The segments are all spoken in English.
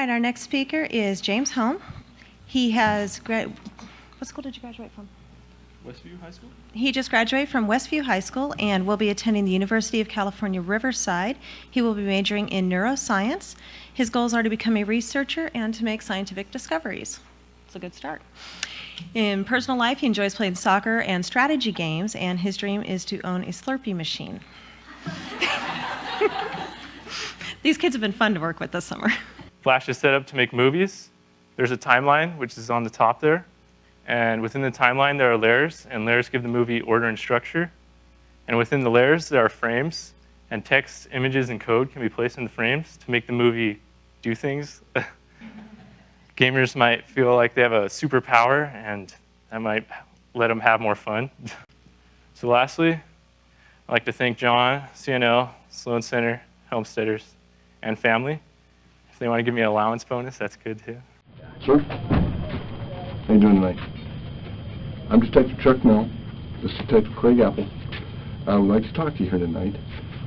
right, our next speaker is James Holmes. He has, what school did you graduate from? Westview High School? He just graduated from Westview High School and will be attending the University of California, Riverside. He will be majoring in neuroscience. His goals are to become a researcher and to make scientific discoveries. It's a good start. In personal life, he enjoys playing soccer and strategy games, and his dream is to own a Slurpee machine. These kids have been fun to work with this summer. Flash is set up to make movies. There's a timeline, which is on the top there. And within the timeline, there are layers, and layers give the movie order and structure. And within the layers, there are frames, and text, images, and code can be placed in the frames to make the movie do things. Gamers might feel like they have a superpower, and that might let them have more fun. So lastly, I'd like to thank John, CNL, Sloan Center, Homesteaders, and family. If they want to give me an allowance bonus, that's good too. Sir, how you doing tonight? I'm Detective Chuck Mill. This is Detective Craig Apple. I would like to talk to you here tonight.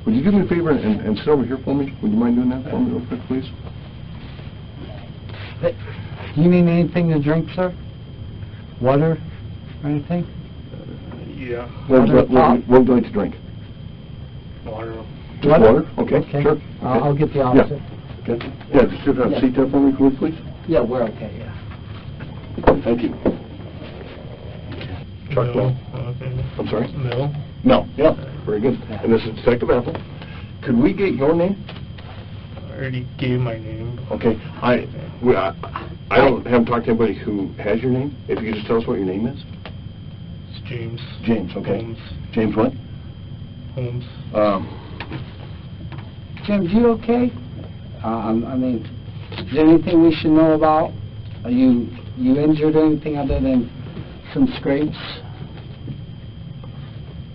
Would you do me a favor and sit over here for me? Would you mind doing that for me real quick, please? Hey, you need anything to drink, sir? Water or anything? Yeah. What would you like to drink? Water. Just water? Okay, sure. Okay. I'll get the officer. Yeah, okay. Yeah, just sit down, seat there for me, please. Yeah, we're okay, yeah. Thank you. Chuck Mill. Okay. I'm sorry? Mill. No, yeah, very good. And this is Detective Apple. Could we get your name? I already gave my name. Okay, I haven't talked to anybody who has your name. If you could just tell us what your name is. It's James. James, okay. Holmes. James what? Holmes. James, you okay? I mean, is there anything we should know about? Are you injured or anything other than some scrapes?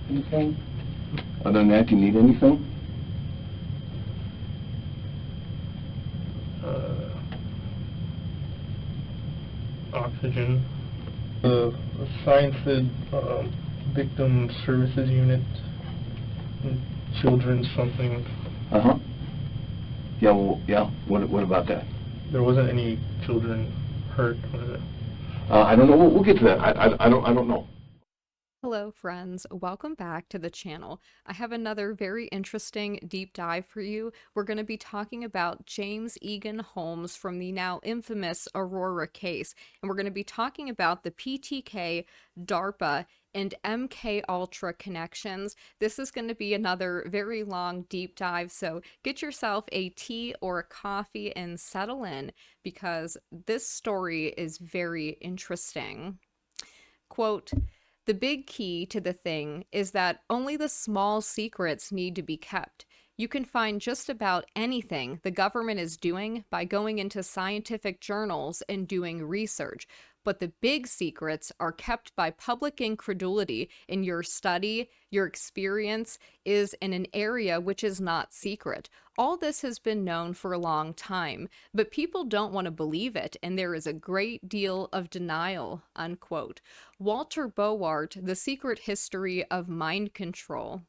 Anything? Other than that, do you need anything? Oxygen. Science victim services unit. Children's something. Uh-huh. Yeah, well, yeah. What about that? There wasn't any children hurt, was it? I don't know. We'll get to that. I don't know. Hello friends, welcome back to the channel. I have another very interesting deep dive for you. We're going to be talking about James Eagan Holmes from the now infamous Aurora case, and we're going to be talking about the PTK, DARPA, and MKULTRA connections. This is going to be another very long deep dive, so get yourself a tea or a coffee and settle in, because this story is very interesting. Quote, "The big key to the thing is that only the small secrets need to be kept. You can find just about anything the government is doing by going into scientific journals and doing research, but the big secrets are kept by public incredulity in your study. Your experience is in an area which is not secret. All this has been known for a long time, but people don't want to believe it, and there is a great deal of denial," unquote. Walter Boart, The Secret History of Mind Control.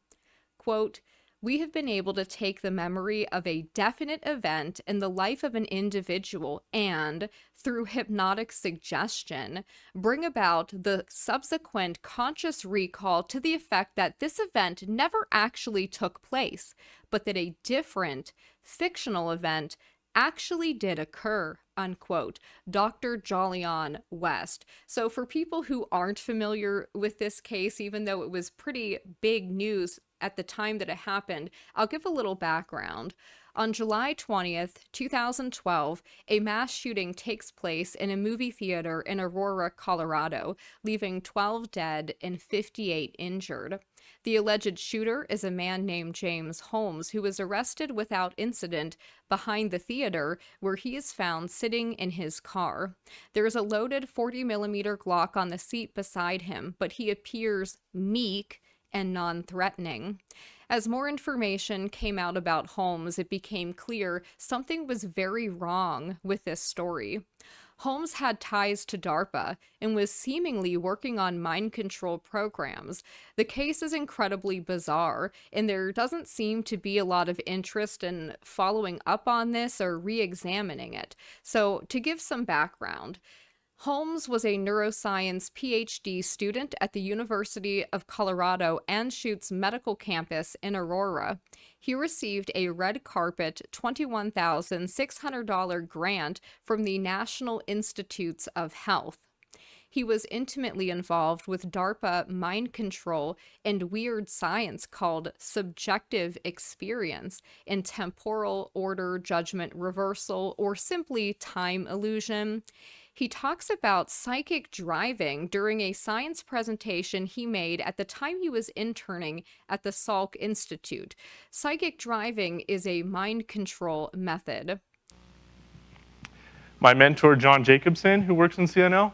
Quote, "We have been able to take the memory of a definite event in the life of an individual and, through hypnotic suggestion, bring about the subsequent conscious recall to the effect that this event never actually took place, but that a different, fictional event actually did occur," unquote. Dr. Jolyon West. So for people who aren't familiar with this case, even though it was pretty big news at the time that it happened, I'll give a little background. On July 20th, 2012, a mass shooting takes place in a movie theater in Aurora, Colorado, leaving 12 dead and 58 injured. The alleged shooter is a man named James Holmes, who was arrested without incident behind the theater, where he is found sitting in his car. There is a loaded 40mm Glock on the seat beside him, but he appears meek and non-threatening. As more information came out about Holmes, it became clear something was very wrong with this story. Holmes had ties to DARPA and was seemingly working on mind control programs. The case is incredibly bizarre, and there doesn't seem to be a lot of interest in following up on this or re-examining it. So, to give some background, Holmes was a neuroscience PhD student at the University of Colorado Anschutz Medical Campus in Aurora. He received a red carpet $21,600 grant from the National Institutes of Health. He was intimately involved with DARPA mind control and weird science called subjective experience and temporal order judgment reversal, or simply time illusion. He talks about psychic driving during a science presentation he made at the time he was interning at the Salk Institute. Psychic driving is a mind control method. My mentor, John Jacobson, who works in CNL,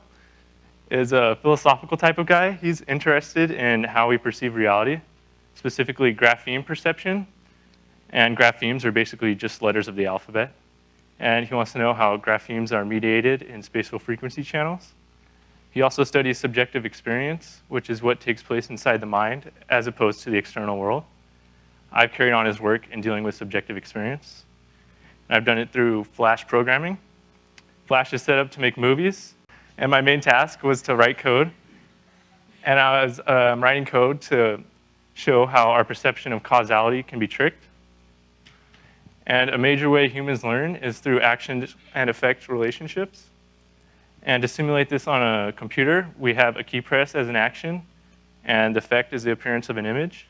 is a philosophical type of guy. He's interested in how we perceive reality, specifically grapheme perception. And graphemes are basically just letters of the alphabet. And he wants to know how graphemes are mediated in spatial frequency channels. He also studies subjective experience, which is what takes place inside the mind as opposed to the external world. I've carried on his work in dealing with subjective experience. I've done it through Flash programming. Flash is set up to make movies, and my main task was to write code. And I was writing code to show how our perception of causality can be tricked. And a major way humans learn is through action and effect relationships. And to simulate this on a computer, we have a key press as an action, and the effect is the appearance of an image.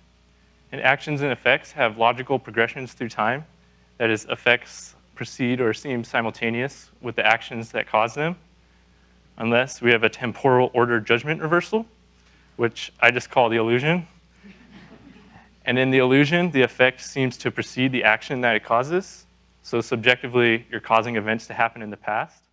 And actions and effects have logical progressions through time. That is, effects proceed or seem simultaneous with the actions that cause them, unless we have a temporal order judgment reversal, which I just call the illusion. And in the illusion, the effect seems to precede the action that it causes. So subjectively, you're causing events to happen in the past.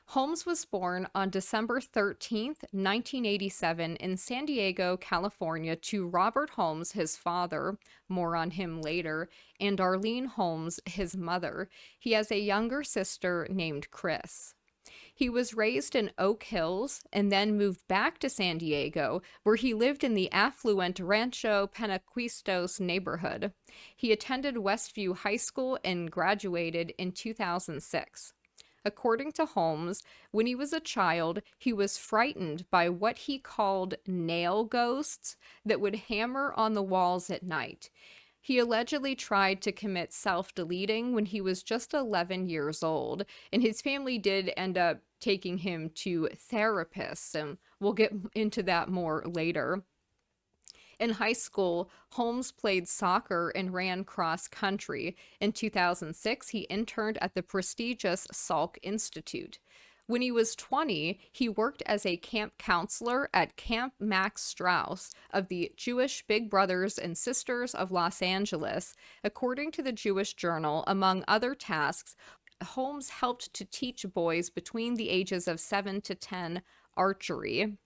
Holmes was born on December 13th, 1987 in San Diego, California, to Robert Holmes, his father, more on him later, and Arlene Holmes, his mother. He has a younger sister named Chris. He was raised in Oak Hills and then moved back to San Diego, where he lived in the affluent Rancho Penaquistos neighborhood. He attended Westview High School and graduated in 2006. According to Holmes, when he was a child, he was frightened by what he called nail ghosts that would hammer on the walls at night. He allegedly tried to commit self-deleting when he was just 11 years old, and his family did end up taking him to therapists, and we'll get into that more later. In high school, Holmes played soccer and ran cross country. In 2006, he interned at the prestigious Salk Institute. When he was 20, he worked as a camp counselor at Camp Max Strauss of the Jewish Big Brothers and Sisters of Los Angeles. According to the Jewish Journal, among other tasks, Holmes helped to teach boys between the ages of 7 to 10 archery.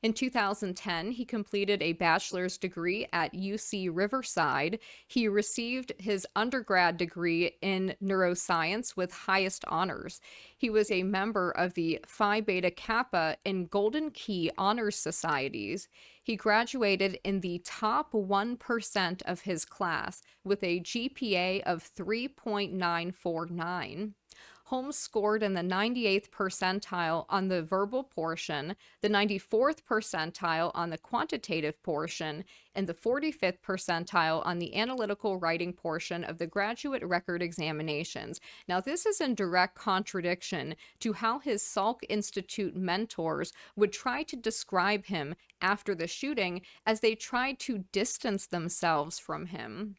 In 2010, he completed a bachelor's degree at UC Riverside. He received his undergrad degree in neuroscience with highest honors. He was a member of the Phi Beta Kappa and Golden Key Honors Societies. He graduated in the top 1% of his class with a GPA of 3.949. Holmes scored in the 98th percentile on the verbal portion, the 94th percentile on the quantitative portion, and the 45th percentile on the analytical writing portion of the graduate record examinations. Now, this is in direct contradiction to how his Salk Institute mentors would try to describe him after the shooting, as they tried to distance themselves from him.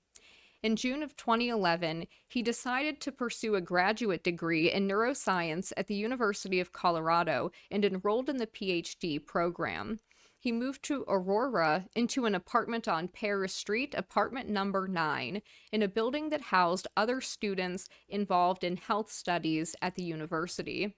In June of 2011, he decided to pursue a graduate degree in neuroscience at the University of Colorado and enrolled in the PhD program. He moved to Aurora into an apartment on Paris Street, apartment number 9, in a building that housed other students involved in health studies at the university.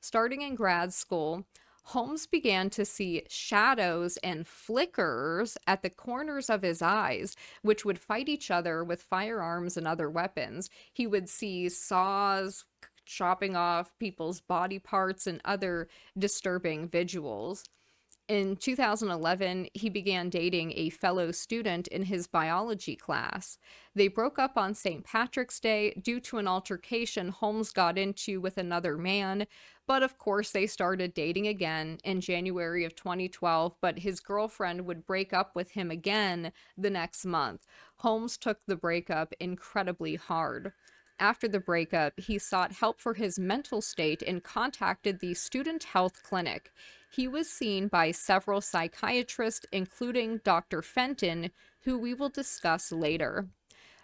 Starting in grad school, Holmes began to see shadows and flickers at the corners of his eyes, which would fight each other with firearms and other weapons. He would see saws, chopping off people's body parts and other disturbing visuals. In 2011, he began dating a fellow student in his biology class. They broke up on St. Patrick's Day due to an altercation Holmes got into with another man, but of course they started dating again in January of 2012, but his girlfriend would break up with him again the next month. Holmes took the breakup incredibly hard. After the breakup, he sought help for his mental state and contacted the Student Health Clinic. He was seen by several psychiatrists, including Dr. Fenton, who we will discuss later.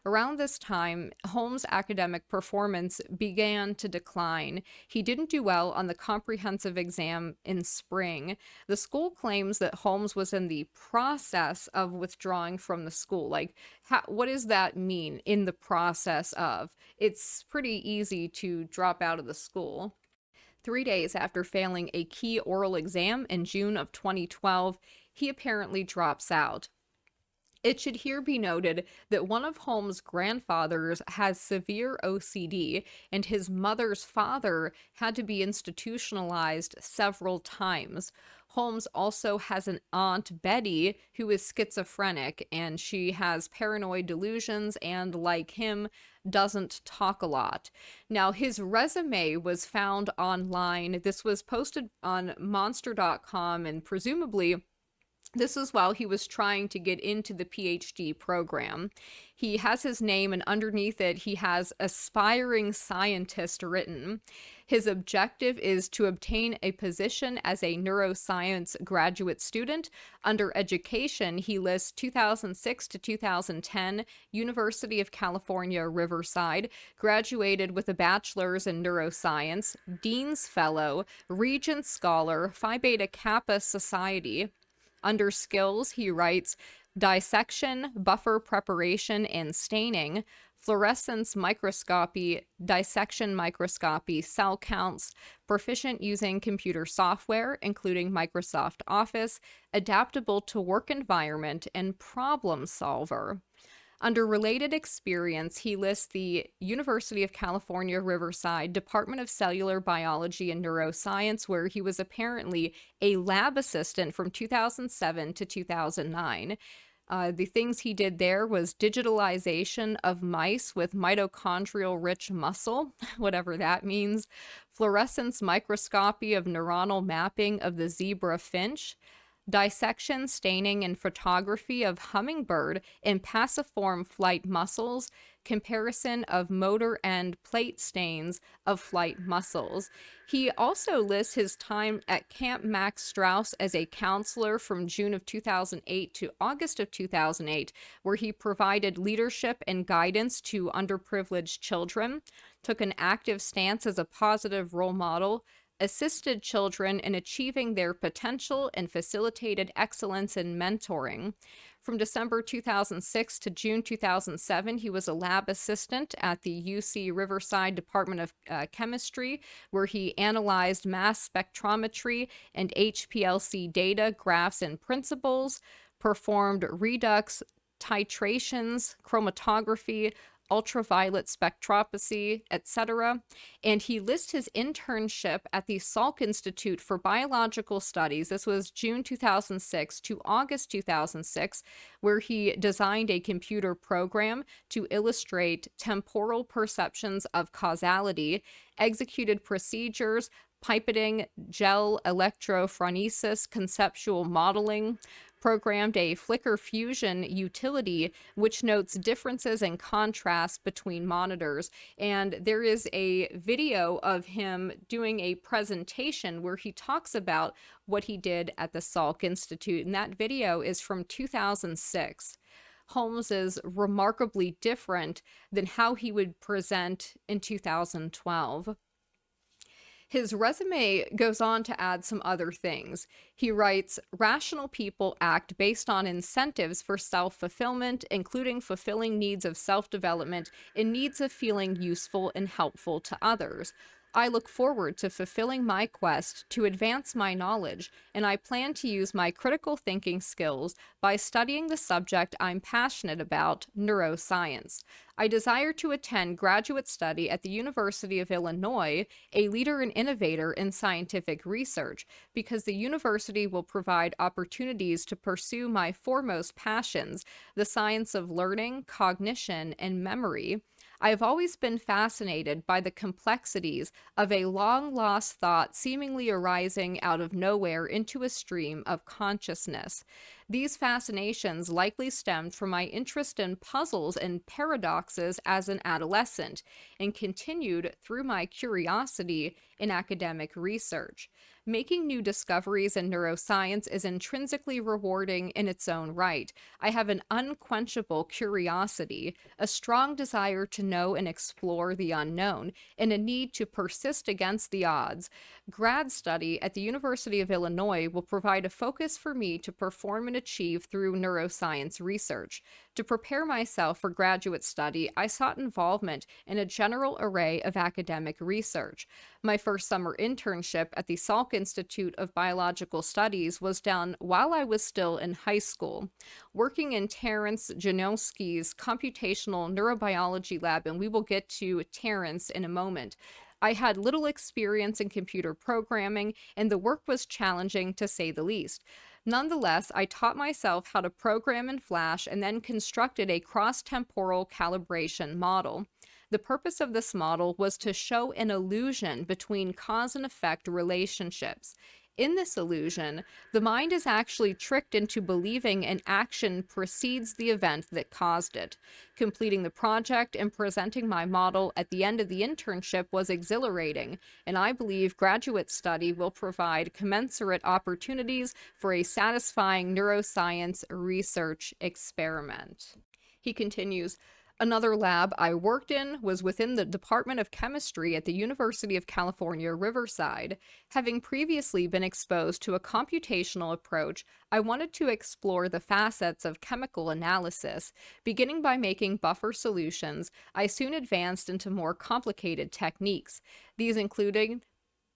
Around this time, Holmes' academic performance began to decline. He didn't do well on the comprehensive exam in spring. The school claims that Holmes was in the process of withdrawing from the school. Like, what does that mean, in the process of? It's pretty easy to drop out of the school. 3 days after failing a key oral exam in June of 2012, he apparently drops out. It should here be noted that one of Holmes' grandfathers has severe OCD, and his mother's father had to be institutionalized several times. Holmes also has an aunt, Betty, who is schizophrenic, and she has paranoid delusions and, like him, doesn't talk a lot. Now, his resume was found online. This was posted on monster.com, and presumably this is while he was trying to get into the PhD program. He has his name, and underneath it, he has aspiring scientist written. His objective is to obtain a position as a neuroscience graduate student. Under education, he lists 2006 to 2010, University of California, Riverside, graduated with a bachelor's in neuroscience, Dean's Fellow, Regent Scholar, Phi Beta Kappa Society. Under skills, he writes dissection, buffer preparation and staining, fluorescence microscopy, dissection microscopy, cell counts, proficient using computer software, including Microsoft Office, adaptable to work environment, and problem solver. Under related experience, he lists the University of California, Riverside, Department of Cellular Biology and Neuroscience, where he was apparently a lab assistant from 2007 to 2009. The things he did there was digitalization of mice with mitochondrial-rich muscle, whatever that means, fluorescence microscopy of neuronal mapping of the zebra finch, dissection, staining, and photography of hummingbird and passiform flight muscles, comparison of motor and plate stains of flight muscles. He also lists his time at Camp Max Strauss as a counselor from June of 2008 to August of 2008, where he provided leadership and guidance to underprivileged children, took an active stance as a positive role model, assisted children in achieving their potential, and facilitated excellence in mentoring. From December 2006 to June 2007, he was a lab assistant at the UC Riverside Department of Chemistry, where he analyzed mass spectrometry and HPLC data, graphs, and principles, performed redox titrations, chromatography, ultraviolet spectroscopy, etc. And he lists his internship at the Salk Institute for Biological Studies. This was June 2006 to August 2006, where he designed a computer program to illustrate temporal perceptions of causality, executed procedures, pipetting, gel electrophoresis, conceptual modeling, programmed a flicker fusion utility which notes differences and contrasts between monitors. And there is a video of him doing a presentation where he talks about what he did at the Salk Institute, and that video is from 2006. Holmes is remarkably different than how he would present in 2012. His resume goes on to add some other things. He writes, rational people act based on incentives for self-fulfillment, including fulfilling needs of self-development and needs of feeling useful and helpful to others. I look forward to fulfilling my quest to advance my knowledge, and I plan to use my critical thinking skills by studying the subject I'm passionate about, neuroscience. I desire to attend graduate study at the University of Illinois, a leader and innovator in scientific research, because the university will provide opportunities to pursue my foremost passions, the science of learning, cognition, and memory. I have always been fascinated by the complexities of a long lost thought seemingly arising out of nowhere into a stream of consciousness. These fascinations likely stemmed from my interest in puzzles and paradoxes as an adolescent and continued through my curiosity in academic research. Making new discoveries in neuroscience is intrinsically rewarding in its own right. I have an unquenchable curiosity, a strong desire to know and explore the unknown, and a need to persist against the odds. Grad study at the University of Illinois will provide a focus for me to perform and achieve through neuroscience research. To prepare myself for graduate study, I sought involvement in a general array of academic research. My first summer internship at the Salk Institute of Biological Studies was done while I was still in high school, working in Terence Janowski's computational neurobiology lab, and we will get to Terence in a moment. I had little experience in computer programming, and the work was challenging to say the least. Nonetheless, I taught myself how to program in Flash and then constructed a cross-temporal calibration model. The purpose of this model was to show an illusion between cause and effect relationships. In this illusion, the mind is actually tricked into believing an action precedes the event that caused it. Completing the project and presenting my model at the end of the internship was exhilarating, and I believe graduate study will provide commensurate opportunities for a satisfying neuroscience research experiment. He continues, another lab I worked in was within the Department of Chemistry at the University of California, Riverside. Having previously been exposed to a computational approach, I wanted to explore the facets of chemical analysis. Beginning by making buffer solutions, I soon advanced into more complicated techniques. These included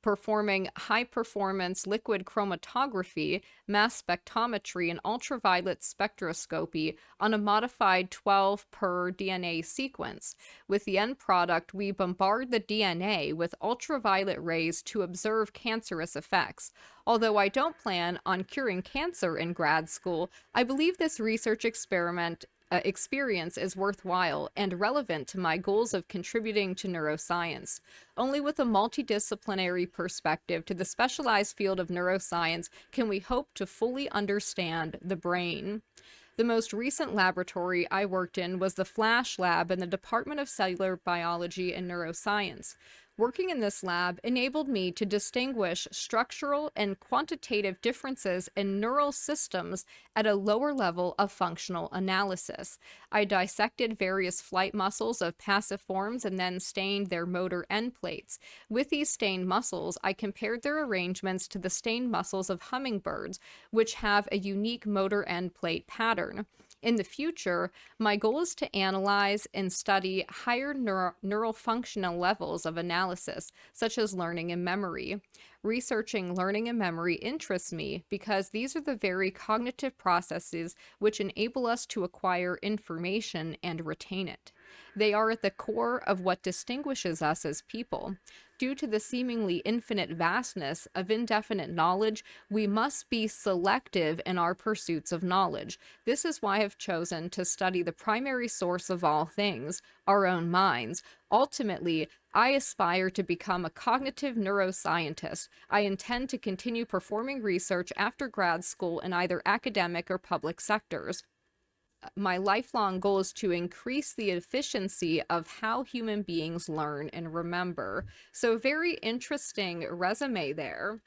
performing high-performance liquid chromatography, mass spectrometry, and ultraviolet spectroscopy on a modified 12 per DNA sequence. With the end product, we bombard the DNA with ultraviolet rays to observe cancerous effects. Although I don't plan on curing cancer in grad school, I believe this research experience is worthwhile and relevant to my goals of contributing to neuroscience. Only with a multidisciplinary perspective to the specialized field of neuroscience can we hope to fully understand the brain. The most recent laboratory I worked in was the Flash Lab in the Department of Cellular Biology and Neuroscience. Working in this lab enabled me to distinguish structural and quantitative differences in neural systems at a lower level of functional analysis. I dissected various flight muscles of passiforms and then stained their motor end plates. With these stained muscles, I compared their arrangements to the stained muscles of hummingbirds, which have a unique motor end plate pattern. In the future, my goal is to analyze and study higher neural functional levels of analysis, such as learning and memory. Researching learning and memory interests me because these are the very cognitive processes which enable us to acquire information and retain it. They are at the core of what distinguishes us as people. Due to the seemingly infinite vastness of indefinite knowledge, we must be selective in our pursuits of knowledge. This is why I have chosen to study the primary source of all things, our own minds. Ultimately, I aspire to become a cognitive neuroscientist. I intend to continue performing research after grad school in either academic or public sectors. My lifelong goal is to increase the efficiency of how human beings learn and remember. So very interesting resume there.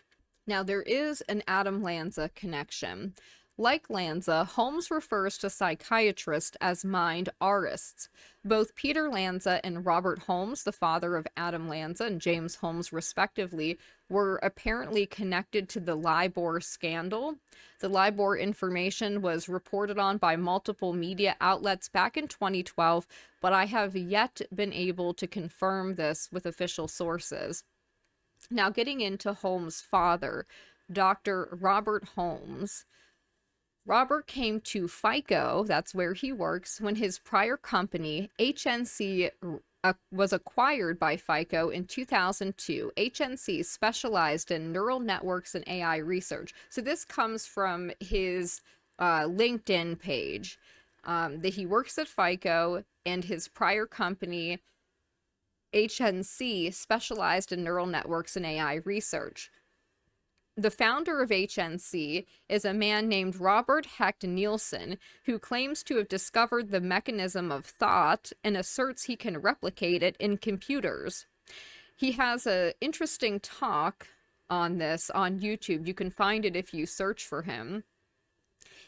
Now there is an Adam Lanza connection. Like Lanza, Holmes refers to psychiatrists as mind arists. Both Peter Lanza and Robert Holmes, the father of Adam Lanza and James Holmes respectively, were apparently connected to the LIBOR scandal. The LIBOR information was reported on by multiple media outlets back in 2012, but I have yet been able to confirm this with official sources. Now getting into Holmes' father, Dr. Robert Holmes. Robert came to FICO, that's where he works, when his prior company, HNC, was acquired by FICO in 2002. HNC specialized in neural networks and AI research. So this comes from his LinkedIn page, that he works at FICO, and his prior company, HNC, specialized in neural networks and AI research. The founder of HNC is a man named Robert Hecht Nielsen, who claims to have discovered the mechanism of thought and asserts he can replicate it in computers. He has an interesting talk on this on YouTube. You can find it if you search for him.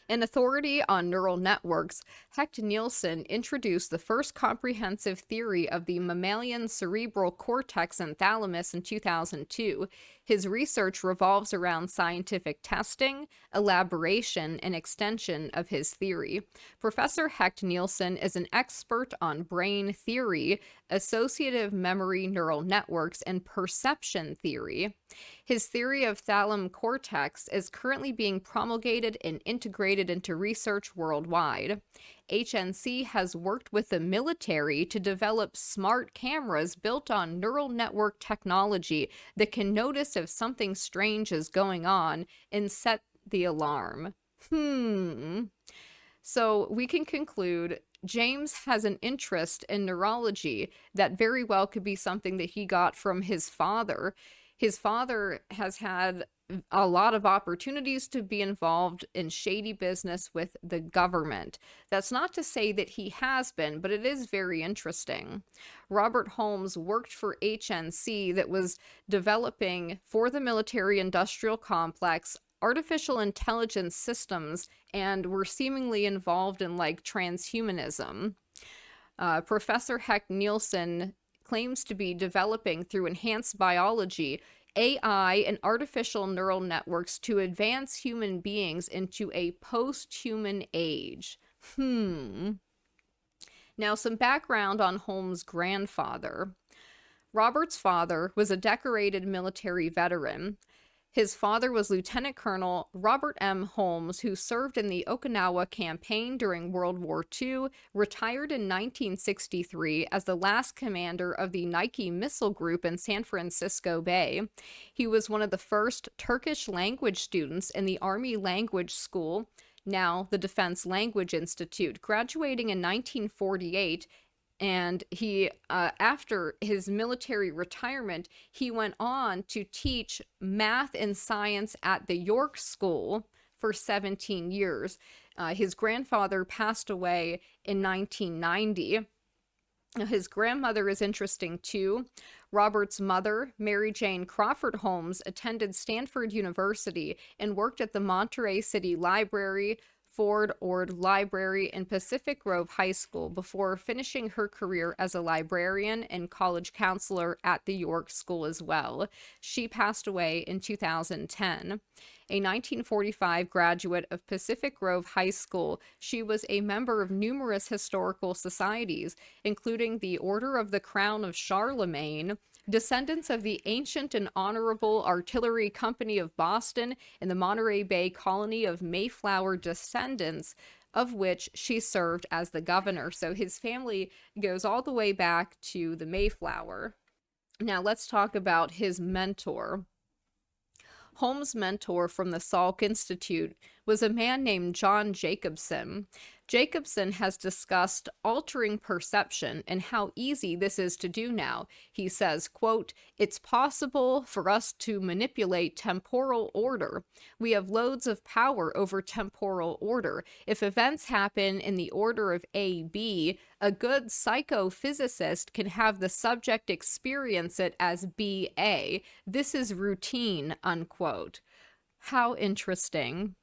An authority on neural networks, Hecht Nielsen introduced the first comprehensive theory of the mammalian cerebral cortex and thalamus in 2002. His research revolves around scientific testing, elaboration, and extension of his theory. Professor Hecht Nielsen is an expert on brain theory, associative memory neural networks, and perception theory. His theory of thalamus cortex is currently being promulgated and integrated into research worldwide. HNC has worked with the military to develop smart cameras built on neural network technology that can notice if something strange is going on and set the alarm. So we can conclude James has an interest in neurology that very well could be something that he got from his father. His father has had a lot of opportunities to be involved in shady business with the government. That's not to say that he has been, but it is very interesting. Robert Holmes worked for HNC that was developing for the military-industrial complex artificial intelligence systems and were seemingly involved in like transhumanism. Professor Hecht Nielsen claims to be developing through enhanced biology AI and artificial neural networks to advance human beings into a post-human age. Now, some background on Holmes' grandfather. Robert's father was a decorated military veteran. His father was Lieutenant Colonel Robert M. Holmes, who served in the Okinawa campaign during World War II, retired in 1963 as the last commander of the Nike Missile Group in San Francisco Bay. He was one of the first Turkish language students in the Army Language School, now the Defense Language Institute, graduating in 1948. And he, after his military retirement, he went on to teach math and science at the York School for 17 years. His grandfather passed away in 1990. His grandmother is interesting too. Robert's mother, Mary Jane Crawford Holmes, attended Stanford University and worked at the Monterey City Library, Ford Ord Library, and Pacific Grove High School before finishing her career as a librarian and college counselor at the York School as well. She passed away in 2010. A 1945 graduate of Pacific Grove High School, she was a member of numerous historical societies, including the Order of the Crown of Charlemagne, descendants of the Ancient and Honorable Artillery Company of Boston, and the Monterey Bay Colony of Mayflower descendants, of which she served as the governor. So his family goes all the way back to the Mayflower. Now let's talk about his mentor. Holmes' mentor from the Salk Institute was a man named John Jacobson. Jacobson has discussed altering perception and how easy this is to do now. He says, quote, "It's possible for us to manipulate temporal order. We have loads of power over temporal order. If events happen in the order of A, B, a good psychophysicist can have the subject experience it as B, A. This is routine," unquote. How interesting.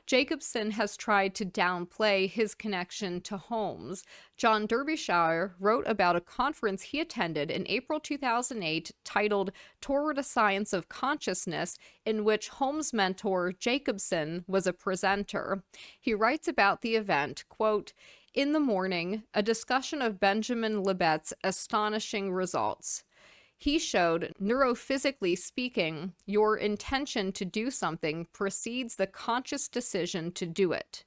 Jacobson has tried to downplay his connection to Holmes. John Derbyshire wrote about a conference he attended in April 2008 titled Toward a Science of Consciousness, in which Holmes' mentor Jacobson was a presenter. He writes about the event, quote, "In the morning, a discussion of Benjamin Libet's astonishing results. He showed, neurophysically speaking, your intention to do something precedes the conscious decision to do it.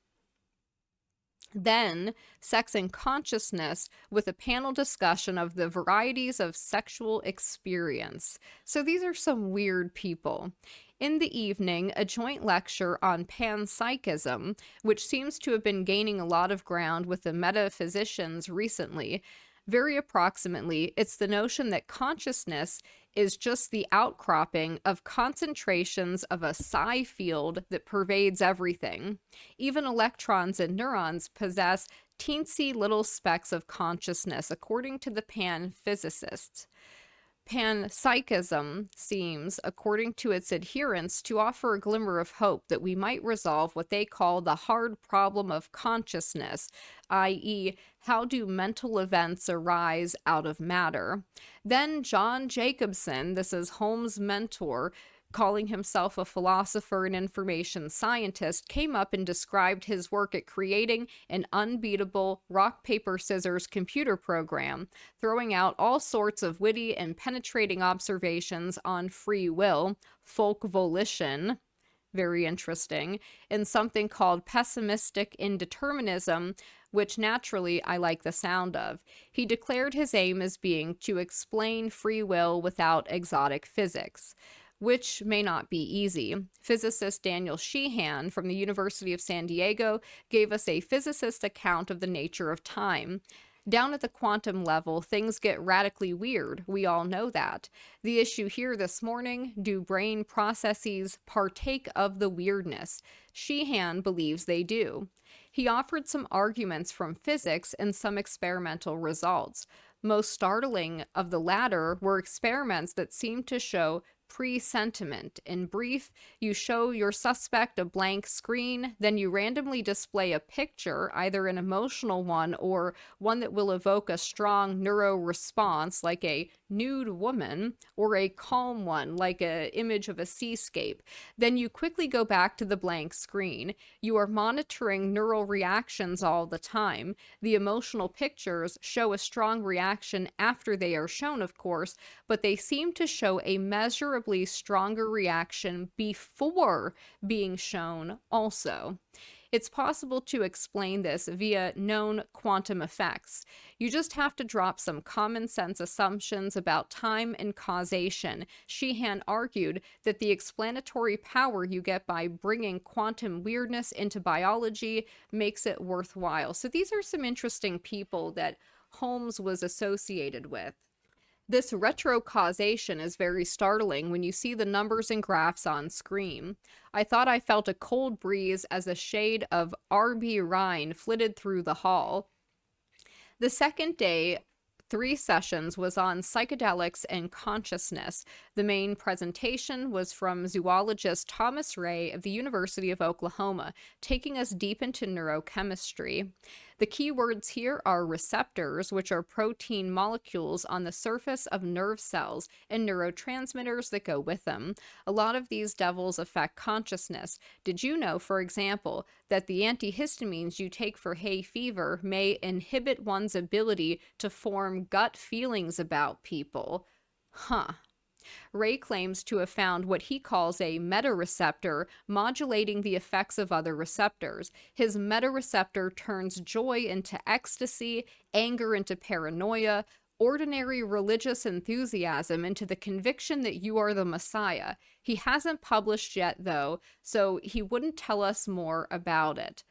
Then, Sex and Consciousness, with a panel discussion of the varieties of sexual experience. So these are some weird people. In the evening, a joint lecture on panpsychism, which seems to have been gaining a lot of ground with the metaphysicians recently. Very approximately, it's the notion that consciousness is just the outcropping of concentrations of a psi field that pervades everything. Even electrons and neurons possess teensy little specks of consciousness, according to the pan-physicists. Panpsychism seems, according to its adherents, to offer a glimmer of hope that we might resolve what they call the hard problem of consciousness, i.e., how do mental events arise out of matter? Then John Jacobson, this is Holmes' mentor, calling himself a philosopher and information scientist, came up and described his work at creating an unbeatable rock, paper, scissors computer program, throwing out all sorts of witty and penetrating observations on free will, folk volition, very interesting, and something called pessimistic indeterminism, which naturally I like the sound of. He declared his aim as being to explain free will without exotic physics, which may not be easy. Physicist Daniel Sheehan from the University of San Diego gave us a physicist account of the nature of time. Down at the quantum level, things get radically weird. We all know that. The issue here this morning, do brain processes partake of the weirdness? Sheehan believes they do. He offered some arguments from physics and some experimental results. Most startling of the latter were experiments that seemed to show pre-sentiment. In brief, you show your suspect a blank screen, then you randomly display a picture, either an emotional one or one that will evoke a strong neuro response, like a nude woman, or a calm one, like an image of a seascape. Then you quickly go back to the blank screen. You are monitoring neural reactions all the time. The emotional pictures show a strong reaction after they are shown, of course, but they seem to show a measurable stronger reaction before being shown also. It's possible to explain this via known quantum effects. You just have to drop some common sense assumptions about time and causation. Sheehan argued that the explanatory power you get by bringing quantum weirdness into biology makes it worthwhile. So these are some interesting people that Holmes was associated with. This retrocausation is very startling when you see the numbers and graphs on screen. I thought I felt a cold breeze as a shade of R.B. Rhine flitted through the hall. The second day, 3 sessions, was on psychedelics and consciousness. The main presentation was from zoologist Thomas Ray of the University of Oklahoma, taking us deep into neurochemistry. The key words here are receptors, which are protein molecules on the surface of nerve cells, and neurotransmitters that go with them. A lot of these devils affect consciousness. Did you know, for example, that the antihistamines you take for hay fever may inhibit one's ability to form gut feelings about people? Ray claims to have found what he calls a metareceptor modulating the effects of other receptors. His metareceptor turns joy into ecstasy, anger into paranoia, ordinary religious enthusiasm into the conviction that you are the Messiah. He hasn't published yet, though, so he wouldn't tell us more about it.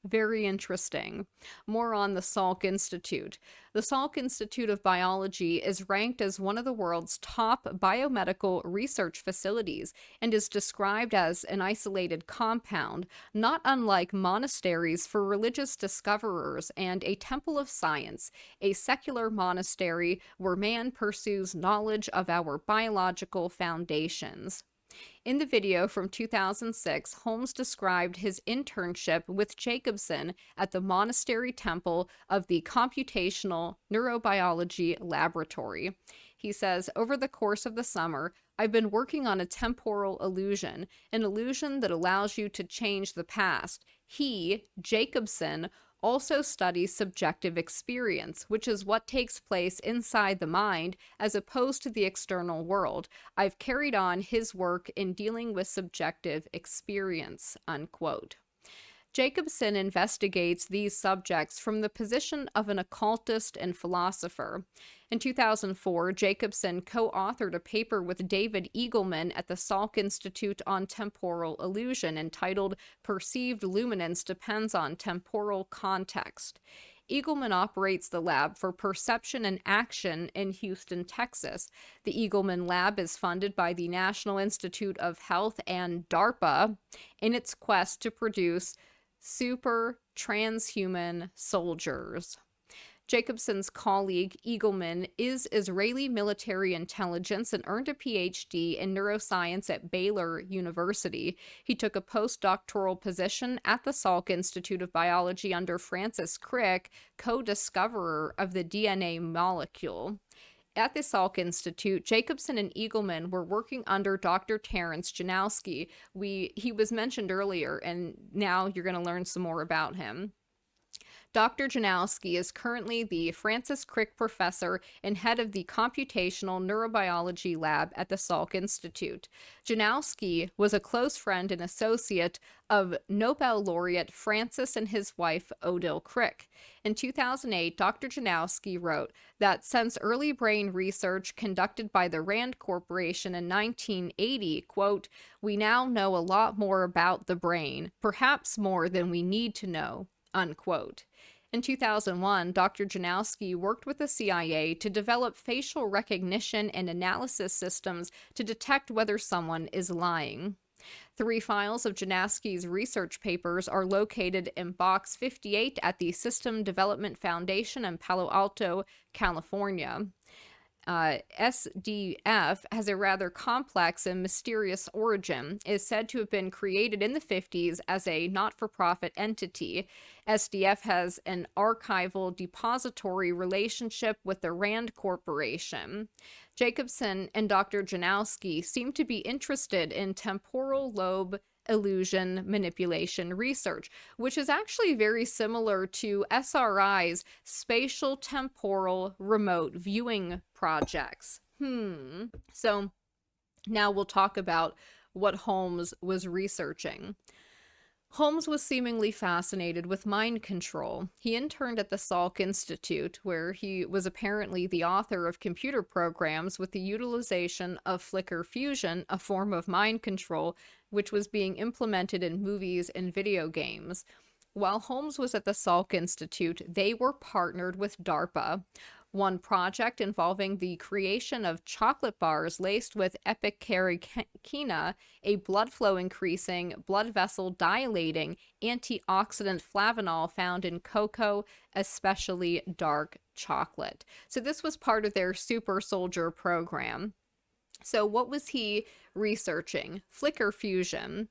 Very interesting. More on the Salk Institute. The Salk Institute of Biology is ranked as one of the world's top biomedical research facilities and is described as an isolated compound, not unlike monasteries for religious discoverers and a temple of science, a secular monastery where man pursues knowledge of our biological foundations. In the video from 2006, Holmes described his internship with Jacobson at the monastery temple of the Computational Neurobiology Laboratory. He says, over the course of the summer, I've been working on a temporal illusion, an illusion that allows you to change the past. He, Jacobson, also studies subjective experience, which is what takes place inside the mind as opposed to the external world. I've carried on his work in dealing with subjective experience," unquote. Jacobson investigates these subjects from the position of an occultist and philosopher. In 2004, Jacobson co-authored a paper with David Eagleman at the Salk Institute on Temporal Illusion entitled "Perceived Luminance Depends on Temporal Context." Eagleman operates the Lab for Perception and Action in Houston, Texas. The Eagleman Lab is funded by the National Institute of Health and DARPA in its quest to produce super transhuman soldiers. Jacobson's colleague, Eagleman, is Israeli military intelligence and earned a PhD in neuroscience at Baylor University. He took a postdoctoral position at the Salk Institute of Biology under Francis Crick, co-discoverer of the DNA molecule. At the Salk Institute, Jacobson and Eagleman were working under Dr. Terence Janowski. He was mentioned earlier, and now you're going to learn some more about him. Dr. Janowski is currently the Francis Crick Professor and head of the Computational Neurobiology Lab at the Salk Institute. Janowski was a close friend and associate of Nobel laureate Francis and his wife Odile Crick. In 2008, Dr. Janowski wrote that since early brain research conducted by the Rand Corporation in 1980, quote, "we now know a lot more about the brain, perhaps more than we need to know," unquote. In 2001, Dr. Janowski worked with the CIA to develop facial recognition and analysis systems to detect whether someone is lying. 3 files of Janowski's research papers are located in Box 58 at the System Development Foundation in Palo Alto, California. SDF has a rather complex and mysterious origin. It is said to have been created in the 50s as a not-for-profit entity. SDF has an archival depository relationship with the Rand Corporation. Jacobson and Dr. Janowski seem to be interested in temporal lobe illusion manipulation research, which is actually very similar to SRI's spatial temporal remote viewing projects. So now we'll talk about what Holmes was researching. Holmes was seemingly fascinated with mind control. He interned at the Salk Institute, where he was apparently the author of computer programs with the utilization of flicker fusion, a form of mind control, which was being implemented in movies and video games. While Holmes was at the Salk Institute, they were partnered with DARPA. One project involving the creation of chocolate bars laced with epicaricina, a blood flow increasing, blood vessel dilating antioxidant flavanol found in cocoa, especially dark chocolate. So this was part of their super soldier program. So what was he researching? Flicker fusion.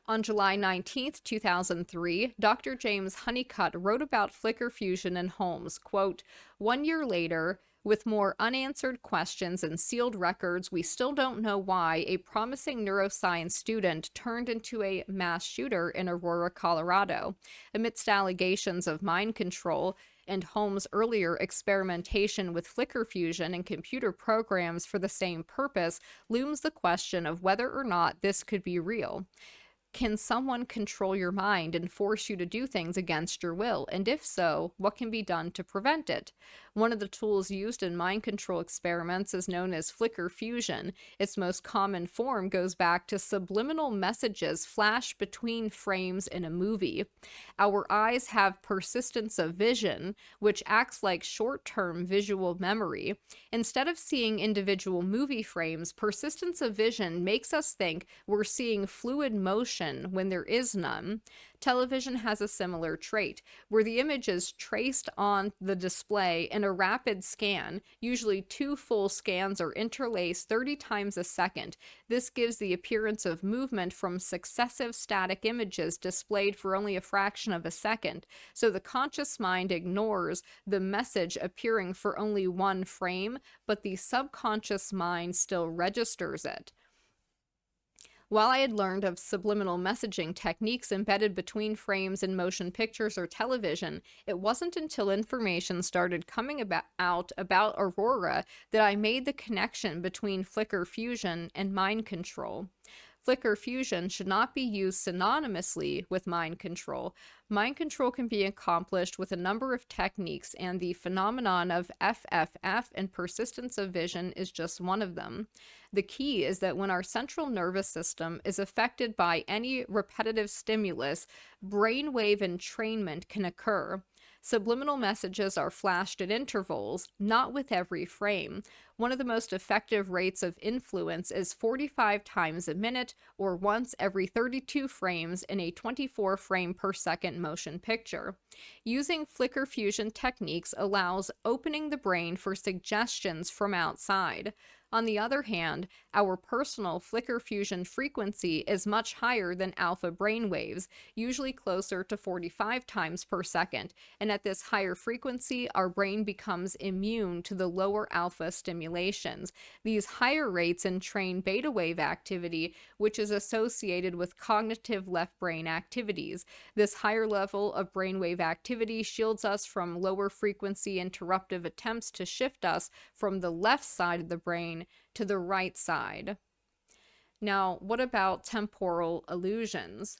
On July 19, 2003, Dr. James Honeycutt wrote about flicker fusion in Holmes, quote, "1 year later, with more unanswered questions and sealed records, we still don't know why a promising neuroscience student turned into a mass shooter in Aurora, Colorado. Amidst allegations of mind control and Holmes' earlier experimentation with flicker fusion and computer programs for the same purpose, looms the question of whether or not this could be real. Can someone control your mind and force you to do things against your will? And if so, what can be done to prevent it? One of the tools used in mind control experiments is known as flicker fusion. Its most common form goes back to subliminal messages flashed between frames in a movie. Our eyes have persistence of vision, which acts like short-term visual memory. Instead of seeing individual movie frames, persistence of vision makes us think we're seeing fluid motion when there is none. Television has a similar trait, where the image is traced on the display in a rapid scan. Usually 2 full scans are interlaced 30 times a second. This gives the appearance of movement from successive static images displayed for only a fraction of a second. So the conscious mind ignores the message appearing for only 1 frame, but the subconscious mind still registers it. While I had learned of subliminal messaging techniques embedded between frames in motion pictures or television, it wasn't until information started coming out about Aurora that I made the connection between flicker fusion and mind control. Flicker fusion should not be used synonymously with mind control. Mind control can be accomplished with a number of techniques, and the phenomenon of FFF and persistence of vision is just one of them. The key is that when our central nervous system is affected by any repetitive stimulus, brainwave entrainment can occur. Subliminal messages are flashed at intervals, not with every frame. One of the most effective rates of influence is 45 times a minute, or once every 32 frames in a 24 frame per second motion picture. Using flicker fusion techniques allows opening the brain for suggestions from outside. On the other hand, our personal flicker fusion frequency is much higher than alpha brainwaves, usually closer to 45 times per second, and at this higher frequency, our brain becomes immune to the lower alpha stimulations. These higher rates entrain beta wave activity, which is associated with cognitive left brain activities. This higher level of brainwave activity shields us from lower frequency interruptive attempts to shift us from the left side of the brain to the right side. Now, what about temporal illusions?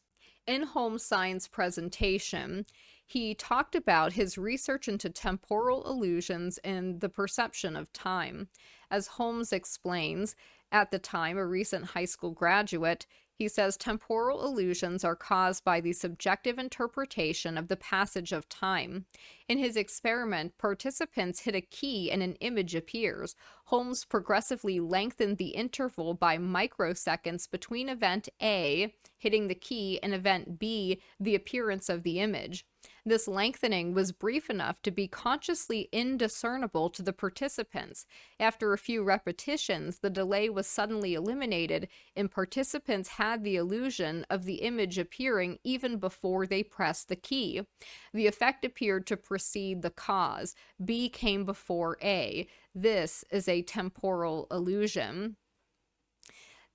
In Holmes' science presentation, he talked about his research into temporal illusions and the perception of time. As Holmes explains, at the time a recent high school graduate, he says temporal illusions are caused by the subjective interpretation of the passage of time. In his experiment, participants hit a key and an image appears. Holmes progressively lengthened the interval by microseconds between event A, hitting the key, and event B, the appearance of the image. This lengthening was brief enough to be consciously indiscernible to the participants. After a few repetitions, the delay was suddenly eliminated, and participants had the illusion of the image appearing even before they pressed the key. The effect appeared to precede the cause. B came before A. This is a temporal illusion.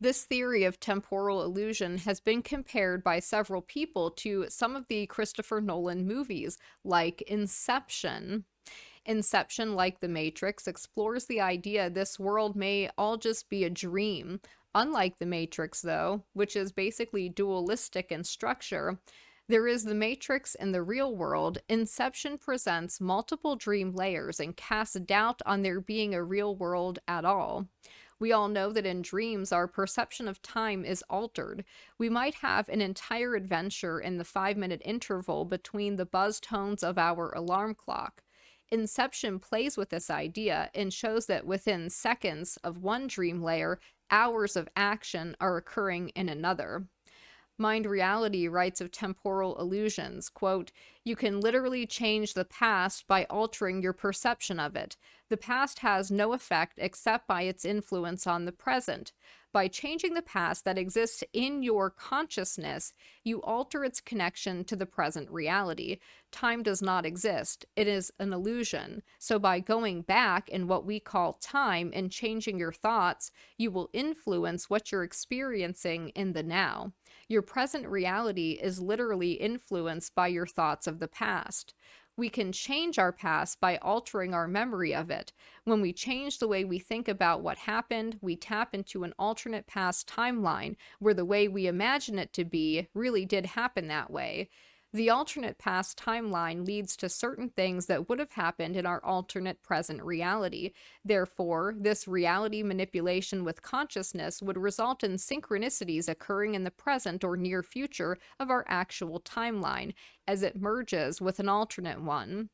This theory of temporal illusion has been compared by several people to some of the Christopher Nolan movies, like Inception. Inception, like The Matrix, explores the idea this world may all just be a dream. Unlike The Matrix, though, which is basically dualistic in structure, there is the Matrix and the real world. Inception presents multiple dream layers and casts doubt on there being a real world at all. We all know that in dreams, our perception of time is altered. We might have an entire adventure in the 5-minute interval between the buzz tones of our alarm clock. Inception plays with this idea and shows that within seconds of one dream layer, hours of action are occurring in another. Mind Reality writes of temporal illusions, quote, "You can literally change the past by altering your perception of it. The past has no effect except by its influence on the present. By changing the past that exists in your consciousness, you alter its connection to the present reality. Time does not exist. It is an illusion. So by going back in what we call time and changing your thoughts, you will influence what you're experiencing in the now. Your present reality is literally influenced by your thoughts of the past. We can change our past by altering our memory of it. When we change the way we think about what happened, we tap into an alternate past timeline where the way we imagine it to be really did happen that way. The alternate past timeline leads to certain things that would have happened in our alternate present reality. Therefore, this reality manipulation with consciousness would result in synchronicities occurring in the present or near future of our actual timeline, as it merges with an alternate one.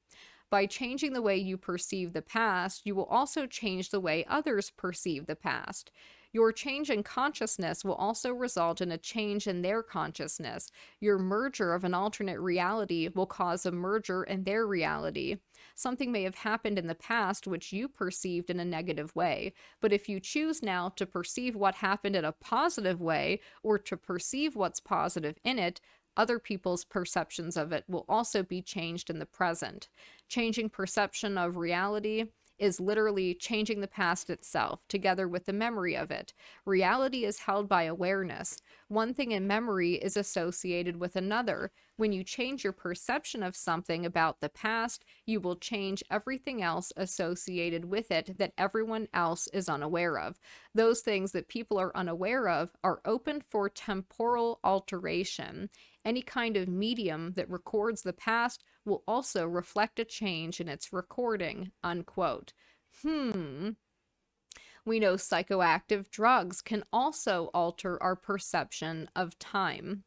By changing the way you perceive the past, you will also change the way others perceive the past. Your change in consciousness will also result in a change in their consciousness. Your merger of an alternate reality will cause a merger in their reality. Something may have happened in the past which you perceived in a negative way, but if you choose now to perceive what happened in a positive way, or to perceive what's positive in it, other people's perceptions of it will also be changed in the present. Changing perception of reality is literally changing the past itself, together with the memory of it. Reality is held by awareness. One thing in memory is associated with another. When you change your perception of something about the past, you will change everything else associated with it that everyone else is unaware of. Those things that people are unaware of are open for temporal alteration. Any kind of medium that records the past will also reflect a change in its recording, unquote. We know psychoactive drugs can also alter our perception of time.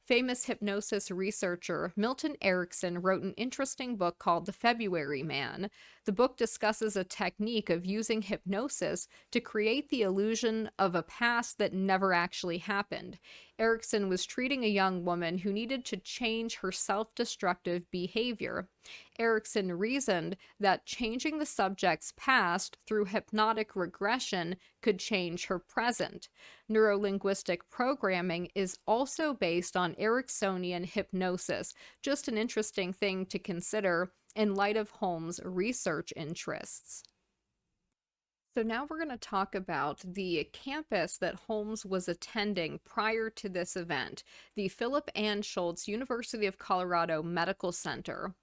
Famous hypnosis researcher Milton Erickson wrote an interesting book called The February Man. The book discusses a technique of using hypnosis to create the illusion of a past that never actually happened. Erickson was treating a young woman who needed to change her self-destructive behavior. Erickson reasoned that changing the subject's past through hypnotic regression could change her present. Neurolinguistic programming is also based on Ericksonian hypnosis, just an interesting thing to consider in light of Holmes' research interests. So now we're going to talk about the campus that Holmes was attending prior to this event, the Philip Anschutz University of Colorado Medical Center.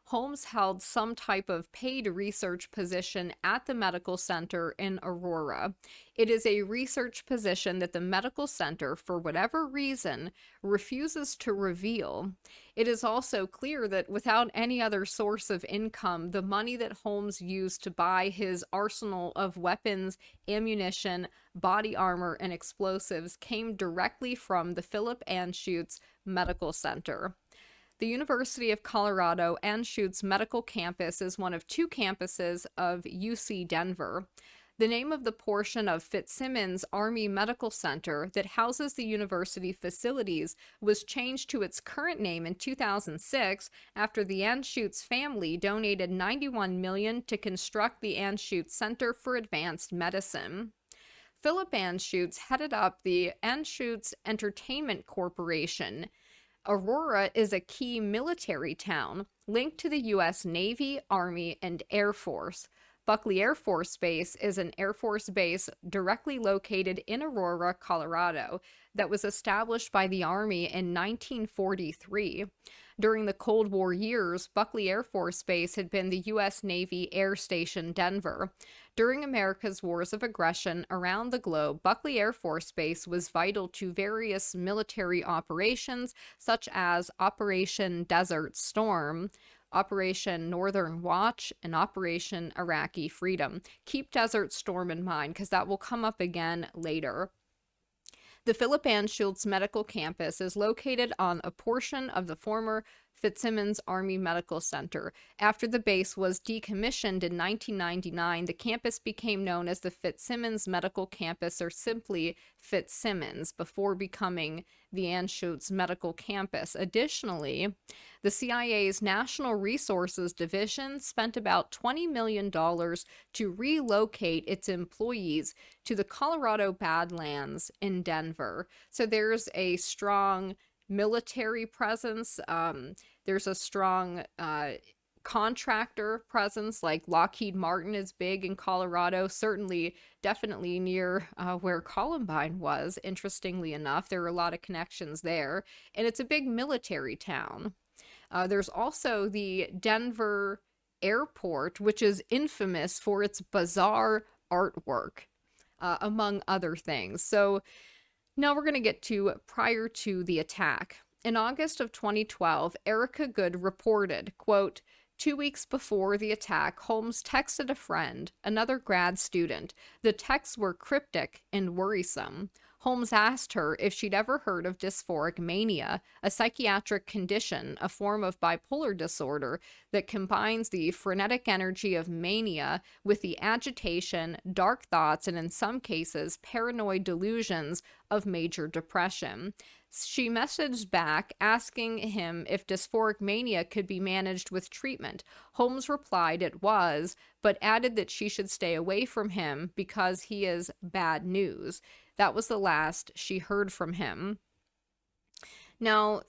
Holmes held some type of paid research position at the medical center in Aurora. It is a research position that the medical center, for whatever reason, refuses to reveal. It is also clear that without any other source of income, the money that Holmes used to buy his arsenal of weapons, ammunition, body armor, and explosives came directly from the Philip Anschutz Medical Center. The University of Colorado Anschutz Medical Campus is one of two campuses of UC Denver. The name of the portion of Fitzsimmons Army Medical Center that houses the university facilities was changed to its current name in 2006 after the Anschutz family donated $91 million to construct the Anschutz Center for Advanced Medicine. Philip Anschutz headed up the Anschutz Entertainment Corporation. Aurora is a key military town linked to the U.S. Navy, Army, and Air Force. Buckley Air Force Base is an Air Force base directly located in Aurora, Colorado, that was established by the Army in 1943. During the Cold War years, Buckley Air Force Base had been the U.S. Navy Air Station Denver. During America's wars of aggression around the globe, Buckley Air Force Base was vital to various military operations, such as Operation Desert Storm, Operation Northern Watch, and Operation Iraqi Freedom. Keep Desert Storm in mind, because that will come up again later. The Philip Anschutz Medical Campus is located on a portion of the former Fitzsimmons Army Medical Center. After the base was decommissioned in 1999, the campus became known as the Fitzsimmons Medical Campus, or simply Fitzsimmons, before becoming the Anschutz Medical Campus. Additionally, the CIA's National Resources Division spent about $20 million to relocate its employees to the Colorado Badlands in Denver. So there's a strong military presence. There's a strong contractor presence, like Lockheed Martin is big in Colorado, certainly, definitely near where Columbine was. Interestingly enough, there are a lot of connections there, and it's a big military town. There's also the Denver Airport, which is infamous for its bizarre artwork, among other things. So now we're going to get to prior to the attack. In August of 2012, Erica Good reported, quote, 2 weeks before the attack, Holmes texted a friend, another grad student. The texts were cryptic and worrisome. Holmes asked her if she'd ever heard of dysphoric mania, a psychiatric condition, a form of bipolar disorder that combines the frenetic energy of mania with the agitation, dark thoughts, and in some cases, paranoid delusions of major depression. She messaged back asking him if dysphoric mania could be managed with treatment. Holmes replied it was, but added that she should stay away from him because he is bad news. That was the last she heard from him. Now,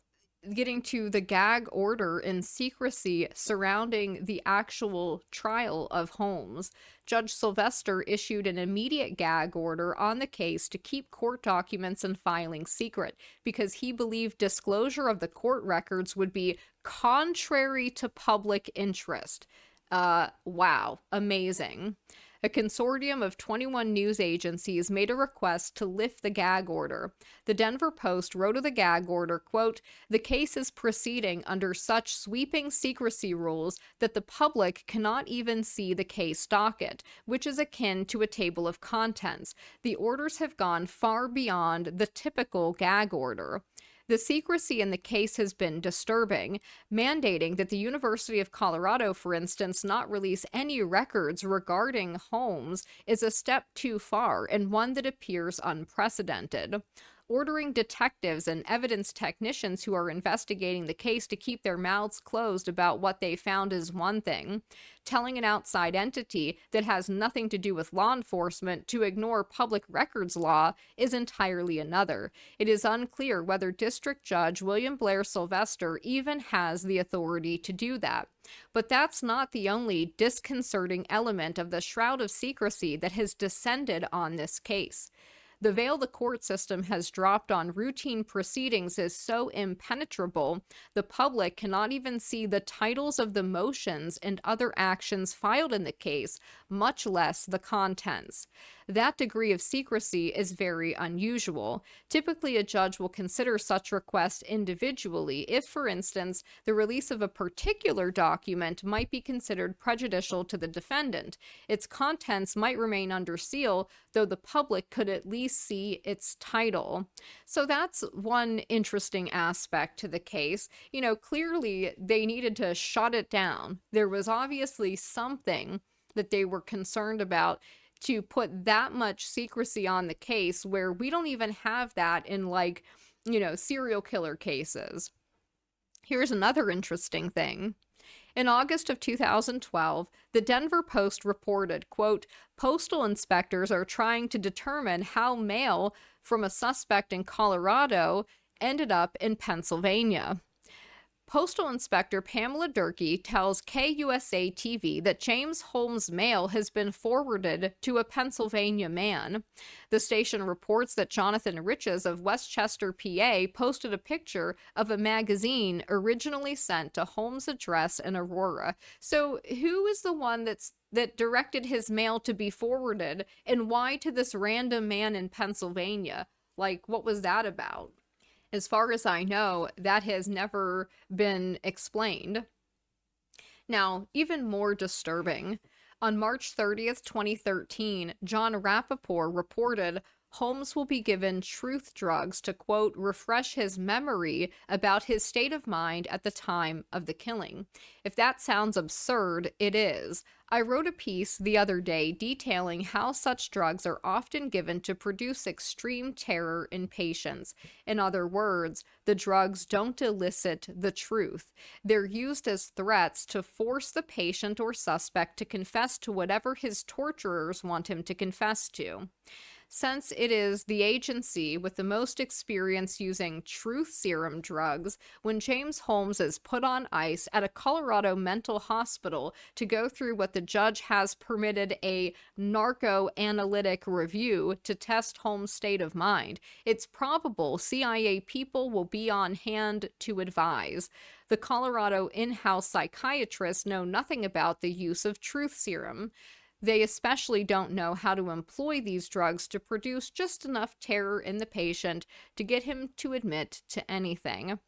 getting to the gag order and secrecy surrounding the actual trial of Holmes, Judge Sylvester issued an immediate gag order on the case to keep court documents and filings secret because he believed disclosure of the court records would be contrary to public interest. Wow, amazing. A consortium of 21 news agencies made a request to lift the gag order. The Denver Post wrote of the gag order, quote, "The case is proceeding under such sweeping secrecy rules that the public cannot even see the case docket, which is akin to a table of contents. The orders have gone far beyond the typical gag order." The secrecy in the case has been disturbing, mandating that the University of Colorado, for instance, not release any records regarding Holmes is a step too far and one that appears unprecedented. Ordering detectives and evidence technicians who are investigating the case to keep their mouths closed about what they found is one thing. Telling an outside entity that has nothing to do with law enforcement to ignore public records law is entirely another. It is unclear whether District Judge William Blair Sylvester even has the authority to do that. But that's not the only disconcerting element of the shroud of secrecy that has descended on this case. The veil the court system has dropped on routine proceedings is so impenetrable, the public cannot even see the titles of the motions and other actions filed in the case, much less the contents. That degree of secrecy is very unusual. Typically, a judge will consider such requests individually if, for instance, the release of a particular document might be considered prejudicial to the defendant. Its contents might remain under seal, though the public could at least see its title. So that's one interesting aspect to the case. You know, clearly they needed to shut it down. There was obviously something that they were concerned about to put that much secrecy on the case where we don't even have that in, like, you know, serial killer cases. Here's another interesting thing. In August of 2012, the Denver Post reported, quote, "Postal inspectors are trying to determine how mail from a suspect in Colorado ended up in Pennsylvania." Postal Inspector Pamela Durkee tells KUSA TV that James Holmes' mail has been forwarded to a Pennsylvania man. The station reports that Jonathan Riches of Westchester, PA, posted a picture of a magazine originally sent to Holmes' address in Aurora. So who is the one that directed his mail to be forwarded, and why to this random man in Pennsylvania? Like, what was that about? As far as I know, that has never been explained. Now, even more disturbing, on March 30th, 2013, John Rappaport reported Holmes will be given truth drugs to, quote, refresh his memory about his state of mind at the time of the killing. If that sounds absurd, it is. I wrote a piece the other day detailing how such drugs are often given to produce extreme terror in patients. In other words, the drugs don't elicit the truth. They're used as threats to force the patient or suspect to confess to whatever his torturers want him to confess to. Since it is the agency with the most experience using truth serum drugs, when James Holmes is put on ice at a Colorado mental hospital to go through what the judge has permitted a narcoanalytic review to test Holmes' state of mind, it's probable CIA people will be on hand to advise. The Colorado in-house psychiatrists know nothing about the use of truth serum. They especially don't know how to employ these drugs to produce just enough terror in the patient to get him to admit to anything.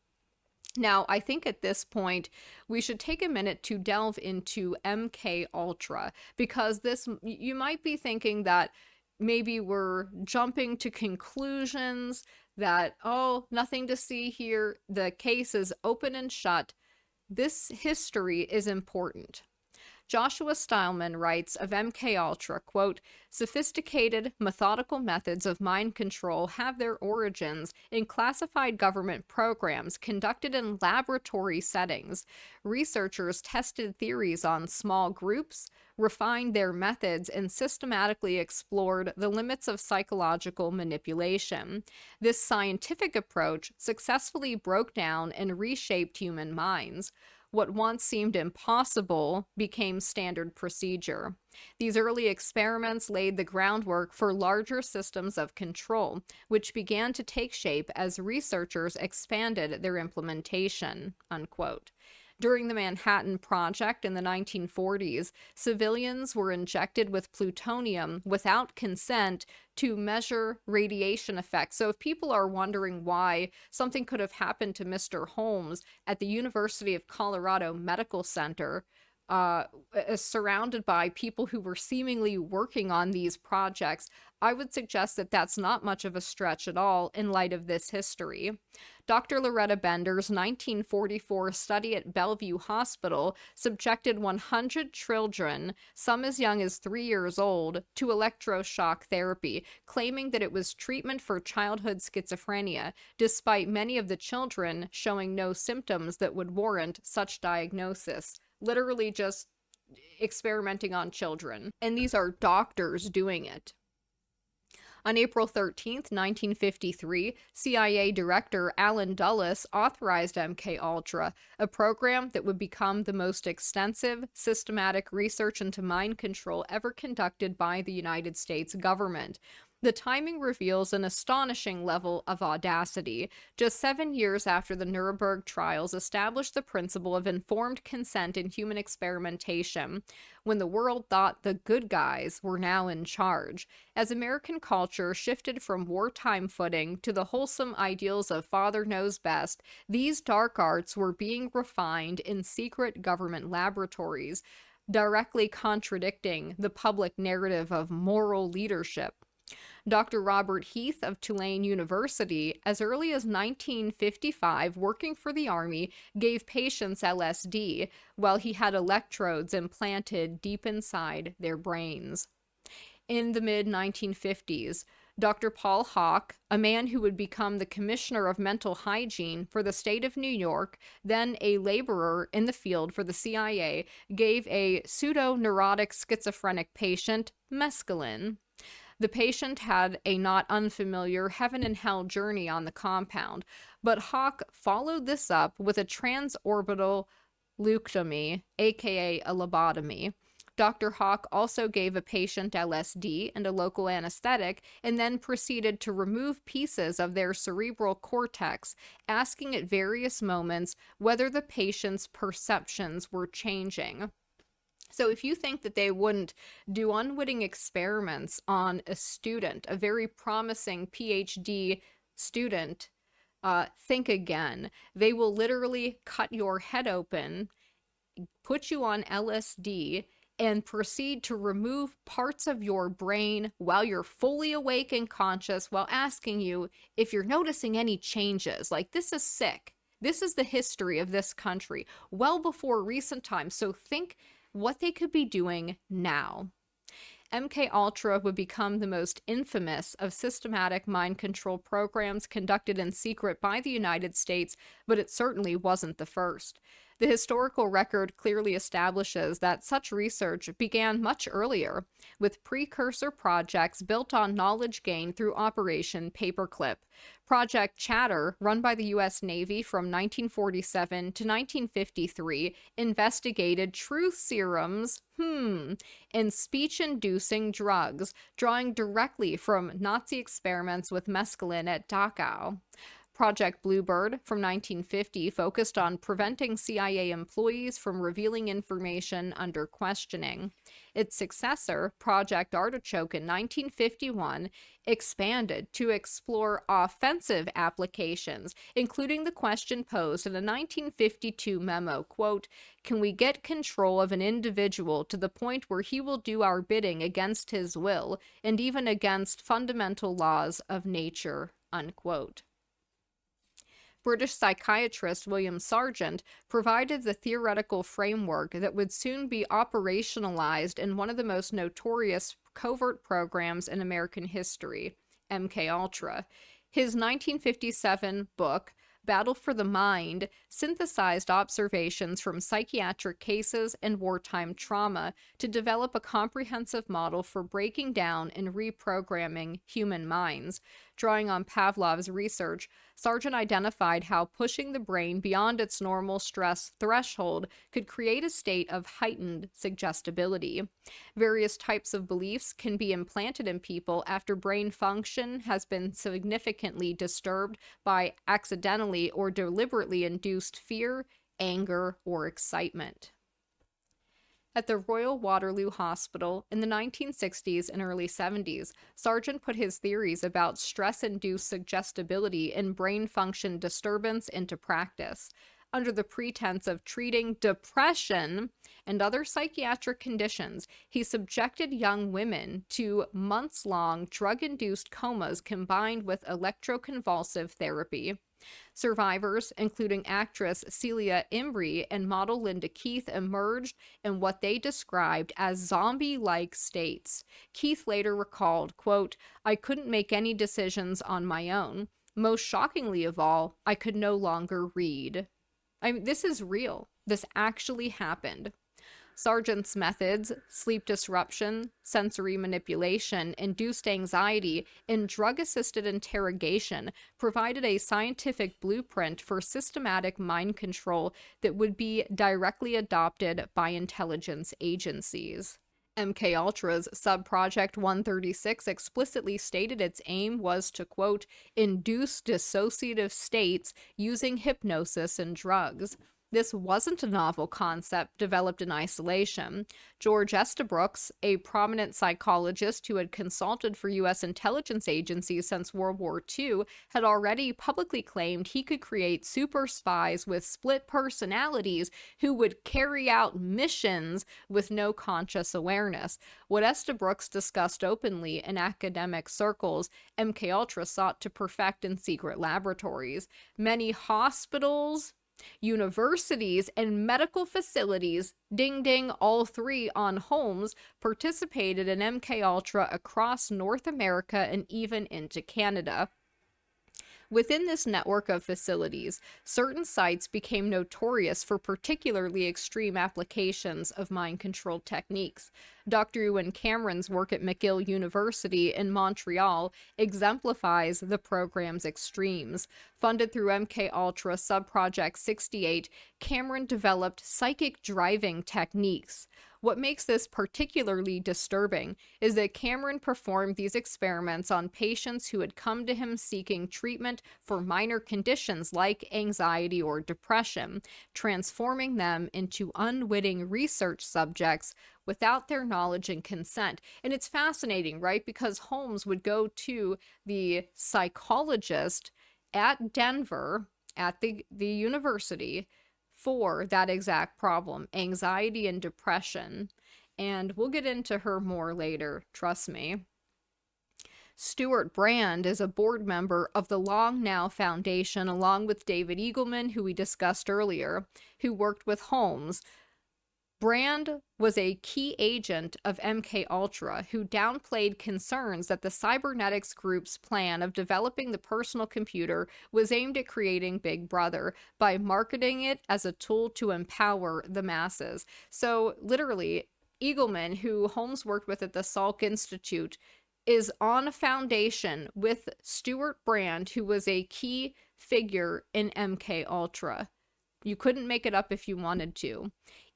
Now, I think at this point, we should take a minute to delve into MKUltra, because this, you might be thinking that maybe we're jumping to conclusions that, oh, nothing to see here, the case is open and shut. This history is important. Joshua Stileman writes of MKUltra, quote, "Sophisticated, methodical methods of mind control have their origins in classified government programs conducted in laboratory settings. Researchers tested theories on small groups, refined their methods, and systematically explored the limits of psychological manipulation. This scientific approach successfully broke down and reshaped human minds. What once seemed impossible became standard procedure. These early experiments laid the groundwork for larger systems of control, which began to take shape as researchers expanded their implementation," unquote. During the Manhattan Project in the 1940s, civilians were injected with plutonium without consent to measure radiation effects. So if people are wondering why something could have happened to Mr. Holmes at the University of Colorado Medical Center, surrounded by people who were seemingly working on these projects, I would suggest that that's not much of a stretch at all in light of this history. Dr. Loretta Bender's 1944 study at Bellevue Hospital subjected 100 children, some as young as 3 years old, to electroshock therapy, claiming that it was treatment for childhood schizophrenia, despite many of the children showing no symptoms that would warrant such diagnosis. Literally just experimenting on children. And these are doctors doing it. On April 13th, 1953, CIA Director Allen Dulles authorized MKUltra, a program that would become the most extensive, systematic research into mind control ever conducted by the United States government. The timing reveals an astonishing level of audacity. Just 7 years after the Nuremberg trials established the principle of informed consent in human experimentation, when the world thought the good guys were now in charge. As American culture shifted from wartime footing to the wholesome ideals of father knows best, these dark arts were being refined in secret government laboratories, directly contradicting the public narrative of moral leadership. Dr. Robert Heath of Tulane University, as early as 1955, working for the Army, gave patients LSD while he had electrodes implanted deep inside their brains. In the mid-1950s, Dr. Paul Hawk, a man who would become the Commissioner of Mental Hygiene for the state of New York, then a laborer in the field for the CIA, gave a pseudo-neurotic schizophrenic patient mescaline. The patient had a not unfamiliar heaven and hell journey on the compound, but Hawk followed this up with a transorbital leucotomy, aka a lobotomy. Dr. Hawk also gave a patient LSD and a local anesthetic, and then proceeded to remove pieces of their cerebral cortex, asking at various moments whether the patient's perceptions were changing. So if you think that they wouldn't do unwitting experiments on a student, a very promising PhD student, think again. They will literally cut your head open, put you on LSD, and proceed to remove parts of your brain while you're fully awake and conscious, while asking you if you're noticing any changes. Like, this is sick. This is the history of this country, well before recent times. So think what they could be doing now. MKUltra would become the most infamous of systematic mind control programs conducted in secret by the United States, but it certainly wasn't the first. The historical record clearly establishes that such research began much earlier, with precursor projects built on knowledge gained through Operation Paperclip. Project Chatter, run by the U.S. Navy from 1947 to 1953, investigated truth serums, and speech-inducing drugs, drawing directly from Nazi experiments with mescaline at Dachau. Project Bluebird from 1950 focused on preventing CIA employees from revealing information under questioning. Its successor, Project Artichoke in 1951, expanded to explore offensive applications, including the question posed in a 1952 memo, quote, "Can we get control of an individual to the point where he will do our bidding against his will, and even against fundamental laws of nature," unquote. British psychiatrist William Sargent provided the theoretical framework that would soon be operationalized in one of the most notorious covert programs in American history, MKUltra. His 1957 book, Battle for the Mind, synthesized observations from psychiatric cases and wartime trauma to develop a comprehensive model for breaking down and reprogramming human minds. Drawing on Pavlov's research, Sargent identified how pushing the brain beyond its normal stress threshold could create a state of heightened suggestibility. Various types of beliefs can be implanted in people after brain function has been significantly disturbed by accidentally or deliberately induced fear, anger, or excitement. At the Royal Waterloo Hospital in the 1960s and early 70s, Sargent put his theories about stress-induced suggestibility and brain function disturbance into practice. Under the pretense of treating depression and other psychiatric conditions, he subjected young women to months-long drug-induced comas combined with electroconvulsive therapy. Survivors, including actress Celia Imrie and model Linda Keith, emerged in what they described as zombie-like states. Keith later recalled, quote, "I couldn't make any decisions on my own. Most shockingly of all, I could no longer read." I mean, this is real. This actually happened. Sargent's methods, sleep disruption, sensory manipulation, induced anxiety, and drug-assisted interrogation, provided a scientific blueprint for systematic mind control that would be directly adopted by intelligence agencies. MKUltra's Subproject 136 explicitly stated its aim was to, quote, "induce dissociative states using hypnosis and drugs." This wasn't a novel concept developed in isolation. George Estabrooks, a prominent psychologist who had consulted for U.S. intelligence agencies since World War II, had already publicly claimed he could create super spies with split personalities who would carry out missions with no conscious awareness. What Estabrooks discussed openly in academic circles, MKUltra sought to perfect in secret laboratories. Many hospitals, universities, and medical facilities, ding ding, all three on Holmes, participated in MKUltra across North America and even into Canada. Within this network of facilities, certain sites became notorious for particularly extreme applications of mind control techniques. Dr. Ewan Cameron's work at McGill University in Montreal exemplifies the program's extremes. Funded through MKUltra Subproject 68, Cameron developed psychic driving techniques. What makes this particularly disturbing is that Cameron performed these experiments on patients who had come to him seeking treatment for minor conditions like anxiety or depression, transforming them into unwitting research subjects without their knowledge and consent. And it's fascinating, right? Because Holmes would go to the psychologist at Denver, at the university, for that exact problem, anxiety and depression. And we'll get into her more later, trust me. Stuart Brand is a board member of the Long Now Foundation, along with David Eagleman, who we discussed earlier, who worked with Holmes. Brand was a key agent of MKUltra, who downplayed concerns that the cybernetics group's plan of developing the personal computer was aimed at creating Big Brother by marketing it as a tool to empower the masses. So literally, Eagleman, who Holmes worked with at the Salk Institute, is on a foundation with Stuart Brand, who was a key figure in MKUltra. You couldn't make it up if you wanted to.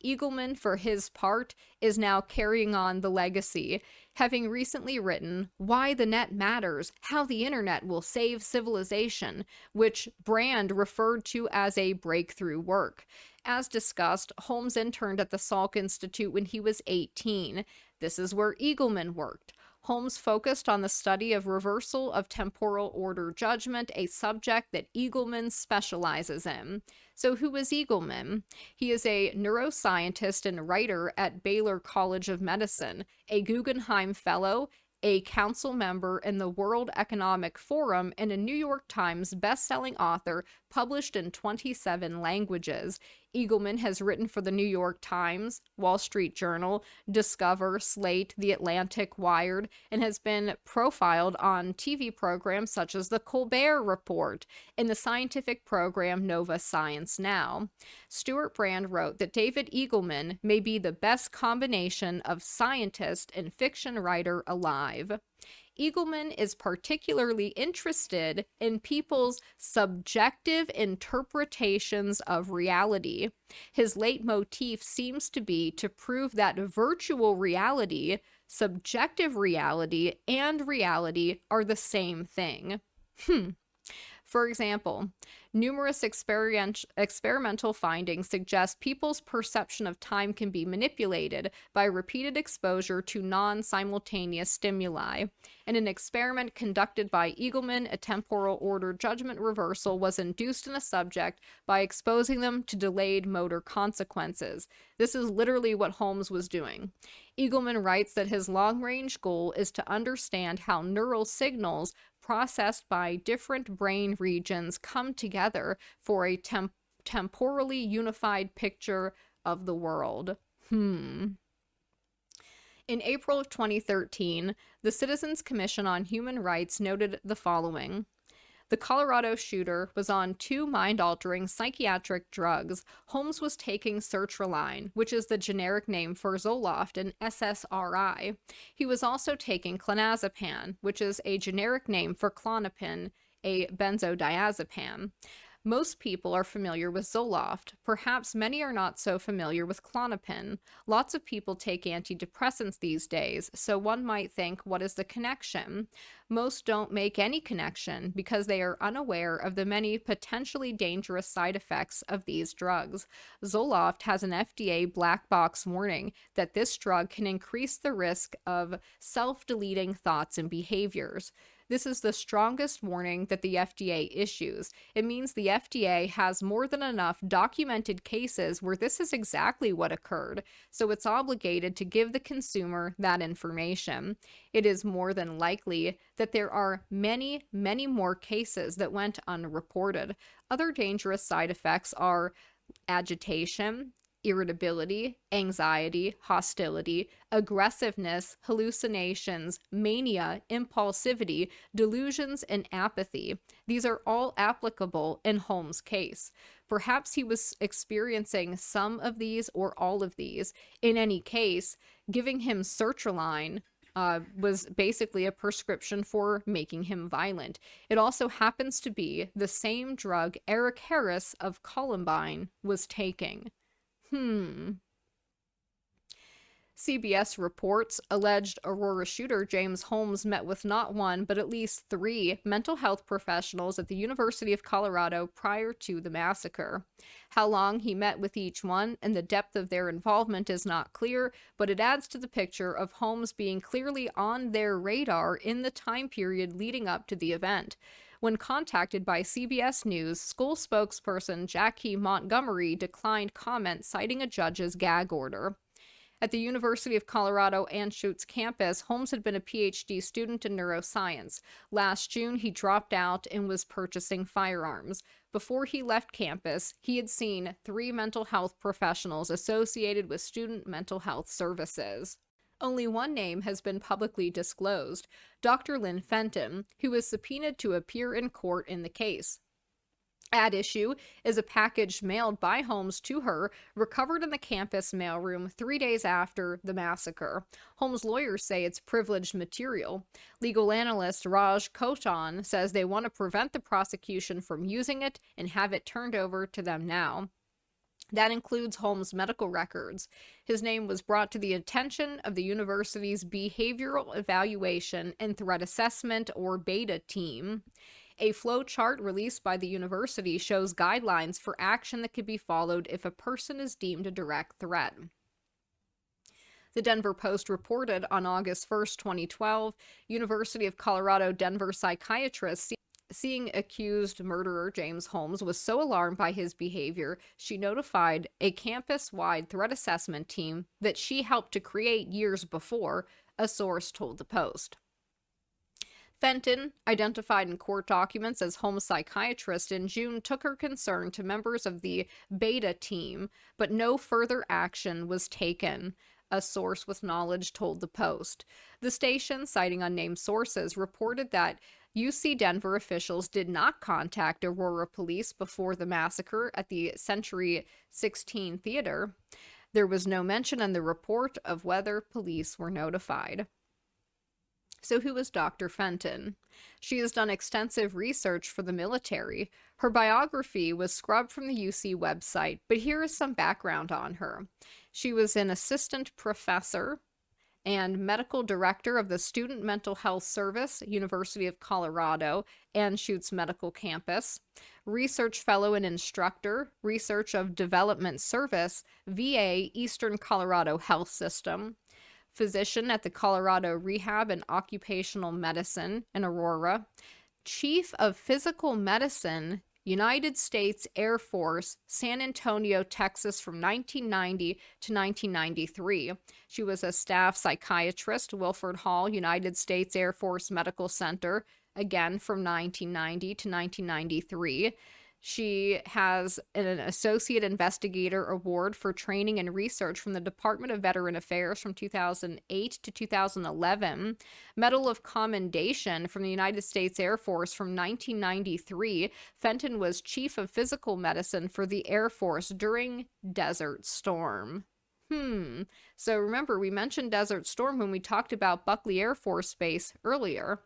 Eagleman, for his part, is now carrying on the legacy, having recently written Why the Net Matters, How the Internet Will Save Civilization, which Brand referred to as a breakthrough work. As discussed, Holmes interned at the Salk Institute when he was 18. This is where Eagleman worked. Holmes focused on the study of reversal of temporal order judgment, a subject that Eagleman specializes in. So who is Eagleman? He is a neuroscientist and writer at Baylor College of Medicine, a Guggenheim Fellow, a council member in the World Economic Forum, and a New York Times best-selling author published in 27 languages. Eagleman has written for the New York Times, Wall Street Journal, Discover, Slate, The Atlantic, Wired, and has been profiled on TV programs such as The Colbert Report and the scientific program Nova Science Now. Stuart Brand wrote that David Eagleman may be the best combination of scientist and fiction writer alive. Eagleman is particularly interested in people's subjective interpretations of reality. His leitmotif seems to be to prove that virtual reality, subjective reality, and reality are the same thing. For example, numerous experimental findings suggest people's perception of time can be manipulated by repeated exposure to non-simultaneous stimuli. In an experiment conducted by Eagleman, a temporal order judgment reversal was induced in a subject by exposing them to delayed motor consequences. This is literally what Holmes was doing. Eagleman writes that his long-range goal is to understand how neural signals processed by different brain regions come together for a temporally unified picture of the world. In April of 2013, the Citizens Commission on Human Rights noted the following. The Colorado shooter was on 2 mind-altering psychiatric drugs. Holmes was taking sertraline, which is the generic name for Zoloft and SSRI. He was also taking clonazepam, which is a generic name for Klonopin, a benzodiazepam. Most people are familiar with Zoloft. Perhaps many are not so familiar with Klonopin. Lots of people take antidepressants these days, so one might think, what is the connection? Most don't make any connection because they are unaware of the many potentially dangerous side effects of these drugs. Zoloft has an FDA black box warning that this drug can increase the risk of self-deleting thoughts and behaviors. This is the strongest warning that the FDA issues. It means the FDA has more than enough documented cases where this is exactly what occurred, so it's obligated to give the consumer that information. It is more than likely that there are many, many more cases that went unreported. Other dangerous side effects are agitation, irritability, anxiety, hostility, aggressiveness, hallucinations, mania, impulsivity, delusions, and apathy. These are all applicable in Holmes' case. Perhaps he was experiencing some of these or all of these. In any case, giving him sertraline was basically a prescription for making him violent. It also happens to be the same drug Eric Harris of Columbine was taking. CBS reports alleged Aurora shooter James Holmes met with not one, but at least 3 mental health professionals at the University of Colorado prior to the massacre. How long he met with each one and the depth of their involvement is not clear, but it adds to the picture of Holmes being clearly on their radar in the time period leading up to the event. When contacted by CBS News, school spokesperson Jackie Montgomery declined comment, citing a judge's gag order. At the University of Colorado Anschutz campus, Holmes had been a PhD student in neuroscience. Last June, he dropped out and was purchasing firearms. Before he left campus, he had seen 3 mental health professionals associated with student mental health services. Only one name has been publicly disclosed, Dr. Lynn Fenton, who was subpoenaed to appear in court in the case. At issue is a package mailed by Holmes to her, recovered in the campus mailroom 3 days after the massacre. Holmes' lawyers say it's privileged material. Legal analyst Raj Kotan says they want to prevent the prosecution from using it and have it turned over to them now. That includes Holmes' medical records. His name was brought to the attention of the university's Behavioral Evaluation and Threat Assessment, or BETA team. A flow chart released by the university shows guidelines for action that could be followed if a person is deemed a direct threat. The Denver Post reported on August 1st, 2012, University of Colorado Denver psychiatrist seeing accused murderer James Holmes was so alarmed by his behavior, she notified a campus-wide threat assessment team that she helped to create years before, a source told the Post. Fenton, identified in court documents as Holmes' psychiatrist in June, took her concern to members of the Beta team, but no further action was taken, a source with knowledge told the Post. The station, citing unnamed sources, reported that UC Denver officials did not contact Aurora police before the massacre at the Century 16 Theater. There was no mention in the report of whether police were notified. So who is Dr. Fenton? She has done extensive research for the military. Her biography was scrubbed from the UC website, but here is some background on her. She was an assistant professor and medical director of the Student Mental Health Service, University of Colorado, Anschutz Medical Campus, research fellow and instructor, research of development service, VA, Eastern Colorado Health System, physician at the Colorado Rehab and Occupational Medicine in Aurora, chief of physical medicine, United States Air Force, San Antonio, Texas from 1990 to 1993. She was a staff psychiatrist, Wilford Hall, United States Air Force Medical Center, again from 1990 to 1993. She has an Associate Investigator Award for Training and Research from the Department of Veteran Affairs from 2008 to 2011, Medal of Commendation from the United States Air Force from 1993. Fenton was Chief of Physical Medicine for the Air Force during Desert Storm. So remember, we mentioned Desert Storm when we talked about Buckley Air Force Base earlier.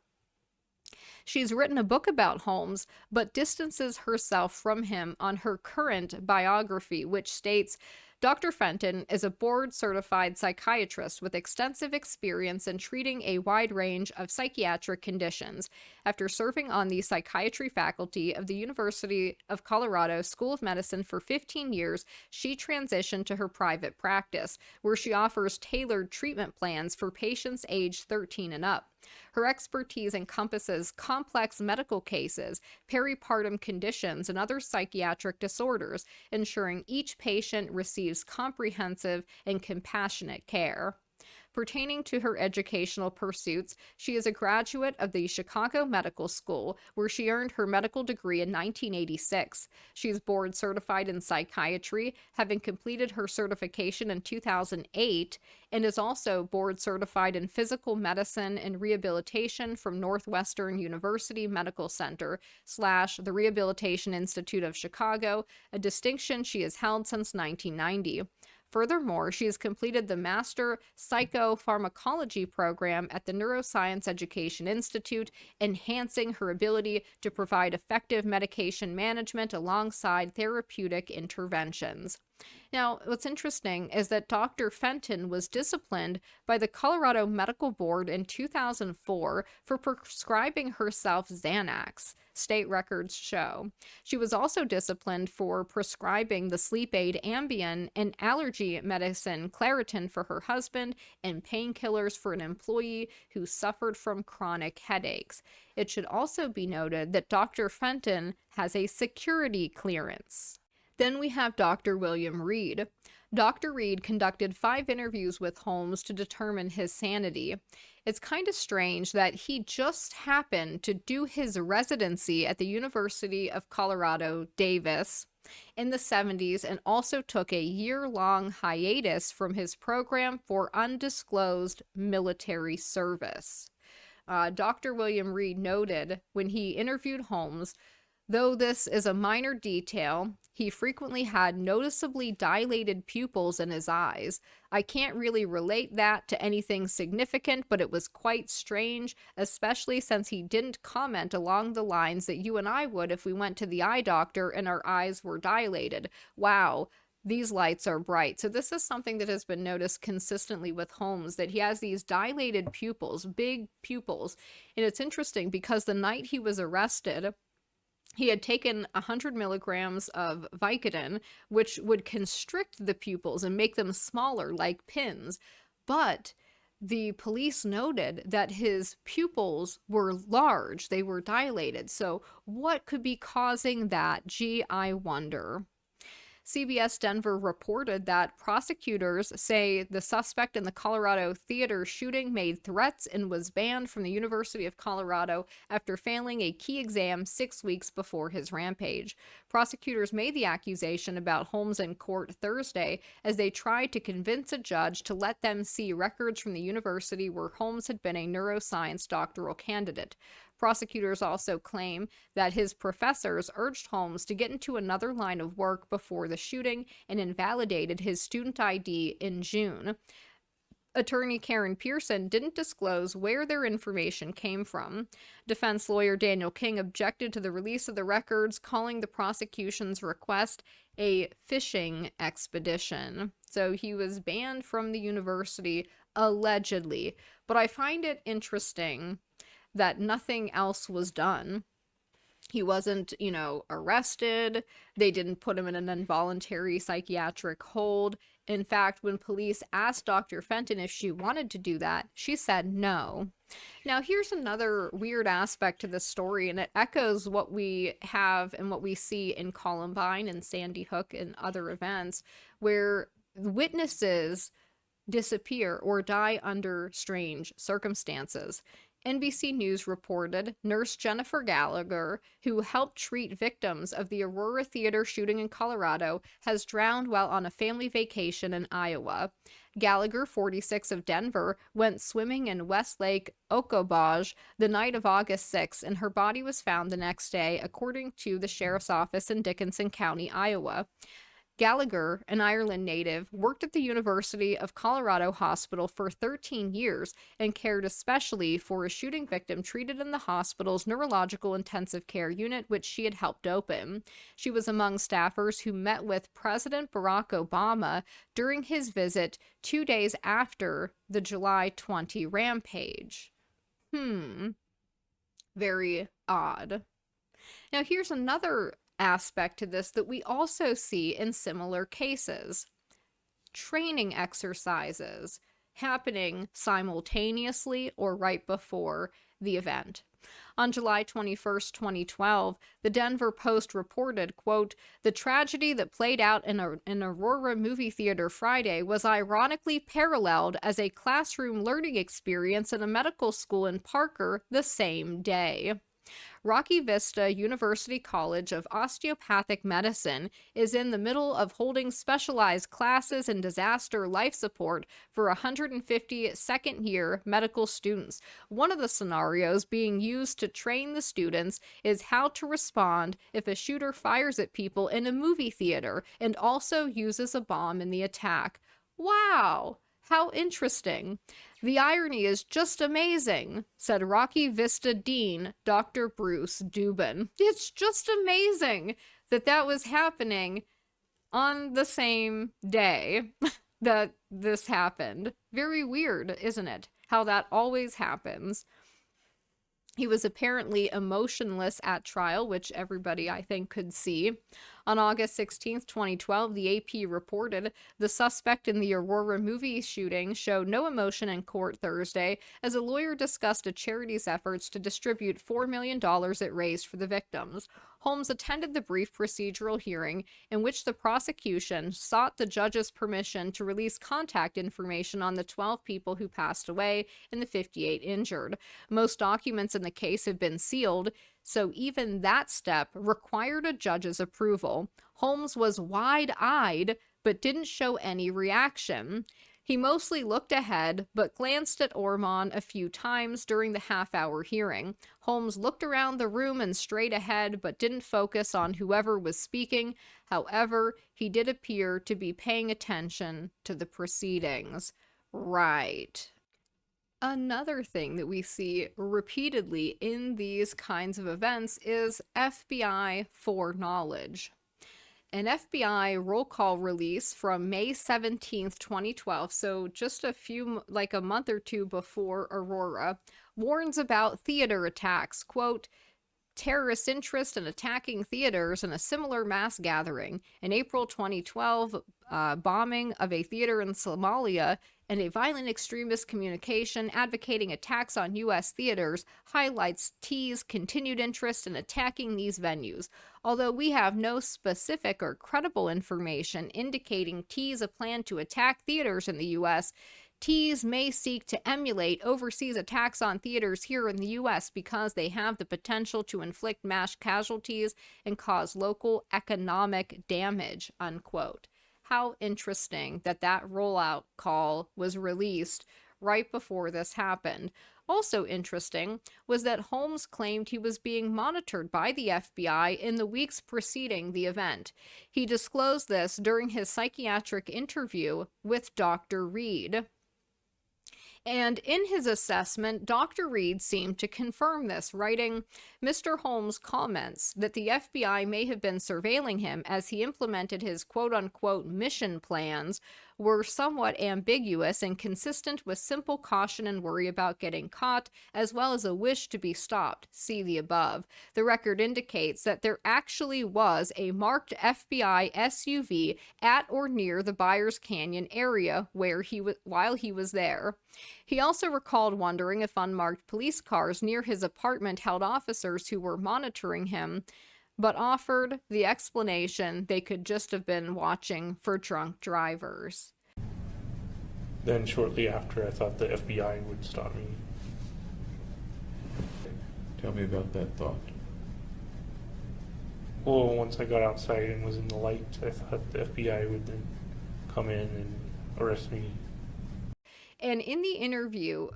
She's written a book about Holmes, but distances herself from him on her current biography, which states, Dr. Fenton is a board-certified psychiatrist with extensive experience in treating a wide range of psychiatric conditions. After serving on the psychiatry faculty of the University of Colorado School of Medicine for 15 years, she transitioned to her private practice, where she offers tailored treatment plans for patients aged 13 and up. Her expertise encompasses complex medical cases, peripartum conditions, and other psychiatric disorders, ensuring each patient receives comprehensive and compassionate care. Pertaining to her educational pursuits, she is a graduate of the Chicago Medical School, where she earned her medical degree in 1986. She is board certified in psychiatry, having completed her certification in 2008, and is also board certified in physical medicine and rehabilitation from Northwestern University Medical Center / the Rehabilitation Institute of Chicago, a distinction she has held since 1990. Furthermore, she has completed the Master Psychopharmacology program at the Neuroscience Education Institute, enhancing her ability to provide effective medication management alongside therapeutic interventions. Now, what's interesting is that Dr. Fenton was disciplined by the Colorado Medical Board in 2004 for prescribing herself Xanax, state records show. She was also disciplined for prescribing the sleep aid Ambien and allergy medicine Claritin for her husband and painkillers for an employee who suffered from chronic headaches. It should also be noted that Dr. Fenton has a security clearance. Then we have Dr. William Reed. Dr. Reed conducted 5 interviews with Holmes to determine his sanity. It's kind of strange that he just happened to do his residency at the University of Colorado, Davis, in the 70s, and also took a year-long hiatus from his program for undisclosed military service. Dr. William Reed noted when he interviewed Holmes, though this is a minor detail, he frequently had noticeably dilated pupils in his eyes. I can't really relate that to anything significant, but it was quite strange, especially since he didn't comment along the lines that you and I would if we went to the eye doctor and our eyes were dilated. Wow, these lights are bright. So this is something that has been noticed consistently with Holmes, that he has these dilated pupils, big pupils. And it's interesting because the night he was arrested, he had taken 100 milligrams of Vicodin, which would constrict the pupils and make them smaller like pins. But the police noted that his pupils were large, they were dilated. So what could be causing that? Gee, I wonder. CBS Denver reported that prosecutors say the suspect in the Colorado theater shooting made threats and was banned from the University of Colorado after failing a key exam 6 weeks before his rampage. Prosecutors made the accusation about Holmes in court Thursday as they tried to convince a judge to let them see records from the university where Holmes had been a neuroscience doctoral candidate. Prosecutors also claim that his professors urged Holmes to get into another line of work before the shooting and invalidated his student ID in June. Attorney Karen Pearson didn't disclose where their information came from. Defense lawyer Daniel King objected to the release of the records, calling the prosecution's request a fishing expedition. So he was banned from the university, allegedly. But I find it interesting that nothing else was done. He wasn't, arrested. They didn't put him in an involuntary psychiatric hold. In fact, when police asked Dr. Fenton if she wanted to do that, she said no. Now, here's another weird aspect to this story, and it echoes what we have and what we see in Columbine and Sandy Hook and other events, where witnesses disappear or die under strange circumstances. NBC News reported nurse Jennifer Gallagher, who helped treat victims of the Aurora theater shooting in Colorado, has drowned while on a family vacation in Iowa. Gallagher, 46, of Denver, went swimming in West Lake Okoboji the night of August 6, and her body was found the next day, according to the sheriff's office in Dickinson County, Iowa. Gallagher, an Ireland native, worked at the University of Colorado Hospital for 13 years and cared especially for a shooting victim treated in the hospital's neurological intensive care unit, which she had helped open. She was among staffers who met with President Barack Obama during his visit 2 days after the July 20 rampage. Very odd. Now, here's another aspect to this that we also see in similar cases. Training exercises happening simultaneously or right before the event. On July 21st, 2012, the Denver Post reported, quote, "The tragedy that played out in an Aurora movie theater Friday was ironically paralleled as a classroom learning experience in a medical school in Parker the same day." Rocky Vista University College of Osteopathic Medicine is in the middle of holding specialized classes in disaster life support for 150 second-year medical students. One of the scenarios being used to train the students is how to respond if a shooter fires at people in a movie theater and also uses a bomb in the attack. Wow! How interesting. The irony is just amazing, said Rocky Vista Dean Dr. Bruce Dubin. It's just amazing that that was happening on the same day that this happened. Very weird, isn't it? How that always happens. He was apparently emotionless at trial, which everybody, I think, could see. On August 16th, 2012, the AP reported the suspect in the Aurora movie shooting showed no emotion in court Thursday as a lawyer discussed a charity's efforts to distribute $4 million it raised for the victims. Holmes attended the brief procedural hearing in which the prosecution sought the judge's permission to release contact information on the 12 people who passed away and the 58 injured. Most documents in the case have been sealed, so even that step required a judge's approval. Holmes was wide-eyed, but didn't show any reaction. He mostly looked ahead, but glanced at Ormond a few times during the half-hour hearing. Holmes looked around the room and straight ahead, but didn't focus on whoever was speaking. However, he did appear to be paying attention to the proceedings. Right. Another thing that we see repeatedly in these kinds of events is FBI foreknowledge. An FBI roll call release from May 17th, 2012, so just a month or two before Aurora, warns about theater attacks, quote, terrorist interest in attacking theaters in a similar mass gathering. In April 2012, bombing of a theater in Somalia and a violent extremist communication advocating attacks on U.S. theaters highlights T's continued interest in attacking these venues. Although we have no specific or credible information indicating T's a plan to attack theaters in the U.S., T's may seek to emulate overseas attacks on theaters here in the U.S. because they have the potential to inflict mass casualties and cause local economic damage, unquote. How interesting that that rollout call was released right before this happened. Also interesting was that Holmes claimed he was being monitored by the FBI in the weeks preceding the event. He disclosed this during his psychiatric interview with Dr. Reed. And in his assessment, Dr. Reed seemed to confirm this, writing, Mr. Holmes comments that the FBI may have been surveilling him as he implemented his quote-unquote mission plans were somewhat ambiguous and consistent with simple caution and worry about getting caught, as well as a wish to be stopped. See the above. The record indicates that there actually was a marked FBI SUV at or near the Byers Canyon area while he was there. He also recalled wondering if unmarked police cars near his apartment held officers who were monitoring him, but offered the explanation they could just have been watching for drunk drivers. Then shortly after, I thought the FBI would stop me. Tell me about that thought. Well, once I got outside and was in the light, I thought the FBI would then come in and arrest me. And in the interview,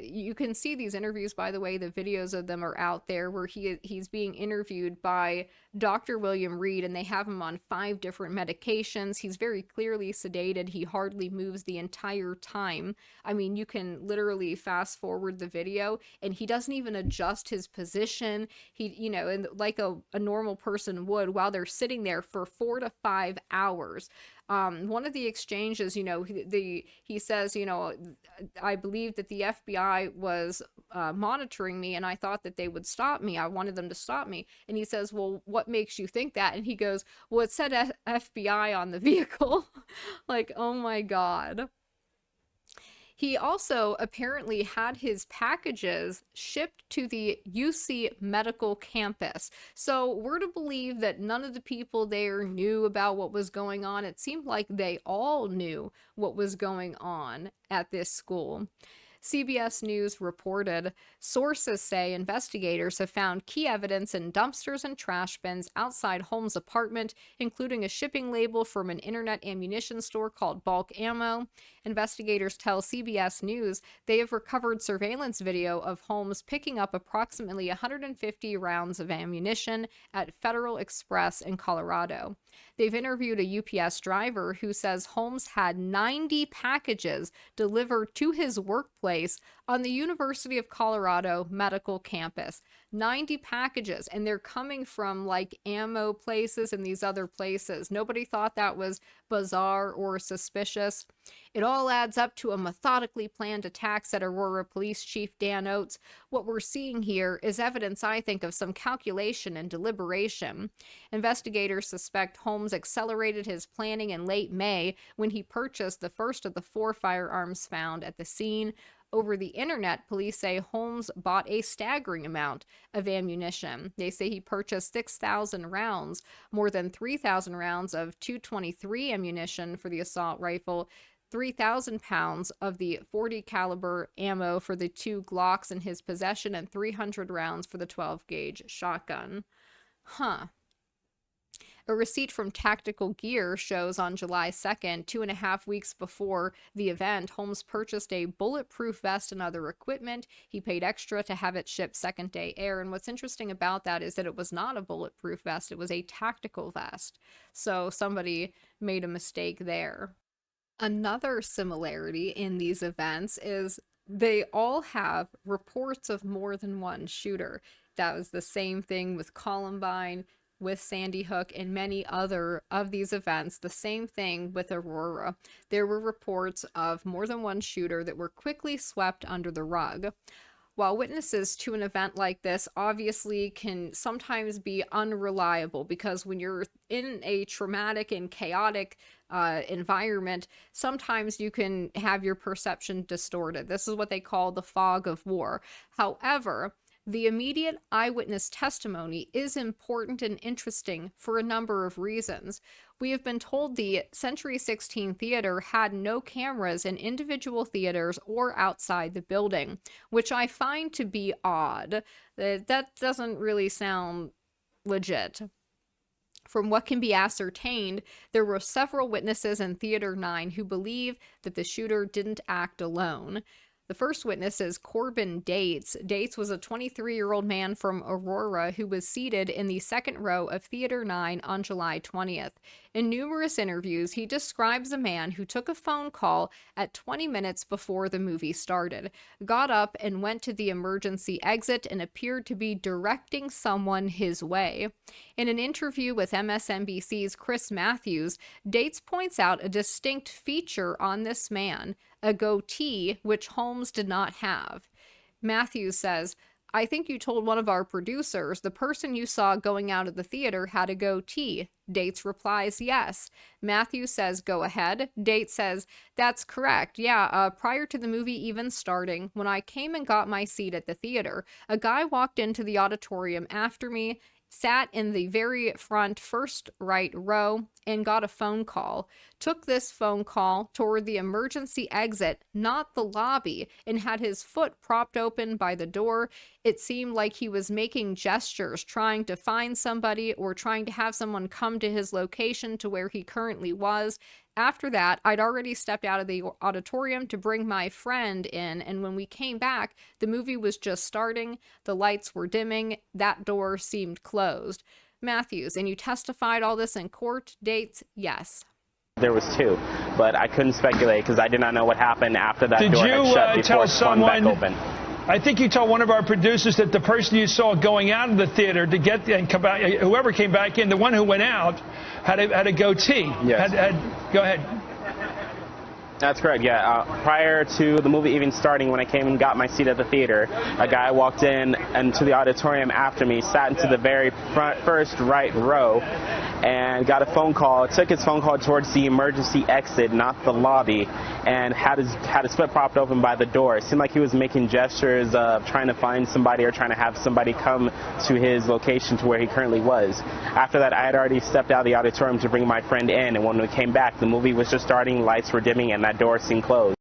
you can see these interviews, by the way, the videos of them are out there, where he's being interviewed by Dr. William Reed, and they have him on 5 different medications. He's very clearly sedated. He hardly moves the entire time. I mean, you can literally fast forward the video, and he doesn't even adjust his position. He, and like a normal person would, while they're sitting there for 4 to 5 hours. One of the exchanges, he says, I believe that the FBI was monitoring me, and I thought that they would stop me. I wanted them to stop me. And he says, well, what makes you think that? And he goes, well, it said FBI on the vehicle. Like, oh my God. He also apparently had his packages shipped to the UC Medical Campus. So we're to believe that none of the people there knew about what was going on. It seemed like they all knew what was going on at this school. CBS News reported, sources say investigators have found key evidence in dumpsters and trash bins outside Holmes' apartment, including a shipping label from an internet ammunition store called Bulk Ammo. Investigators tell CBS News they have recovered surveillance video of Holmes picking up approximately 150 rounds of ammunition at Federal Express in Colorado. They've interviewed a UPS driver who says Holmes had 90 packages delivered to his workplace on the University of Colorado medical campus. 90 packages, and they're coming from like ammo places and these other places. Nobody thought that was bizarre or suspicious. It all adds up to a methodically planned attack, said Aurora Police Chief Dan Oates. What we're seeing here is evidence, I think, of some calculation and deliberation. Investigators suspect Holmes accelerated his planning in late May when he purchased the first of the 4 firearms found at the scene. Over the internet, police say Holmes bought a staggering amount of ammunition. They say he purchased 6,000 rounds, more than 3,000 rounds of .223 ammunition for the assault rifle, 3,000 pounds of the .40 caliber ammo for the 2 Glocks in his possession, and 300 rounds for the 12-gauge shotgun. A receipt from Tactical Gear shows on July 2nd, 2.5 weeks before the event, Holmes purchased a bulletproof vest and other equipment. He paid extra to have it shipped second day air. And what's interesting about that is that it was not a bulletproof vest. It was a tactical vest. So somebody made a mistake there. Another similarity in these events is they all have reports of more than one shooter. That was the same thing with Columbine, with Sandy Hook, and many other of these events. The same thing with Aurora. There were reports of more than one shooter that were quickly swept under the rug. While witnesses to an event like this obviously can sometimes be unreliable, because when you're in a traumatic and chaotic environment, sometimes you can have your perception distorted. This is what they call the fog of war. However, the immediate eyewitness testimony is important and interesting for a number of reasons. We have been told the Century 16 Theater had no cameras in individual theaters or outside the building, which I find to be odd. That doesn't really sound legit. From what can be ascertained, there were several witnesses in Theater 9 who believe that the shooter didn't act alone. The first witness is Corbin Dates. Dates was a 23-year-old man from Aurora who was seated in the second row of Theater 9 on July 20th. In numerous interviews, he describes a man who took a phone call at 20 minutes before the movie started, got up and went to the emergency exit and appeared to be directing someone his way. In an interview with MSNBC's Chris Matthews, Dates points out a distinct feature on this man, a goatee, which Holmes did not have. Matthews says, "I think you told one of our producers the person you saw going out of the theater had a goatee." Dates replies, "Yes." Matthews says, "Go ahead." Dates says, "That's correct. Yeah, prior to the movie even starting, when I came and got my seat at the theater, a guy walked into the auditorium after me, sat in the very front first right row, and got a phone call. Took this phone call toward the emergency exit, not the lobby, and had his foot propped open by the door. It seemed like he was making gestures, trying to find somebody or trying to have someone come to his location to where he currently was. After that, I'd already stepped out of the auditorium to bring my friend in, and when we came back, the movie was just starting, the lights were dimming, that door seemed closed." Matthews, "And you testified all this in court?" Dates, "Yes." There was two, but I couldn't speculate because I did not know what happened after that door had shut before it swung back open. I think you told one of our producers that the person you saw going out of the theater to get and come back, whoever came back in, the one who went out had a goatee. Yes. Go ahead. That's correct, yeah. Prior to the movie even starting, when I came and got my seat at the theater, a guy walked into the auditorium after me, sat into the very first right row, and got a phone call. Took his phone call towards the emergency exit, not the lobby, and had his foot propped open by the door. It seemed like he was making gestures of trying to find somebody or trying to have somebody come to his location to where he currently was. After that, I had already stepped out of the auditorium to bring my friend in, and when we came back, the movie was just starting, lights were dimming, and that door seemed closed.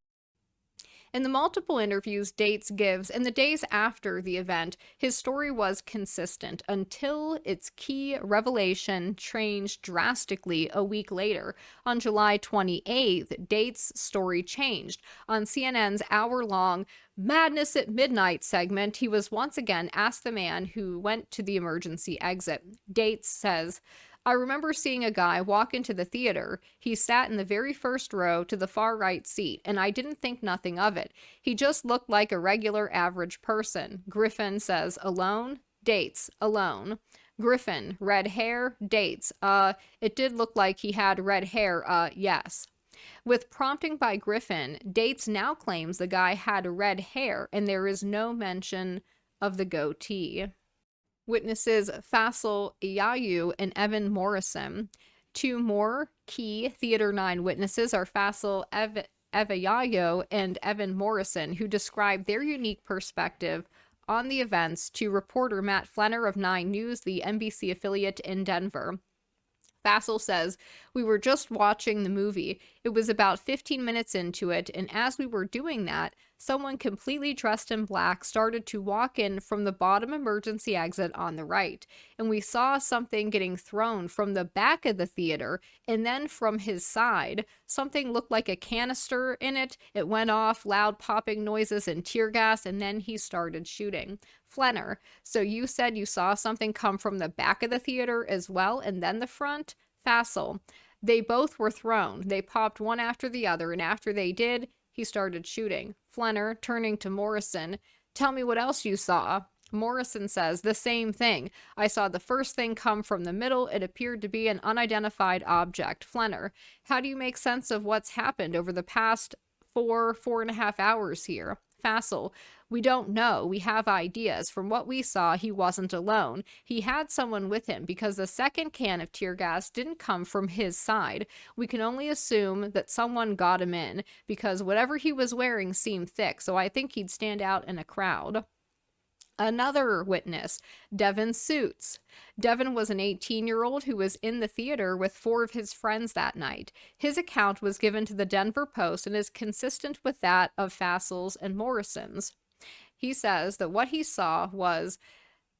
In the multiple interviews Dates gives in the days after the event, his story was consistent until its key revelation changed drastically a week later. On July 28th, Dates' story changed. On CNN's hour-long Madness at Midnight segment, he was once again asked the man who went to the emergency exit. Dates says, "I remember seeing a guy walk into the theater. He sat in the very first row to the far right seat, and I didn't think nothing of it. He just looked like a regular average person." Griffin says, "Alone?" Dates, "Alone." Griffin, "Red hair?" Dates, "It did look like he had red hair, yes." With prompting by Griffin, Dates now claims the guy had red hair, and there is no mention of the goatee. Witnesses Faisal Iyayu and Evan Morrison. Two more key Theater 9 witnesses are Faisal Iyayu and Evan Morrison, who describe their unique perspective on the events to reporter Matt Flenner of 9 News, the NBC affiliate in Denver. Faisal says, "We were just watching the movie. It was about 15 minutes into it, and as we were doing that, someone completely dressed in black started to walk in from the bottom emergency exit on the right, and we saw something getting thrown from the back of the theater, and then from his side. Something looked like a canister in it. It went off, loud popping noises and tear gas, and then he started shooting." Flenner, "So you said you saw something come from the back of the theater as well, and then the front?" Faisal, "They both were thrown. They popped one after the other, and after they did, he started shooting." Flenner, turning to Morrison, "Tell me what else you saw." Morrison says, "The same thing. I saw the first thing come from the middle. It appeared to be an unidentified object." Flenner, "How do you make sense of what's happened over the past 4.5 hours here?" Fassel, we don't know. We have ideas. From what we saw, he wasn't alone. He had someone with him because the second can of tear gas didn't come from his side. We can only assume that someone got him in because whatever he was wearing seemed thick, so I think he'd stand out in a crowd. Another witness, Devin Suits. Devin was an 18-year-old who was in the theater with 4 of his friends that night. His account was given to the Denver Post and is consistent with that of Fassel's and Morrison's. He says that what he saw was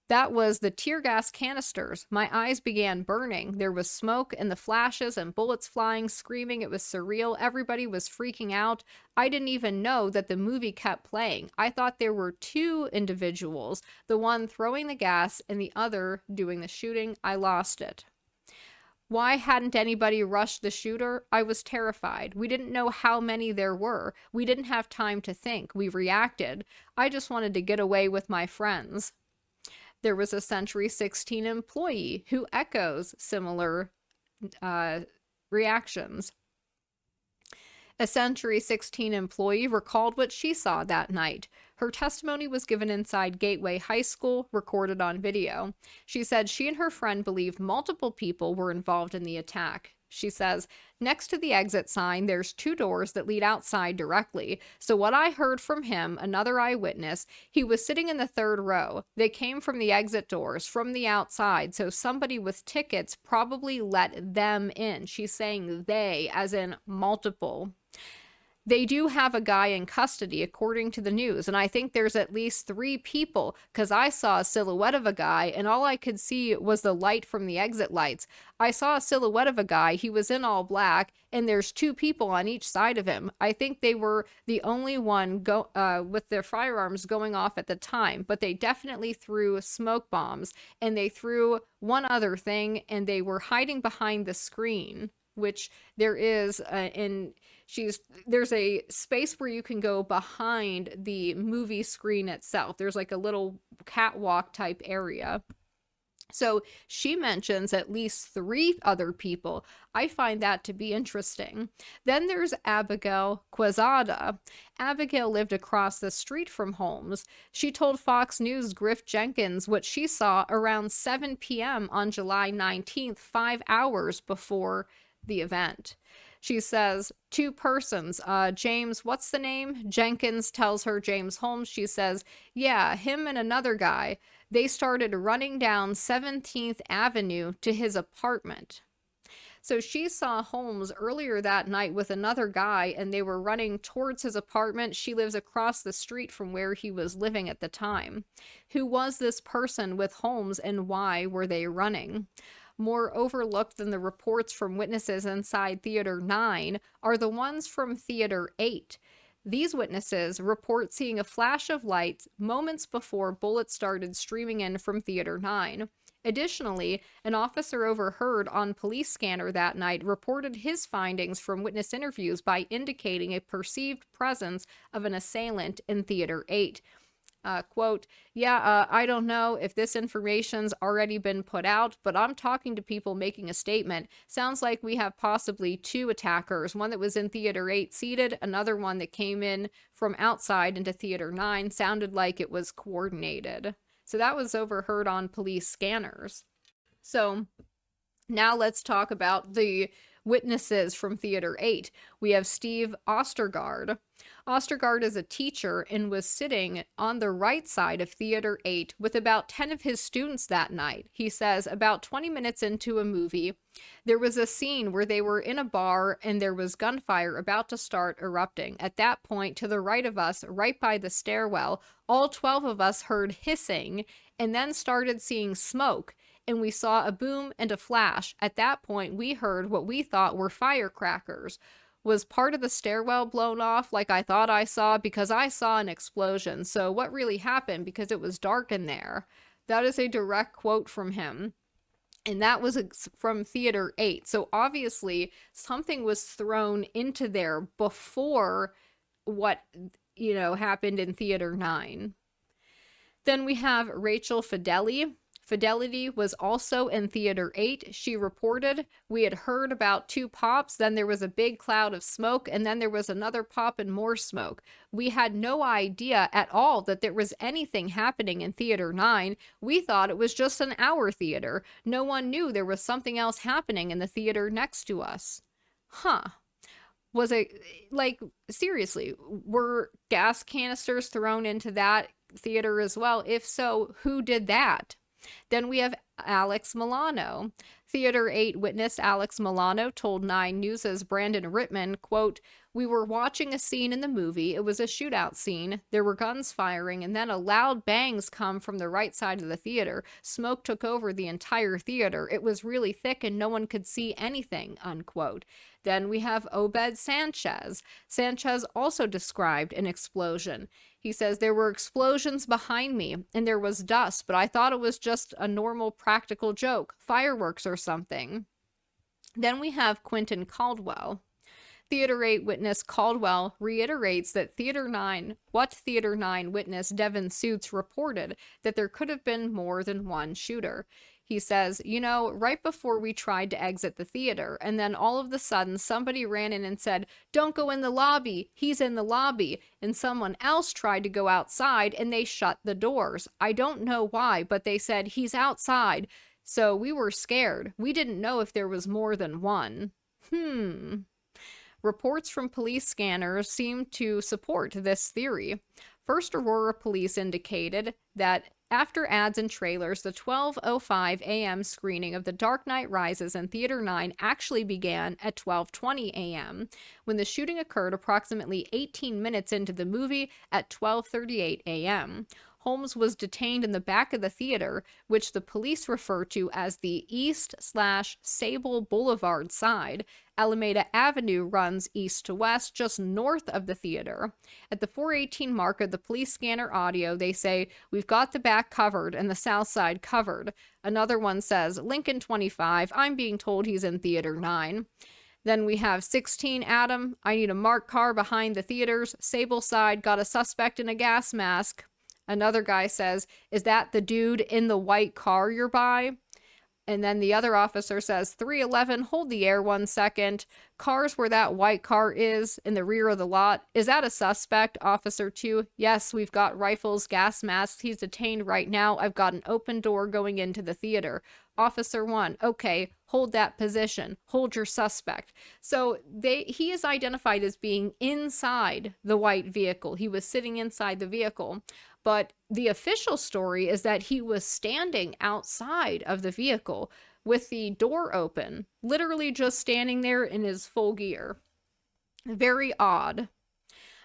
the tear gas canisters. My eyes began burning. There was smoke and the flashes and bullets flying, screaming. It was surreal. Everybody was freaking out. I didn't even know that the movie kept playing. I thought there were 2 individuals, the one throwing the gas and the other doing the shooting. I lost it. Why hadn't anybody rushed the shooter? I was terrified. We didn't know how many there were. We didn't have time to think. We reacted. I just wanted to get away with my friends. There was a Century 16 employee who echoes similar reactions. A Century 16 employee recalled what she saw that night. Her testimony was given inside Gateway High School, recorded on video. She said she and her friend believed multiple people were involved in the attack. She says, next to the exit sign, there's 2 doors that lead outside directly. So what I heard from him, another eyewitness, he was sitting in the 3rd row. They came from the exit doors, from the outside. So somebody with tickets probably let them in. She's saying they, as in multiple. They do have a guy in custody, according to the news, and I think there's at least 3 people, because I saw a silhouette of a guy, and all I could see was the light from the exit lights. I saw a silhouette of a guy, he was in all black, and there's 2 people on each side of him. I think they were the only one with their firearms going off at the time, but they definitely threw smoke bombs, and they threw one other thing, and they were hiding behind the screen, which there is there's a space where you can go behind the movie screen itself. There's like a little catwalk type area. So she mentions at least 3 other people. I find that to be interesting. Then there's Abigail Quezada. Abigail lived across the street from Holmes. She told Fox News' Griff Jenkins what she saw around 7 p.m. on July 19th, 5 hours before the event. She says 2 persons, James, what's the name? Jenkins tells her James Holmes. She says, yeah, him and another guy. They started running down 17th Avenue to his apartment. So she saw Holmes earlier that night with another guy, and they were running towards his apartment. She lives across the street from where he was living at the time. Who was this person with Holmes, and why were they running? More overlooked than the reports from witnesses inside Theater 9 are the ones from Theater 8. These witnesses report seeing a flash of light moments before bullets started streaming in from Theater 9. Additionally, an officer overheard on police scanner that night reported his findings from witness interviews by indicating a perceived presence of an assailant in Theater 8. Quote, I don't know if this information's already been put out, but I'm talking to people making a statement. Sounds like we have possibly 2 attackers, one that was in Theater 8 seated, another one that came in from outside into Theater 9. Sounded like it was coordinated. So that was overheard on police scanners. So now let's talk about the witnesses from Theater 8. We have Steve Ostergaard. Ostergaard is a teacher and was sitting on the right side of Theater 8 with about 10 of his students that night. He says about 20 minutes into a movie, there was a scene where they were in a bar and there was gunfire about to start erupting. At that point, to the right of us, right by the stairwell, all 12 of us heard hissing and then started seeing smoke. And we saw a boom and a flash. At that point, we heard what we thought were firecrackers. Was part of the stairwell blown off like I thought I saw? Because I saw an explosion. So what really happened? Because it was dark in there. That is a direct quote from him. And that was from Theater 8. So obviously something was thrown into there before what, happened in Theater 9. Then we have Rachel Fideli. Fidelity was also in Theater 8. She reported, "We had heard about 2 pops, then there was a big cloud of smoke, and then there was another pop and more smoke. We had no idea at all that there was anything happening in Theater 9. We thought it was just an hour theater. No one knew there was something else happening in the theater next to us." Huh. Was it, like, seriously, were gas canisters thrown into that theater as well? If so, who did that? Then we have Alex Milano. Theater 8 witness Alex Milano told 9 News' Brandon Rittman, quote, "We were watching a scene in the movie. It was a shootout scene. There were guns firing, and then a loud bangs come from the right side of the theater. Smoke took over the entire theater. It was really thick and no one could see anything," unquote. Then we have Obed Sanchez. Sanchez also described an explosion. He says, "There were explosions behind me, and there was dust, but I thought it was just a normal practical joke, fireworks or something." Then we have Quentin Caldwell. Theater 8 witness Caldwell reiterates that Theater 9 witness Devin Suits reported that there could have been more than one shooter. He says, right before we tried to exit the theater, and then all of a sudden somebody ran in and said, "Don't go in the lobby, he's in the lobby," and someone else tried to go outside and they shut the doors. I don't know why, but they said, "He's outside." So we were scared. We didn't know if there was more than one. Reports from police scanners seem to support this theory. First, Aurora police indicated that after ads and trailers, the 12:05 a.m. screening of The Dark Knight Rises in Theater 9 actually began at 12:20 a.m., when the shooting occurred approximately 18 minutes into the movie at 12:38 a.m. Holmes was detained in the back of the theater, which the police refer to as the East/Sable Boulevard side. Alameda Avenue runs east to west, just north of the theater. At the 4:18 mark of the police scanner audio, they say, "We've got the back covered and the south side covered." Another one says, "Lincoln 25, I'm being told he's in Theater 9. Then we have 16 Adam, "I need a marked car behind the theaters. Sable side, got a suspect in a gas mask." Another guy says, "Is that the dude in the white car you're by?" And then the other officer says, 311, hold the air 1 second. Cars where that white car is in the rear of the lot. Is that a suspect? Officer 2, yes, we've got rifles, gas masks. He's detained right now. I've got an open door going into the theater. Officer 1, okay, hold that position. Hold your suspect. So he is identified as being inside the white vehicle. He was sitting inside the vehicle. But the official story is that he was standing outside of the vehicle with the door open, literally just standing there in his full gear. Very odd.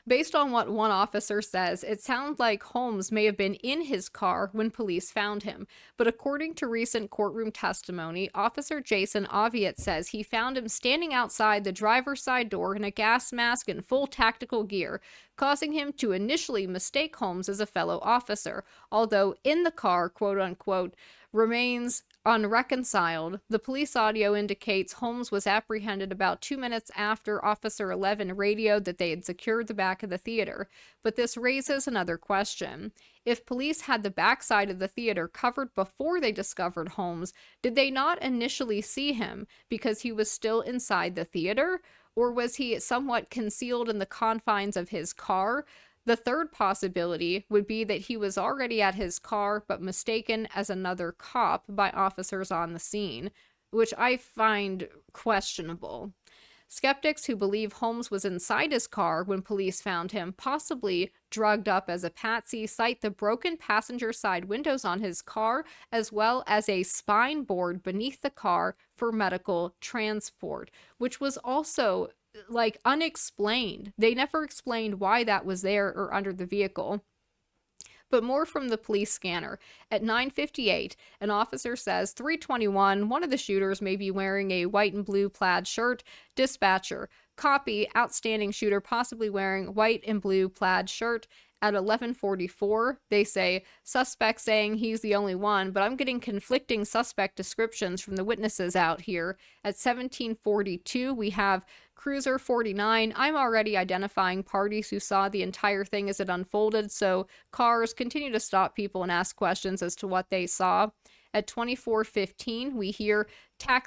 Based on what one officer says, it sounds like Holmes may have been in his car when police found him. But according to recent courtroom testimony, Officer Jason Oviatt says he found him standing outside the driver's side door in a gas mask and full tactical gear, causing him to initially mistake Holmes as a fellow officer, although in the car, quote-unquote, remains unreconciled. The police audio indicates Holmes was apprehended about 2 minutes after Officer 11 radioed that they had secured the back of the theater. But this raises another question. If police had the backside of the theater covered before they discovered Holmes, did they not initially see him because he was still inside the theater? Or was he somewhat concealed in the confines of his car? The third possibility would be that he was already at his car but mistaken as another cop by officers on the scene, which I find questionable. Skeptics who believe Holmes was inside his car when police found him, possibly drugged up as a patsy, cite the broken passenger side windows on his car as well as a spine board beneath the car for medical transport, which was also unexplained. They never explained why that was there or under the vehicle. But more from the police scanner. At 9:58, an officer says 321, one of the shooters may be wearing a white and blue plaid shirt. Dispatcher, copy, outstanding shooter possibly wearing white and blue plaid shirt. At 11:44, they say, suspect saying he's the only one, but I'm getting conflicting suspect descriptions from the witnesses out here. At 17:42, we have Cruiser 49. I'm already identifying parties who saw the entire thing as it unfolded, so cars continue to stop people and ask questions as to what they saw. At 24:15, we hear TAC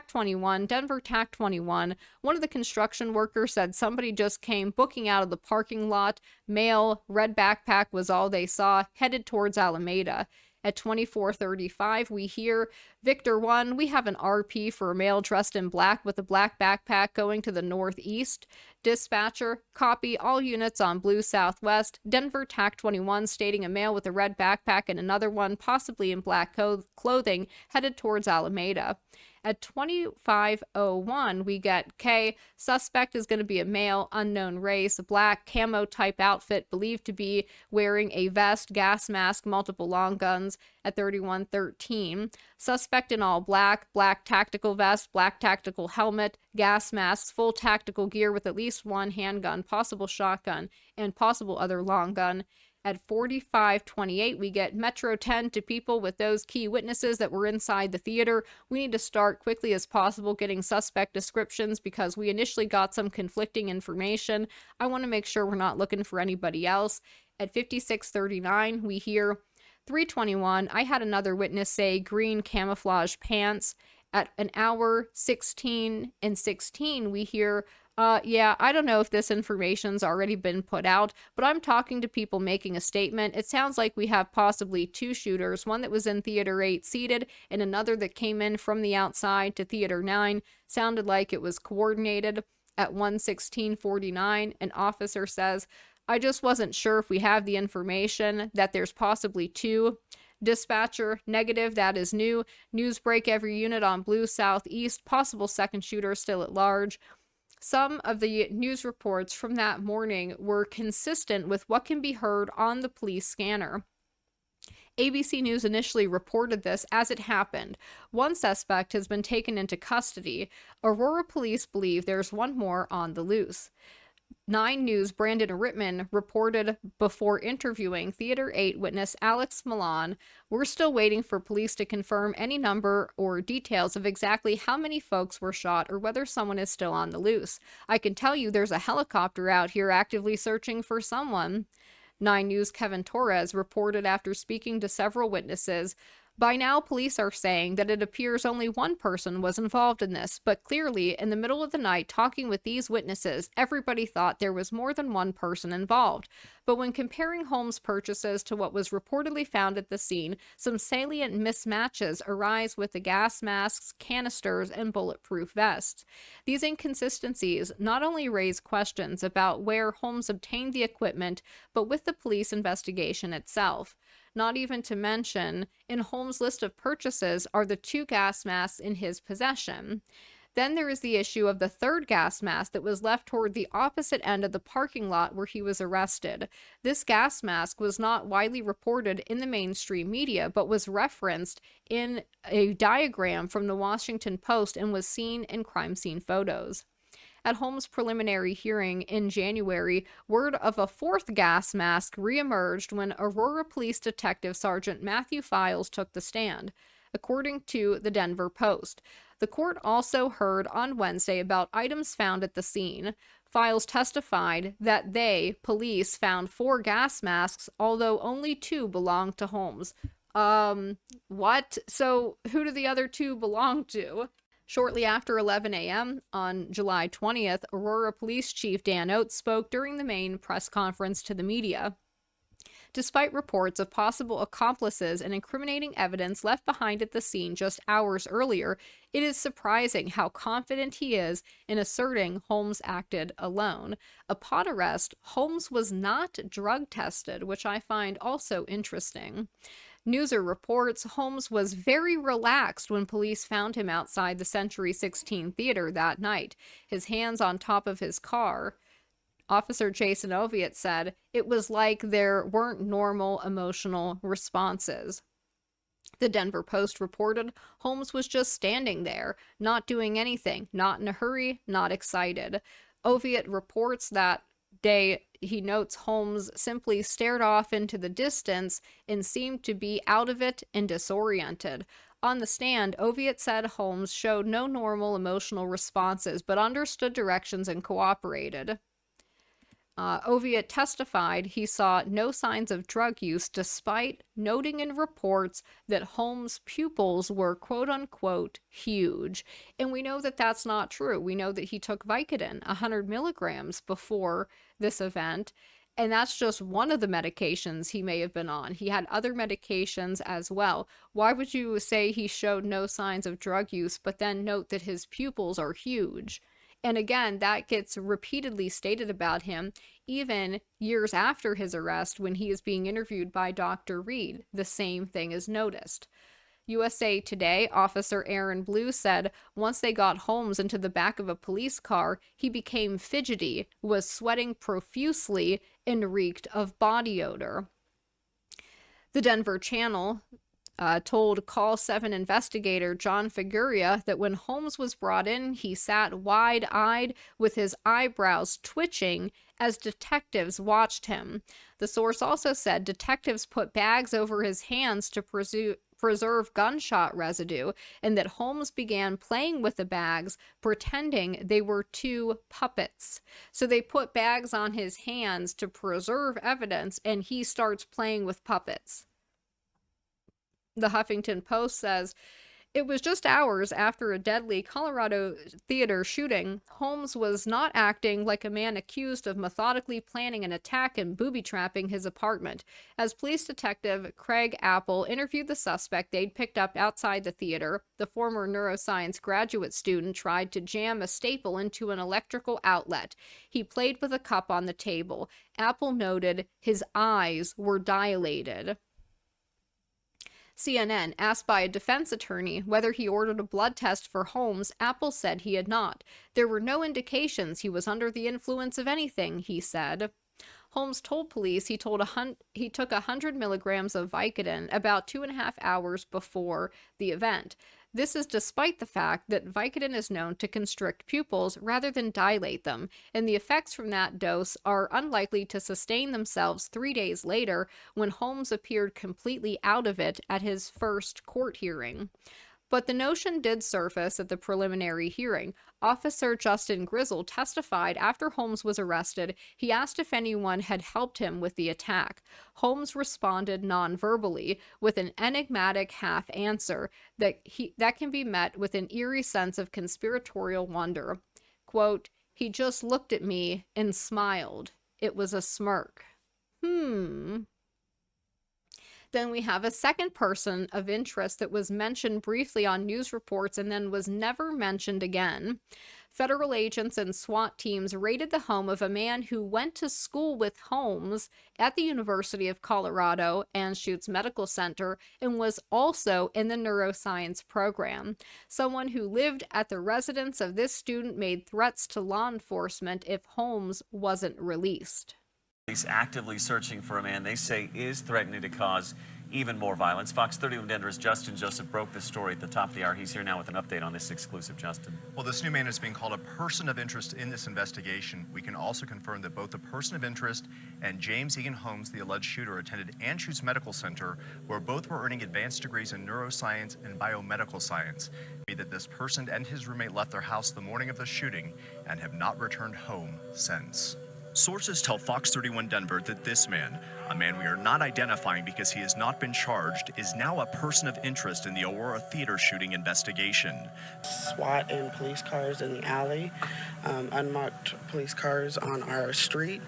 21, Denver TAC 21. One of the construction workers said somebody just came booking out of the parking lot. Male, red backpack was all they saw, headed towards Alameda. At 24:35, we hear Victor 1, we have an RP for a male dressed in black with a black backpack going to the northeast. Dispatcher, copy all units on Blue Southwest. Denver TAC 21 stating a male with a red backpack and another one, possibly in black clothing, headed towards Alameda. At 25:01, we get K. Suspect is going to be a male, unknown race, black camo type outfit, believed to be wearing a vest, gas mask, multiple long guns. At 31:13, suspect in all black, black tactical vest, black tactical helmet, gas masks, full tactical gear with at least one handgun, possible shotgun, and possible other long gun. At 45:28, we get Metro 10 to people with those key witnesses that were inside the theater. We need to start quickly as possible getting suspect descriptions because we initially got some conflicting information. I want to make sure we're not looking for anybody else. At 56:39, we hear 3:21, I had another witness say green camouflage pants. At an hour 16 and 16, we hear yeah, I don't know if this information's already been put out, but I'm talking to people making a statement. It sounds like we have possibly two shooters, one that was in Theater 8 seated and another that came in from the outside to Theater 9. Sounded like it was coordinated. At 1:16:49, an officer says, I just wasn't sure if we have the information that there's possibly two. Dispatcher, negative, that is new. News break every unit on Blue Southeast, possible second shooter still at large. Some of the news reports from that morning were consistent with what can be heard on the police scanner. ABC News initially reported this as it happened. One suspect has been taken into custody. Aurora police believe there's one more on the loose. 9 News' Brandon Rittman reported before interviewing Theater 8 witness Alex Milan, we're still waiting for police to confirm any number or details of exactly how many folks were shot or whether someone is still on the loose. I can tell you there's a helicopter out here actively searching for someone. 9 News' Kevin Torres reported after speaking to several witnesses, by now, police are saying that it appears only one person was involved in this, but clearly, in the middle of the night, talking with these witnesses, everybody thought there was more than one person involved. But when comparing Holmes' purchases to what was reportedly found at the scene, some salient mismatches arise with the gas masks, canisters, and bulletproof vests. These inconsistencies not only raise questions about where Holmes obtained the equipment, but with the police investigation itself. Not even to mention, in Holmes' list of purchases are the 2 gas masks in his possession. Then there is the issue of the 3rd gas mask that was left toward the opposite end of the parking lot where he was arrested. This gas mask was not widely reported in the mainstream media, but was referenced in a diagram from the Washington Post and was seen in crime scene photos. At Holmes' preliminary hearing in January, word of a 4th gas mask reemerged when Aurora Police Detective Sergeant Matthew Files took the stand. According to the Denver Post, the court also heard on Wednesday about items found at the scene. Files testified that police, found 4 gas masks, although only 2 belonged to Holmes. What? So who do the other 2 belong to? Shortly after 11 a.m. on July 20th, Aurora Police Chief Dan Oates spoke during the main press conference to the media. Despite reports of possible accomplices and incriminating evidence left behind at the scene just hours earlier, it is surprising how confident he is in asserting Holmes acted alone. Upon arrest, Holmes was not drug tested, which I find also interesting. Newser reports Holmes was very relaxed when police found him outside the Century 16 Theater that night, his hands on top of his car. Officer Jason Oviatt said, it was like there weren't normal emotional responses. The Denver Post reported Holmes was just standing there, not doing anything, not in a hurry, not excited. Oviatt reports that day he notes Holmes simply stared off into the distance and seemed to be out of it and disoriented. On the stand, Oviatt said Holmes showed no normal emotional responses but understood directions and cooperated. Oviatt testified he saw no signs of drug use despite noting in reports that Holmes' pupils were quote-unquote huge. And we know that that's not true. We know that he took Vicodin, 100 milligrams, before this event, and that's just one of the medications he may have been on. He had other medications as well. Why would you say he showed no signs of drug use, but then note that his pupils are huge? And again, that gets repeatedly stated about him, even years after his arrest when he is being interviewed by Dr. Reed. The same thing is noticed. USA Today officer Aaron Blue said once they got Holmes into the back of a police car, he became fidgety, was sweating profusely, and reeked of body odor. The Denver Channel told Call 7 investigator John Figueria that when Holmes was brought in, he sat wide-eyed with his eyebrows twitching as detectives watched him. The source also said detectives put bags over his hands to preserve gunshot residue, and that Holmes began playing with the bags, pretending they were two puppets. So they put bags on his hands to preserve evidence, and he starts playing with puppets. The Huffington Post says, it was just hours after a deadly Colorado theater shooting. Holmes was not acting like a man accused of methodically planning an attack and booby-trapping his apartment. As police detective Craig Apple interviewed the suspect they'd picked up outside the theater, the former neuroscience graduate student tried to jam a staple into an electrical outlet. He played with a cup on the table. Apple noted his eyes were dilated. CNN, asked by a defense attorney whether he ordered a blood test for Holmes, Apple said he had not. There were no indications he was under the influence of anything, he said. Holmes told police he took 100 milligrams of Vicodin about 2.5 hours before the event. This is despite the fact that Vicodin is known to constrict pupils rather than dilate them, and the effects from that dose are unlikely to sustain themselves 3 days later when Holmes appeared completely out of it at his first court hearing. But the notion did surface at the preliminary hearing. Officer Justin Grizzle testified after Holmes was arrested. He asked if anyone had helped him with the attack. Holmes responded non-verbally with an enigmatic half answer that can be met with an eerie sense of conspiratorial wonder. Quote, he just looked at me and smiled. It was a smirk. Then we have a second person of interest that was mentioned briefly on news reports and then was never mentioned again. Federal agents and SWAT teams raided the home of a man who went to school with Holmes at the University of Colorado, Anschutz Medical Center, and was also in the neuroscience program. Someone who lived at the residence of this student made threats to law enforcement if Holmes wasn't released. Police actively searching for a man they say is threatening to cause even more violence. Fox 31 Denver's Justin Joseph broke this story at the top of the hour. He's here now with an update on this exclusive. Justin. Well, this new man is being called a person of interest in this investigation. We can also confirm that both the person of interest and James Eagan Holmes, the alleged shooter, attended Anschutz Medical Center, where both were earning advanced degrees in neuroscience and biomedical science. That this person and his roommate left their house the morning of the shooting and have not returned home since. Sources tell Fox 31 Denver that this man, a man we are not identifying because he has not been charged, is now a person of interest in the Aurora theater shooting investigation. SWAT and police cars in the alley, unmarked police cars on our street.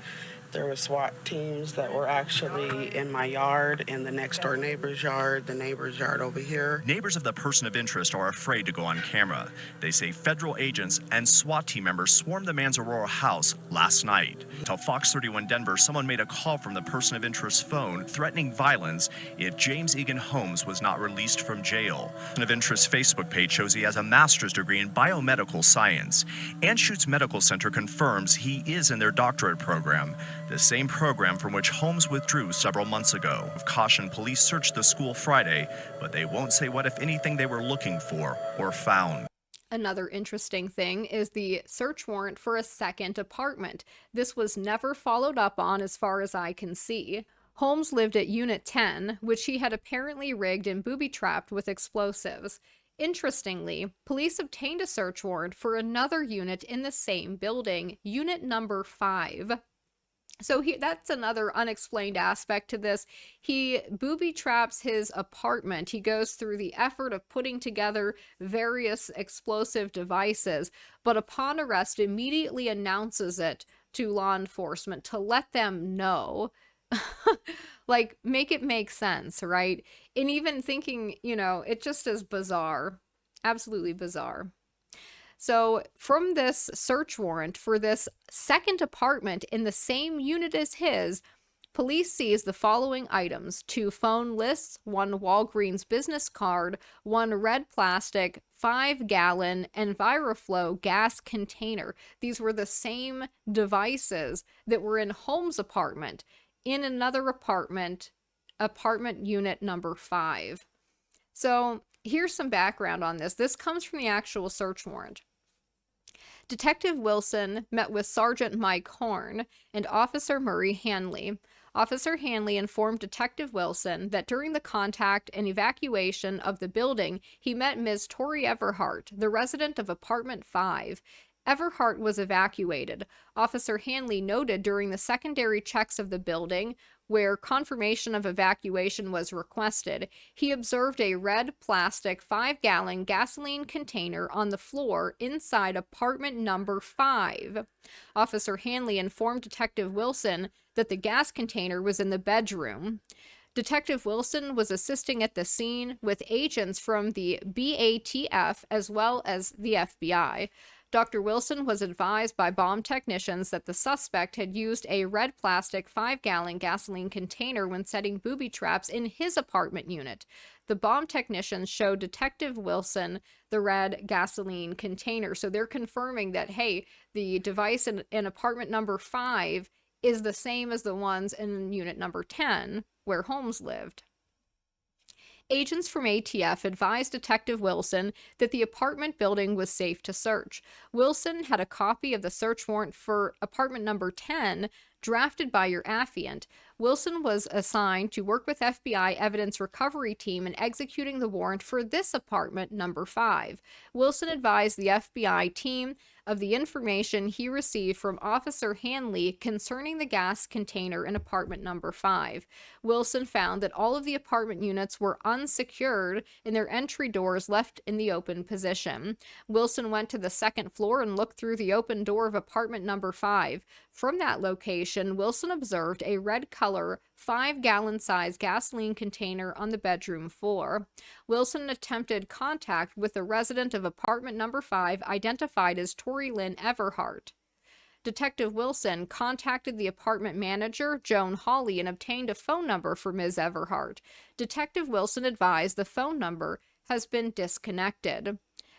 There were SWAT teams that were actually in my yard, in the next door neighbor's yard, the neighbor's yard over here. Neighbors of the person of interest are afraid to go on camera. They say federal agents and SWAT team members swarmed the man's Aurora house last night. Tell Fox 31 Denver someone made a call from the person of interest's phone threatening violence if James Eagan Holmes was not released from jail. Person of interest's Facebook page shows he has a master's degree in biomedical science. Anschutz Medical Center confirms he is in their doctorate program, the same program from which Holmes withdrew several months ago. Of caution, police searched the school Friday, but they won't say what, if anything, they were looking for or found. Another interesting thing is the search warrant for a second apartment. This was never followed up on as far as I can see. Holmes lived at Unit 10, which he had apparently rigged and booby-trapped with explosives. Interestingly, police obtained a search warrant for another unit in the same building, Unit number 5. So that's another unexplained aspect to this. He booby traps his apartment. He goes through the effort of putting together various explosive devices, but upon arrest immediately announces it to law enforcement to let them know. Like, make it make sense, right? And even thinking, it just is bizarre. Absolutely bizarre. So from this search warrant for this second apartment in the same unit as his, police seized the following items: 2 phone lists, 1 Walgreens business card, 1 red plastic 5-gallon EnviroFlow gas container. These were the same devices that were in Holmes' apartment, in another apartment unit number 5. So here's some background on this. This comes from the actual search warrant. Detective Wilson met with Sergeant Mike Horn and Officer Murray Hanley. Officer Hanley informed Detective Wilson that during the contact and evacuation of the building, he met Ms. Tori Everhart, the resident of apartment 5. Everhart was evacuated. Officer Hanley noted during the secondary checks of the building, where confirmation of evacuation was requested, he observed a red plastic 5-gallon gasoline container on the floor inside apartment number 5. Officer Hanley informed Detective Wilson that the gas container was in the bedroom. Detective Wilson was assisting at the scene with agents from the BATF as well as the FBI. Dr. Wilson was advised by bomb technicians that the suspect had used a red plastic 5-gallon gasoline container when setting booby traps in his apartment unit. The bomb technicians showed Detective Wilson the red gasoline container. So they're confirming that, hey, the device in apartment number 5 is the same as the ones in unit number 10, where Holmes lived. Agents from ATF advised Detective Wilson that the apartment building was safe to search. Wilson had a copy of the search warrant for apartment number 10 drafted by your affiant. Wilson was assigned to work with FBI evidence recovery team in executing the warrant for this apartment number 5. Wilson advised the FBI team of the information he received from Officer Hanley concerning the gas container in apartment number 5. Wilson found that all of the apartment units were unsecured and their entry doors left in the open position. Wilson went to the second floor and looked through the open door of apartment number 5. From that location, Wilson observed a red color 5-gallon size gasoline container on the bedroom floor. Wilson attempted contact with the resident of apartment number 5, identified as Tori Lynn Everhart. Detective Wilson contacted the apartment manager, Joan Hawley, and obtained a phone number for Ms. Everhart. Detective Wilson advised the phone number has been disconnected.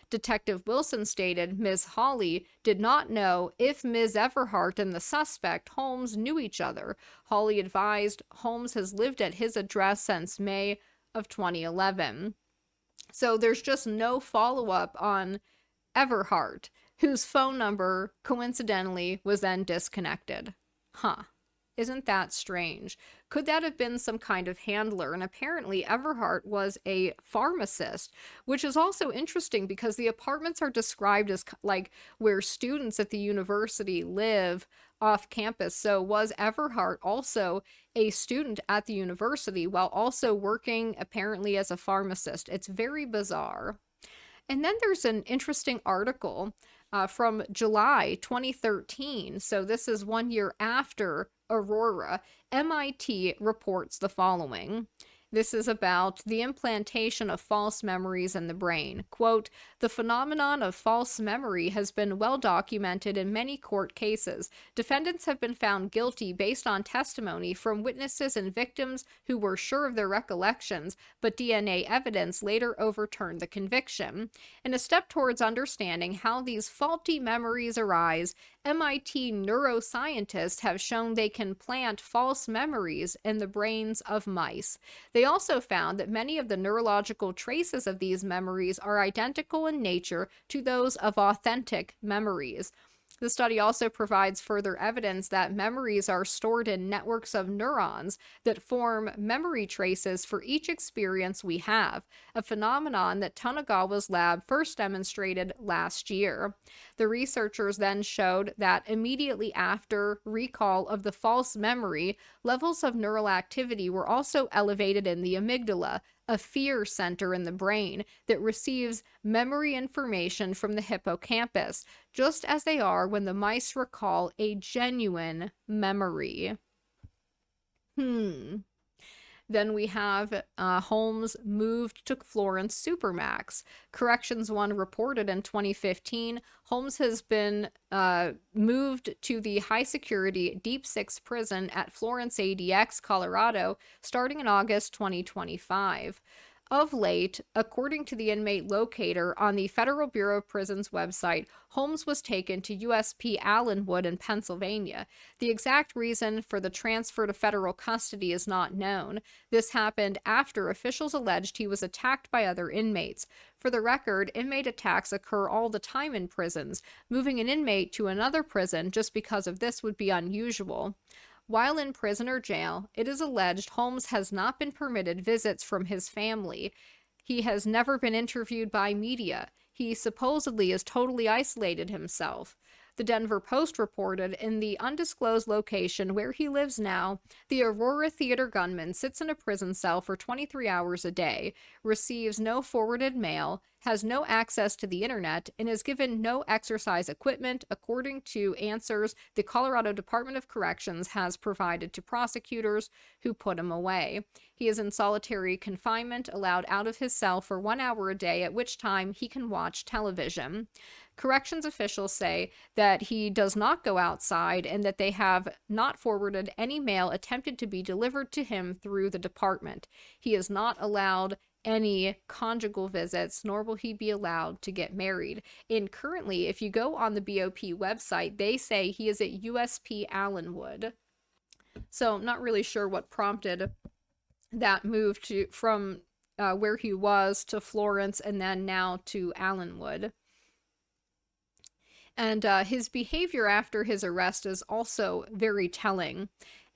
Detective Wilson stated Ms. Hawley did not know if Ms. Everhart and the suspect, Holmes, knew each other. Hawley advised Holmes has lived at his address since May of 2011. So there's just no follow-up on Everhart, whose phone number, coincidentally, was then disconnected. Isn't that strange? Could that have been some kind of handler? And apparently Everhart was a pharmacist, which is also interesting because the apartments are described as like where students at the university live off campus. So was Everhart also a student at the university while also working apparently as a pharmacist? It's very bizarre. And then there's an interesting article from July 2013. So this is 1 year after Aurora. MIT reports the following. This is about the implantation of false memories in the brain. Quote, the phenomenon of false memory has been well documented in many court cases. Defendants have been found guilty based on testimony from witnesses and victims who were sure of their recollections, but DNA evidence later overturned the conviction. In a step towards understanding how these faulty memories arise, MIT neuroscientists have shown they can plant false memories in the brains of mice. They also found that many of the neurological traces of these memories are identical in nature to those of authentic memories. The study also provides further evidence that memories are stored in networks of neurons that form memory traces for each experience we have, a phenomenon that Tanagawa's lab first demonstrated last year. The researchers then showed that immediately after recall of the false memory, levels of neural activity were also elevated in the amygdala, a fear center in the brain that receives memory information from the hippocampus, just as they are when the mice recall a genuine memory. Then we have Holmes moved to Florence Supermax. Corrections One reported in 2015, Holmes has been moved to the high-security Deep Six prison at Florence ADX, Colorado, starting in August 2025. Of late, according to the inmate locator on the Federal Bureau of Prisons website, Holmes was taken to USP Allenwood in Pennsylvania. The exact reason for the transfer to federal custody is not known. This happened after officials alleged he was attacked by other inmates. For the record, inmate attacks occur all the time in prisons. Moving an inmate to another prison just because of this would be unusual. While in prison or jail, it is alleged Holmes has not been permitted visits from his family. He has never been interviewed by media. He supposedly has totally isolated himself. The Denver Post reported in the undisclosed location where he lives now, the Aurora theater gunman sits in a prison cell for 23 hours a day, receives no forwarded mail, has no access to the internet, and is given no exercise equipment, according to answers the Colorado Department of Corrections has provided to prosecutors who put him away. He is in solitary confinement, allowed out of his cell for 1 hour a day, at which time he can watch television. Corrections officials say that he does not go outside and that they have not forwarded any mail attempted to be delivered to him through the department. He is not allowed any conjugal visits, nor will he be allowed to get married. And currently, if you go on the BOP website, they say he is at USP Allenwood. So I'm not really sure what prompted that move from where he was to Florence and then now to Allenwood. And his behavior after his arrest is also very telling.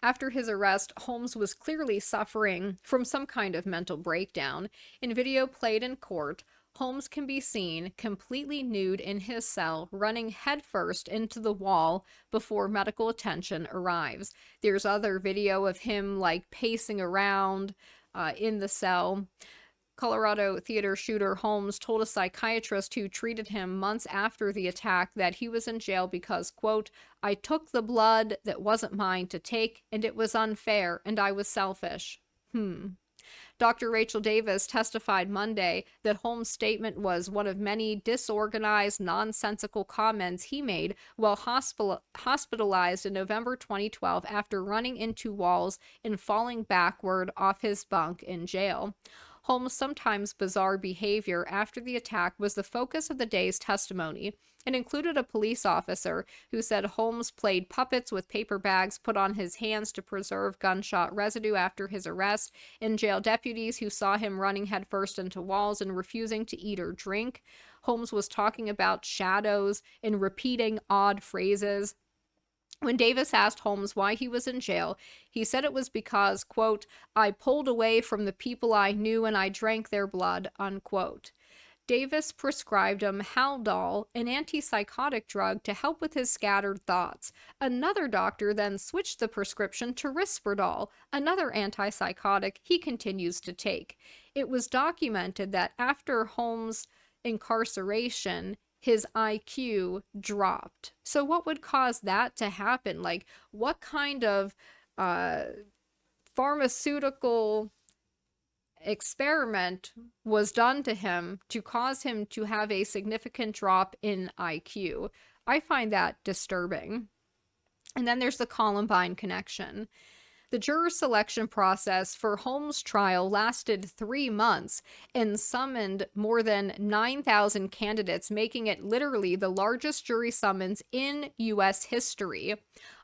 After his arrest, Holmes was clearly suffering from some kind of mental breakdown. In video played in court, Holmes can be seen completely nude in his cell, running headfirst into the wall before medical attention arrives. There's other video of him like pacing around in the cell. Colorado theater shooter Holmes told a psychiatrist who treated him months after the attack that he was in jail because, quote, I took the blood that wasn't mine to take, and it was unfair, and I was selfish. Dr. Rachel Davis testified Monday that Holmes' statement was one of many disorganized, nonsensical comments he made while hospitalized in November 2012 after running into walls and falling backward off his bunk in jail. Holmes' sometimes bizarre behavior after the attack was the focus of the day's testimony. It included a police officer who said Holmes played puppets with paper bags put on his hands to preserve gunshot residue after his arrest, and jail deputies who saw him running headfirst into walls and refusing to eat or drink. Holmes was talking about shadows and repeating odd phrases. When Davis asked Holmes why he was in jail, he said it was because, quote, I pulled away from the people I knew and I drank their blood, unquote. Davis prescribed him Haldol, an antipsychotic drug, to help with his scattered thoughts. Another doctor then switched the prescription to Risperdal, another antipsychotic he continues to take. It was documented that after Holmes' incarceration, his IQ dropped. So what would cause that to happen? Like, what kind of pharmaceutical experiment was done to him to cause him to have a significant drop in IQ? I find that disturbing. And then there's the Columbine connection. The juror selection process for Holmes' trial lasted 3 months and summoned more than 9,000 candidates, making it literally the largest jury summons in U.S. history.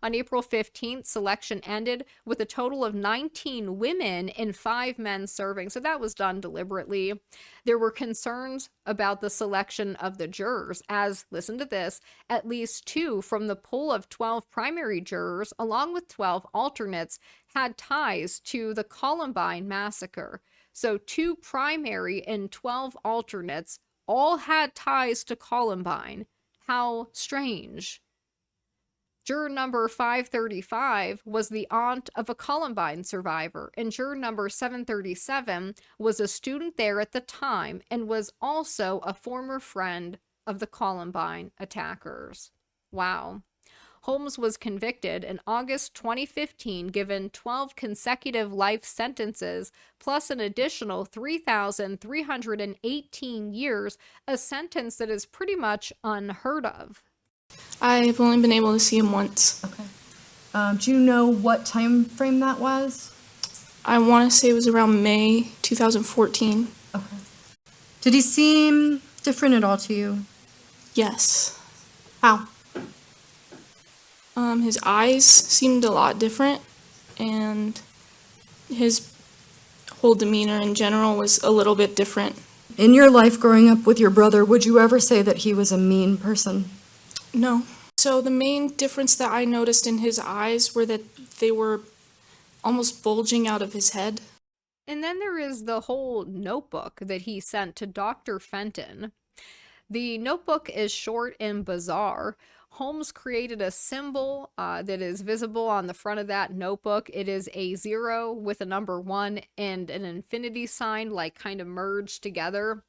On April 15th, selection ended with a total of 19 women and 5 men serving, so that was done deliberately. There were concerns about the selection of the jurors, as, listen to this, at least 2 from the pool of 12 primary jurors, along with 12 alternates, had ties to the Columbine massacre. So 2 primary and 12 alternates all had ties to Columbine. How strange. Juror number 535 was the aunt of a Columbine survivor, and juror number 737 was a student there at the time and was also a former friend of the Columbine attackers. Wow. Holmes was convicted in August 2015, given 12 consecutive life sentences, plus an additional 3,318 years, a sentence that is pretty much unheard of. I've only been able to see him once. Okay. Do you know what time frame that was? I want to say it was around May 2014. Okay. Did he seem different at all to you? Yes. How? His eyes seemed a lot different, and his whole demeanor in general was a little bit different. In your life growing up with your brother, would you ever say that he was a mean person? No. So the main difference that I noticed in his eyes were that they were almost bulging out of his head. And then there is the whole notebook that he sent to Dr. Fenton. The notebook is short and bizarre. Holmes created a symbol that is visible on the front of that notebook. It is a 0 with a number 1 and an infinity sign, like kind of merged together.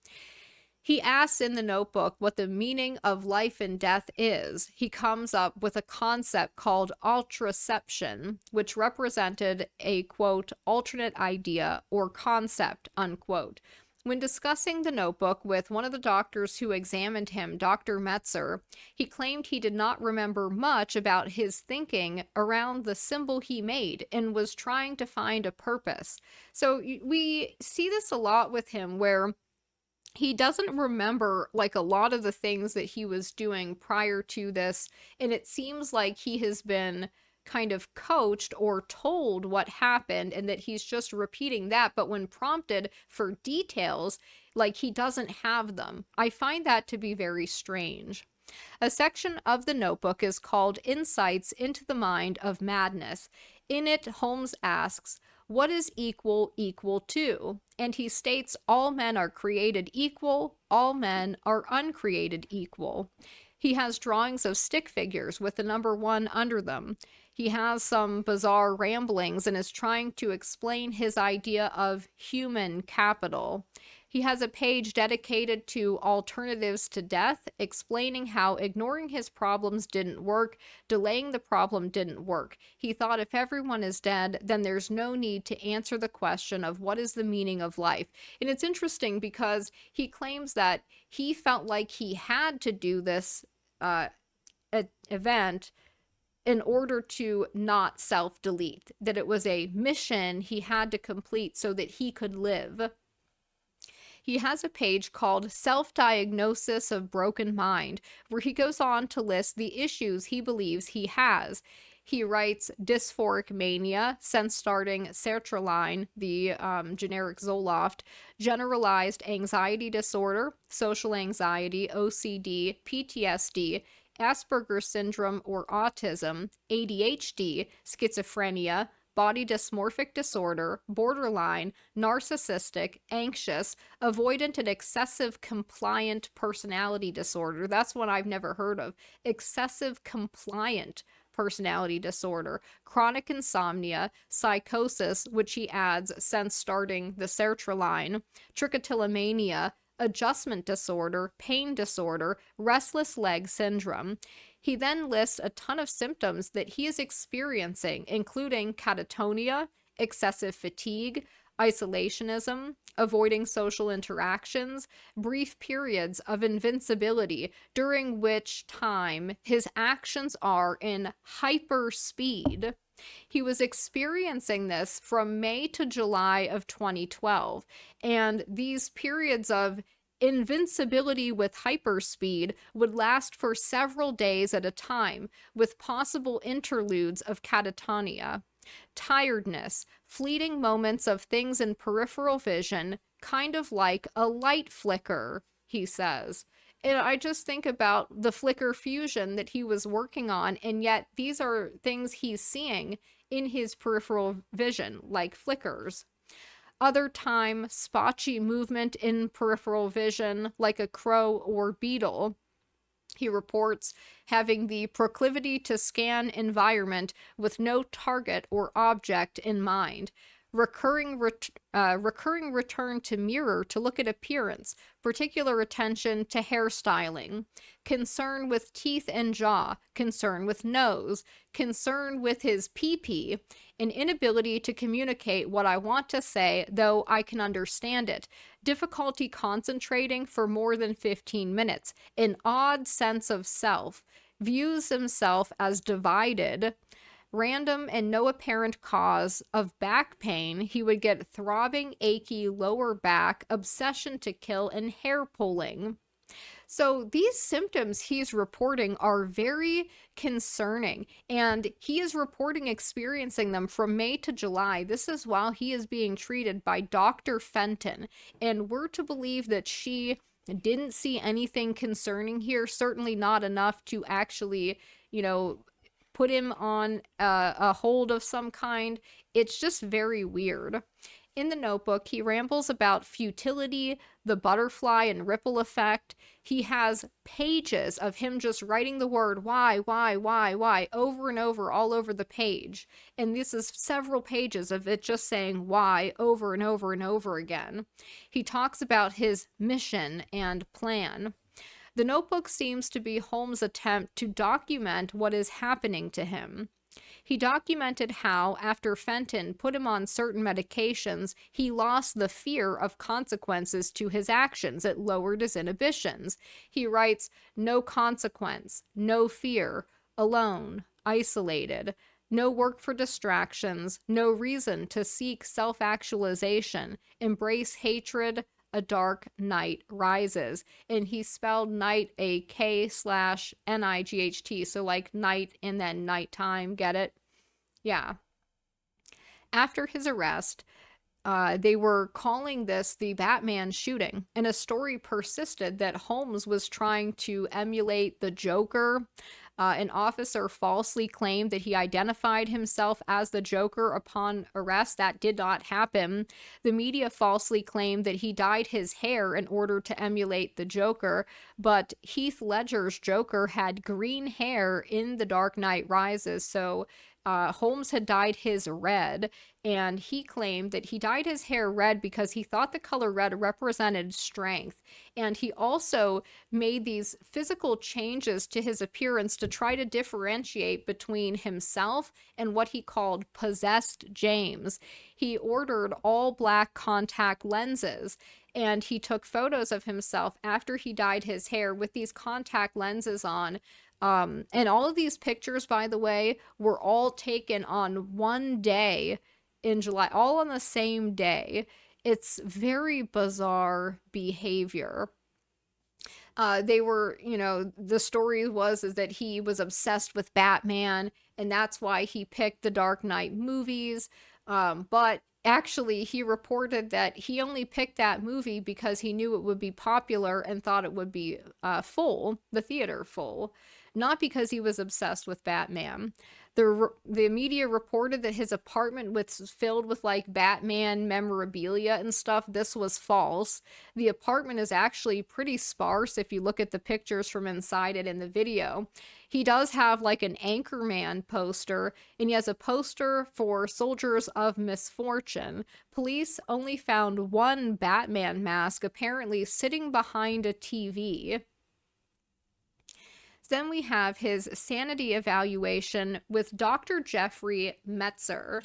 He asks in the notebook what the meaning of life and death is. He comes up with a concept called ultraception, which represented a, quote, alternate idea or concept, unquote. When discussing the notebook with one of the doctors who examined him, Dr. Metzer, he claimed he did not remember much about his thinking around the symbol he made and was trying to find a purpose. So we see this a lot with him, where he doesn't remember like a lot of the things that he was doing prior to this, and it seems like he has been kind of coached or told what happened and that he's just repeating that, but when prompted for details, like he doesn't have them. I find that to be very strange. A section of the notebook is called Insights into the Mind of Madness. In it, Holmes asks, what is equal to? And he states all men are created equal, all men are uncreated equal. He has drawings of stick figures with the number 1 under them. He has some bizarre ramblings and is trying to explain his idea of human capital. He has a page dedicated to alternatives to death, explaining how ignoring his problems didn't work, delaying the problem didn't work. He thought if everyone is dead, then there's no need to answer the question of what is the meaning of life. And it's interesting because he claims that he felt like he had to do this event in order to not self-delete, that it was a mission he had to complete so that he could live. He has a page called Self-Diagnosis of Broken Mind, where he goes on to list the issues he believes he has. He writes dysphoric mania, sense-starting sertraline, the generic Zoloft, generalized anxiety disorder, social anxiety, OCD, PTSD, Asperger's syndrome or autism, ADHD, schizophrenia, body dysmorphic disorder, borderline, narcissistic, anxious, avoidant and excessive compliant personality disorder. That's one I've never heard of. Excessive compliant personality disorder, chronic insomnia, psychosis, which he adds since starting the sertraline, trichotillomania, adjustment disorder, pain disorder, restless leg syndrome. He then lists a ton of symptoms that he is experiencing, including catatonia, excessive fatigue, isolationism, avoiding social interactions, brief periods of invincibility, during which time his actions are in hyper speed. He was experiencing this from May to July of 2012, and these periods of invincibility with hyperspeed would last for several days at a time, with possible interludes of catatonia. Tiredness, fleeting moments of things in peripheral vision, kind of like a light flicker, he says. And I just think about the flicker fusion that he was working on, and yet these are things he's seeing in his peripheral vision, like flickers. Other time, spotchy movement in peripheral vision, like a crow or beetle. He reports having the proclivity to scan environment with no target or object in mind. Recurring return to mirror to look at appearance, particular attention to hairstyling, concern with teeth and jaw, concern with nose, concern with his pee-pee, an inability to communicate what I want to say, though I can understand it, difficulty concentrating for more than 15 minutes, an odd sense of self, views himself as divided, random and no apparent cause of back pain. He would get throbbing, achy lower back, obsession to kill, and hair pulling. So these symptoms he's reporting are very concerning, and he is reporting experiencing them from May to July. This is while he is being treated by Dr. Fenton, and we're to believe that she didn't see anything concerning here, certainly not enough to actually, put him on a hold of some kind. It's just very weird. In the notebook, he rambles about futility, the butterfly and ripple effect. He has pages of him just writing the word why, over and over all over the page. And this is several pages of it just saying why over and over and over again. He talks about his mission and plan. The notebook seems to be Holmes' attempt to document what is happening to him. He documented how, after Fenton put him on certain medications, he lost the fear of consequences to his actions. It lowered his inhibitions. He writes, no consequence, no fear, alone, isolated, no work for distractions, no reason to seek self-actualization, embrace hatred, a dark night rises. And he spelled night a K/NIGHT, so like night and then nighttime, get it? Yeah. After his arrest, they were calling this the Batman shooting, and a story persisted that Holmes was trying to emulate the Joker. An officer falsely claimed that he identified himself as the Joker upon arrest. That did not happen. The media falsely claimed that he dyed his hair in order to emulate the Joker, but Heath Ledger's Joker had green hair in The Dark Knight Rises, so Holmes had dyed his red, and he claimed that he dyed his hair red because he thought the color red represented strength. And he also made these physical changes to his appearance to try to differentiate between himself and what he called possessed James. He ordered all black contact lenses, and he took photos of himself after he dyed his hair with these contact lenses on. And all of these pictures, by the way, were all taken on one day in July, all on the same day. It's very bizarre behavior. They were, the story is that he was obsessed with Batman, and that's why he picked the Dark Knight movies. But actually, he reported that he only picked that movie because he knew it would be popular and thought it would be full, the theater full, not because he was obsessed with Batman. The media reported that his apartment was filled with like Batman memorabilia and stuff. This was false. The apartment is actually pretty sparse if you look at the pictures from inside it in the video. He does have like an Anchorman poster, and he has a poster for Soldiers of Misfortune. Police only found one Batman mask, apparently sitting behind a TV. Then we have his sanity evaluation with Dr. Jeffrey Metzer.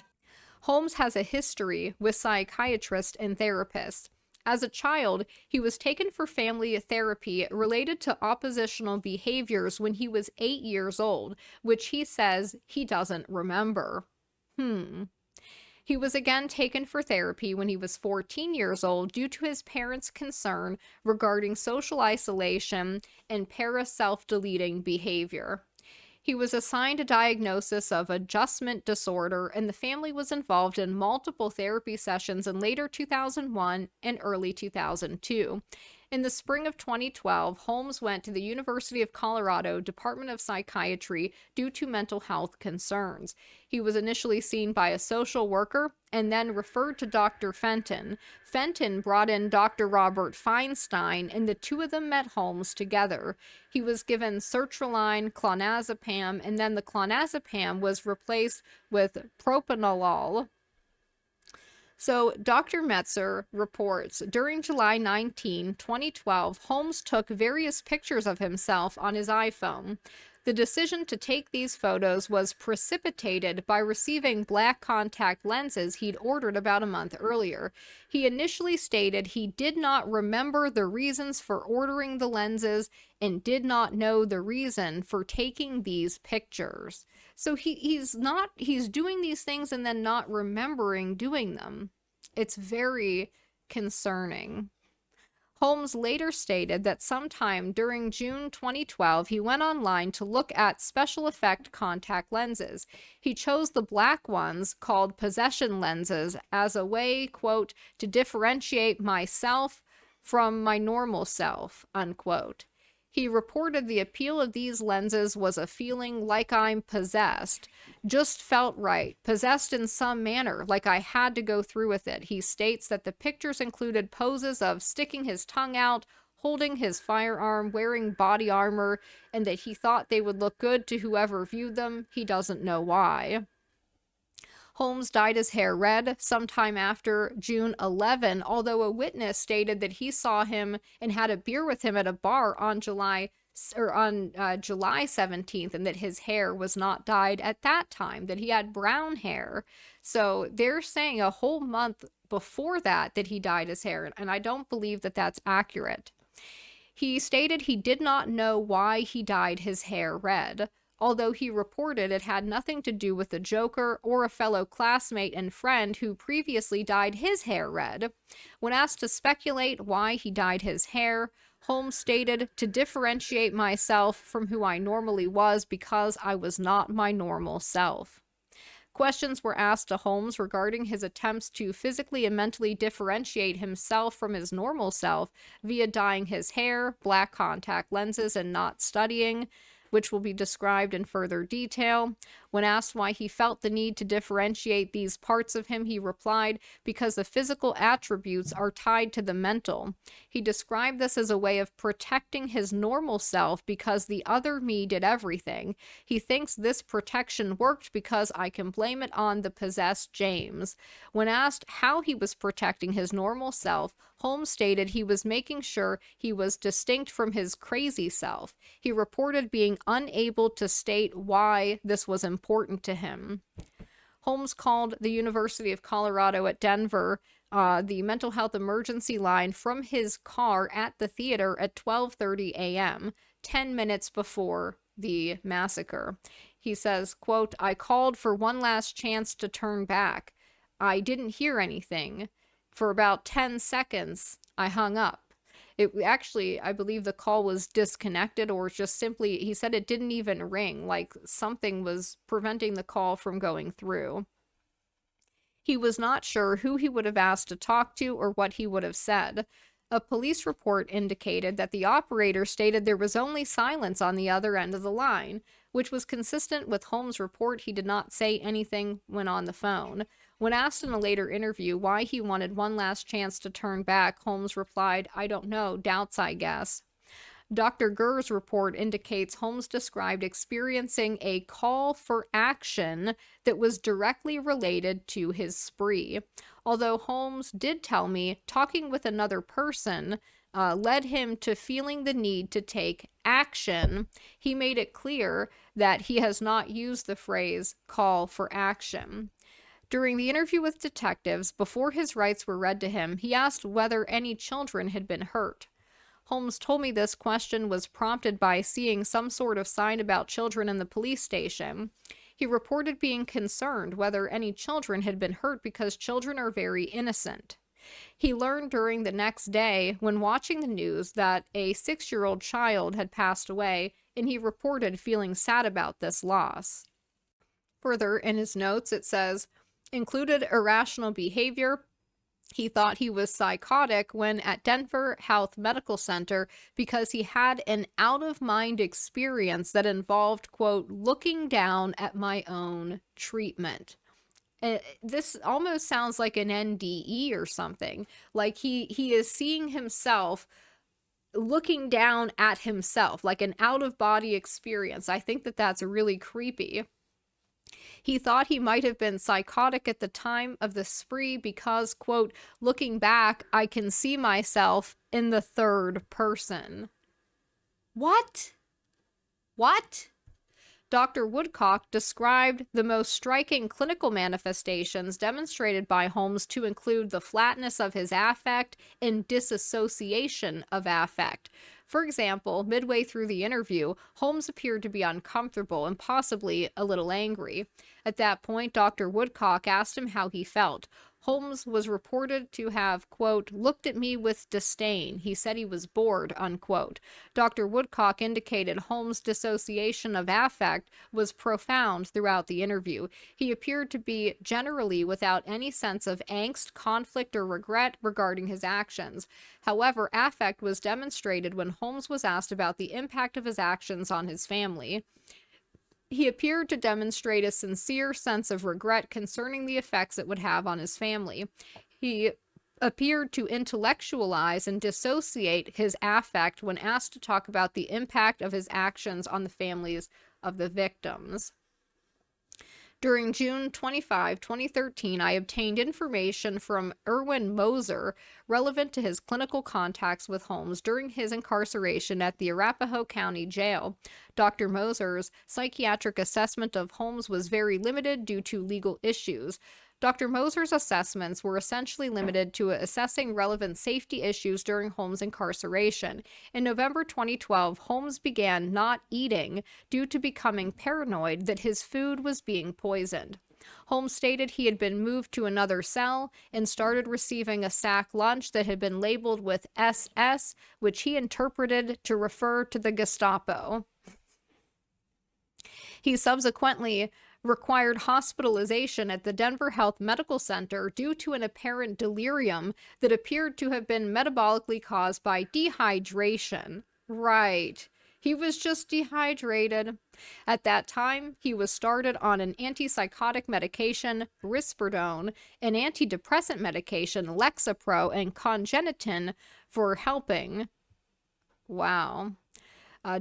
Holmes has a history with psychiatrists and therapists. As a child, he was taken for family therapy related to oppositional behaviors when he was 8 years old, which he says he doesn't remember. He was again taken for therapy when he was 14 years old due to his parents' concern regarding social isolation and para-self-deleting behavior. He was assigned a diagnosis of adjustment disorder, and the family was involved in multiple therapy sessions in later 2001 and early 2002. In the spring of 2012, Holmes went to the University of Colorado Department of Psychiatry due to mental health concerns. He was initially seen by a social worker and then referred to Dr. Fenton. Fenton brought in Dr. Robert Feinstein, and the two of them met Holmes together. He was given sertraline, clonazepam, and then the clonazepam was replaced with propranolol. So, Dr. Metzer reports, during July 19, 2012, Holmes took various pictures of himself on his iPhone. The decision to take these photos was precipitated by receiving black contact lenses he'd ordered about a month earlier. He initially stated he did not remember the reasons for ordering the lenses and did not know the reason for taking these pictures. So he's doing these things and then not remembering doing them. It's very concerning. Holmes later stated that sometime during June 2012, he went online to look at special effect contact lenses. He chose the black ones, called possession lenses, as a way, quote, to differentiate myself from my normal self, unquote. He reported the appeal of these lenses was a feeling like I'm possessed. Just felt right. Possessed in some manner, like I had to go through with it. He states that the pictures included poses of sticking his tongue out, holding his firearm, wearing body armor, and that he thought they would look good to whoever viewed them. He doesn't know why. Holmes dyed his hair red sometime after June 11, although a witness stated that he saw him and had a beer with him at a bar on July 17th, and that his hair was not dyed at that time, that he had brown hair. So they're saying a whole month before that he dyed his hair, and I don't believe that that's accurate. He stated he did not know why he dyed his hair red, although he reported it had nothing to do with the Joker or a fellow classmate and friend who previously dyed his hair red. When asked to speculate why he dyed his hair, Holmes stated, to differentiate myself from who I normally was because I was not my normal self. Questions were asked to Holmes regarding his attempts to physically and mentally differentiate himself from his normal self via dyeing his hair, black contact lenses, and not studying, which will be described in further detail. When asked why he felt the need to differentiate these parts of him, he replied, because the physical attributes are tied to the mental. He described this as a way of protecting his normal self because the other me did everything. He thinks this protection worked because I can blame it on the possessed James. When asked how he was protecting his normal self, Holmes stated he was making sure he was distinct from his crazy self. He reported being unable to state why this was important to him. Holmes called the University of Colorado at Denver the mental health emergency line from his car at the theater at 12:30 a.m., 10 minutes before the massacre. He says, quote, I called for one last chance to turn back. I didn't hear anything. For about 10 seconds, I hung up. It actually, I believe the call was disconnected, or just simply, he said it didn't even ring, like something was preventing the call from going through. He was not sure who he would have asked to talk to or what he would have said. A police report indicated that the operator stated there was only silence on the other end of the line, which was consistent with Holmes' report. He did not say anything when on the phone. When asked in a later interview why he wanted one last chance to turn back, Holmes replied, I don't know, doubts, I guess. Dr. Gurr's report indicates Holmes described experiencing a call for action that was directly related to his spree. Although Holmes did tell me talking with another person led him to feeling the need to take action, he made it clear that he has not used the phrase call for action. During the interview with detectives, before his rights were read to him, he asked whether any children had been hurt. Holmes told me this question was prompted by seeing some sort of sign about children in the police station. He reported being concerned whether any children had been hurt because children are very innocent. He learned during the next day when watching the news that a 6-year-old child had passed away, and he reported feeling sad about this loss. Further, in his notes, it says, included irrational behavior. He thought he was psychotic when at Denver Health Medical Center because he had an out-of-mind experience that involved, quote, looking down at my own treatment. This almost sounds like an NDE or something. Like he is seeing himself looking down at himself, like an out-of-body experience. I think that that's really creepy. He thought he might have been psychotic at the time of the spree because, quote, looking back, I can see myself in the third person. What? What? Dr. Woodcock described the most striking clinical manifestations demonstrated by Holmes to include the flatness of his affect and disassociation of affect. For example, midway through the interview, Holmes appeared to be uncomfortable and possibly a little angry. At that point, Dr. Woodcock asked him how he felt. Holmes was reported to have, quote, looked at me with disdain. He said he was bored, unquote. Dr. Woodcock indicated Holmes' dissociation of affect was profound throughout the interview. He appeared to be generally without any sense of angst, conflict, or regret regarding his actions. However, affect was demonstrated when Holmes was asked about the impact of his actions on his family. He appeared to demonstrate a sincere sense of regret concerning the effects it would have on his family. He appeared to intellectualize and dissociate his affect when asked to talk about the impact of his actions on the families of the victims. During June 25, 2013, I obtained information from Ewan Moser relevant to his clinical contacts with Holmes during his incarceration at the Arapahoe County Jail. Dr. Moser's psychiatric assessment of Holmes was very limited due to legal issues. Dr. Moser's assessments were essentially limited to assessing relevant safety issues during Holmes' incarceration. In November 2012, Holmes began not eating due to becoming paranoid that his food was being poisoned. Holmes stated he had been moved to another cell and started receiving a sack lunch that had been labeled with SS, which he interpreted to refer to the Gestapo. He subsequently required hospitalization at the Denver Health Medical Center due to an apparent delirium that appeared to have been metabolically caused by dehydration. Right. He was just dehydrated. At that time, he was started on an antipsychotic medication, risperidone, an antidepressant medication, Lexapro, and congenitin for helping. Wow.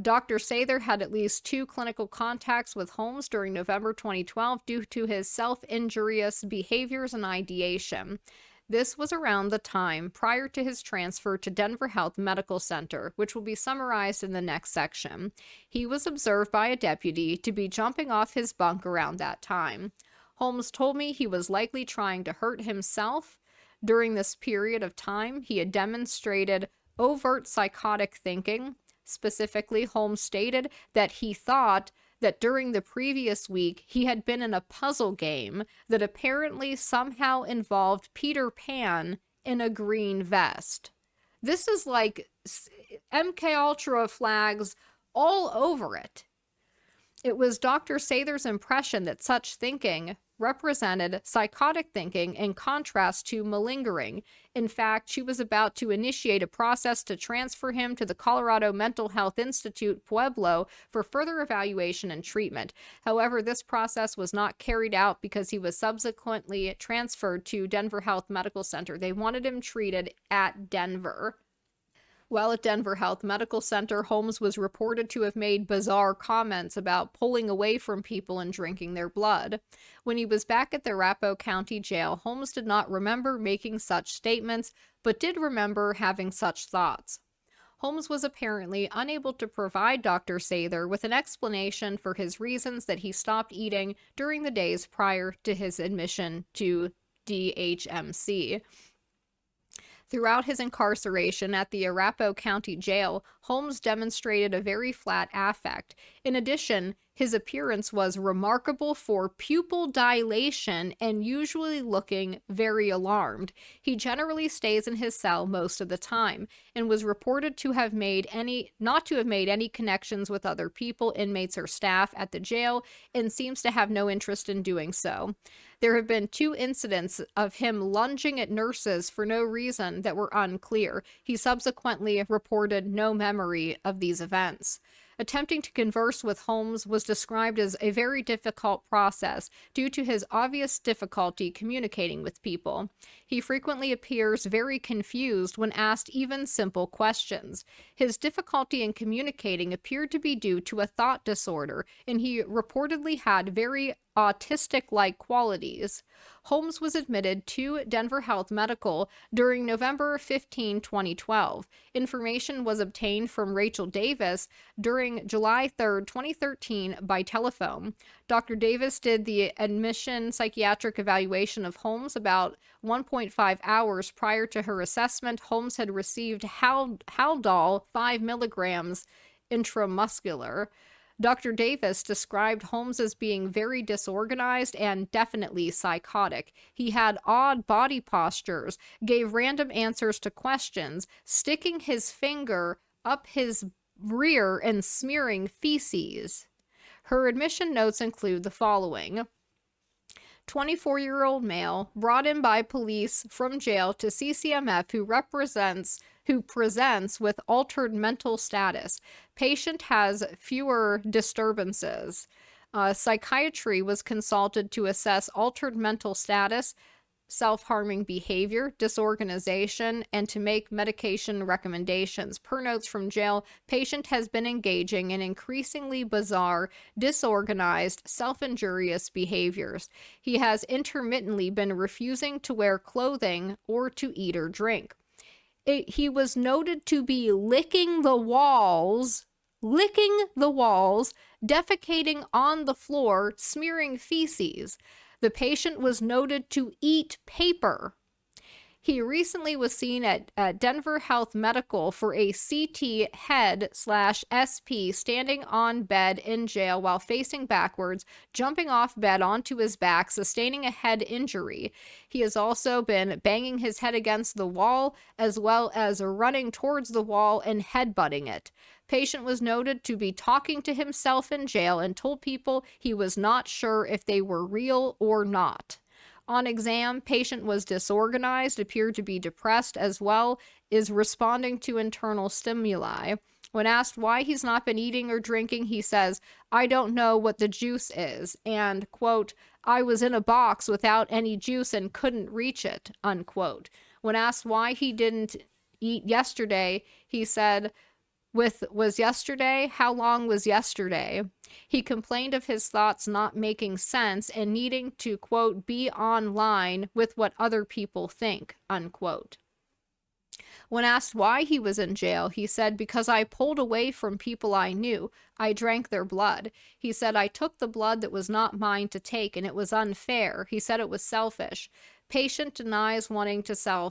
Dr. Sather had at least 2 clinical contacts with Holmes during November 2012 due to his self-injurious behaviors and ideation. This was around the time prior to his transfer to Denver Health Medical Center, which will be summarized in the next section. He was observed by a deputy to be jumping off his bunk around that time. Holmes told me he was likely trying to hurt himself. During this period of time, he had demonstrated overt psychotic thinking. Specifically, Holmes stated that he thought that during the previous week he had been in a puzzle game that apparently somehow involved Peter Pan in a green vest. This is like MKULTRA flags all over it. It was Dr. Sather's impression that such thinking represented psychotic thinking in contrast to malingering. In fact, she was about to initiate a process to transfer him to the Colorado Mental Health Institute, Pueblo, for further evaluation and treatment. However, this process was not carried out because he was subsequently transferred to Denver Health Medical Center. They wanted him treated at Denver. While at Denver Health Medical Center, Holmes was reported to have made bizarre comments about pulling away from people and drinking their blood. When he was back at the Arapahoe County Jail, Holmes did not remember making such statements, but did remember having such thoughts. Holmes was apparently unable to provide Dr. Sather with an explanation for his reasons that he stopped eating during the days prior to his admission to DHMC. Throughout his incarceration at the Arapahoe County Jail, Holmes demonstrated a very flat affect. In addition, His appearance was remarkable for pupil dilation and usually looking very alarmed. He generally stays in his cell most of the time and was reported to have not to have made any connections with other people, inmates, or staff at the jail, and seems to have no interest in doing so. There have been 2 incidents of him lunging at nurses for no reason that were unclear. He subsequently reported no memory of these events. Attempting to converse with Holmes was described as a very difficult process due to his obvious difficulty communicating with people. He frequently appears very confused when asked even simple questions. His difficulty in communicating appeared to be due to a thought disorder, and he reportedly had very autistic-like qualities. Holmes was admitted to Denver Health Medical during November 15, 2012. Information was obtained from Rachel Davis during July 3, 2013 by telephone. Dr. Davis did the admission psychiatric evaluation of Holmes about 1.5 hours prior to her assessment. Holmes had received Haldol 5 milligrams intramuscular. Dr. Davis described Holmes as being very disorganized and definitely psychotic. He had odd body postures, gave random answers to questions, sticking his finger up his rear and smearing feces. Her admission notes include the following: 24-year-old male brought in by police from jail to CCMF who presents with altered mental status. Patient has fewer disturbances. Psychiatry was consulted to assess altered mental status, self-harming behavior, disorganization, and to make medication recommendations. Per notes from jail, patient has been engaging in increasingly bizarre, disorganized, self-injurious behaviors. He has intermittently been refusing to wear clothing or to eat or drink. He was noted to be licking the walls, defecating on the floor, smearing feces. The patient was noted to eat paper. He recently was seen at Denver Health Medical for a CT head/SP standing on bed in jail while facing backwards, jumping off bed onto his back, sustaining a head injury. He has also been banging his head against the wall as well as running towards the wall and headbutting it. Patient was noted to be talking to himself in jail and told people he was not sure if they were real or not. On exam, patient was disorganized, appeared to be depressed as well, is responding to internal stimuli. When asked why he's not been eating or drinking, he says, "I don't know what the juice is," and, quote, "I was in a box without any juice and couldn't reach it," unquote. When asked why he didn't eat yesterday, he said, was yesterday? How long was yesterday? He complained of his thoughts not making sense and needing to, quote, be online with what other people think, unquote. When asked why he was in jail, he said, "Because I pulled away from people I knew. I drank their blood." He said, "I took the blood that was not mine to take, and it was unfair." He said it was selfish. Patient denies wanting to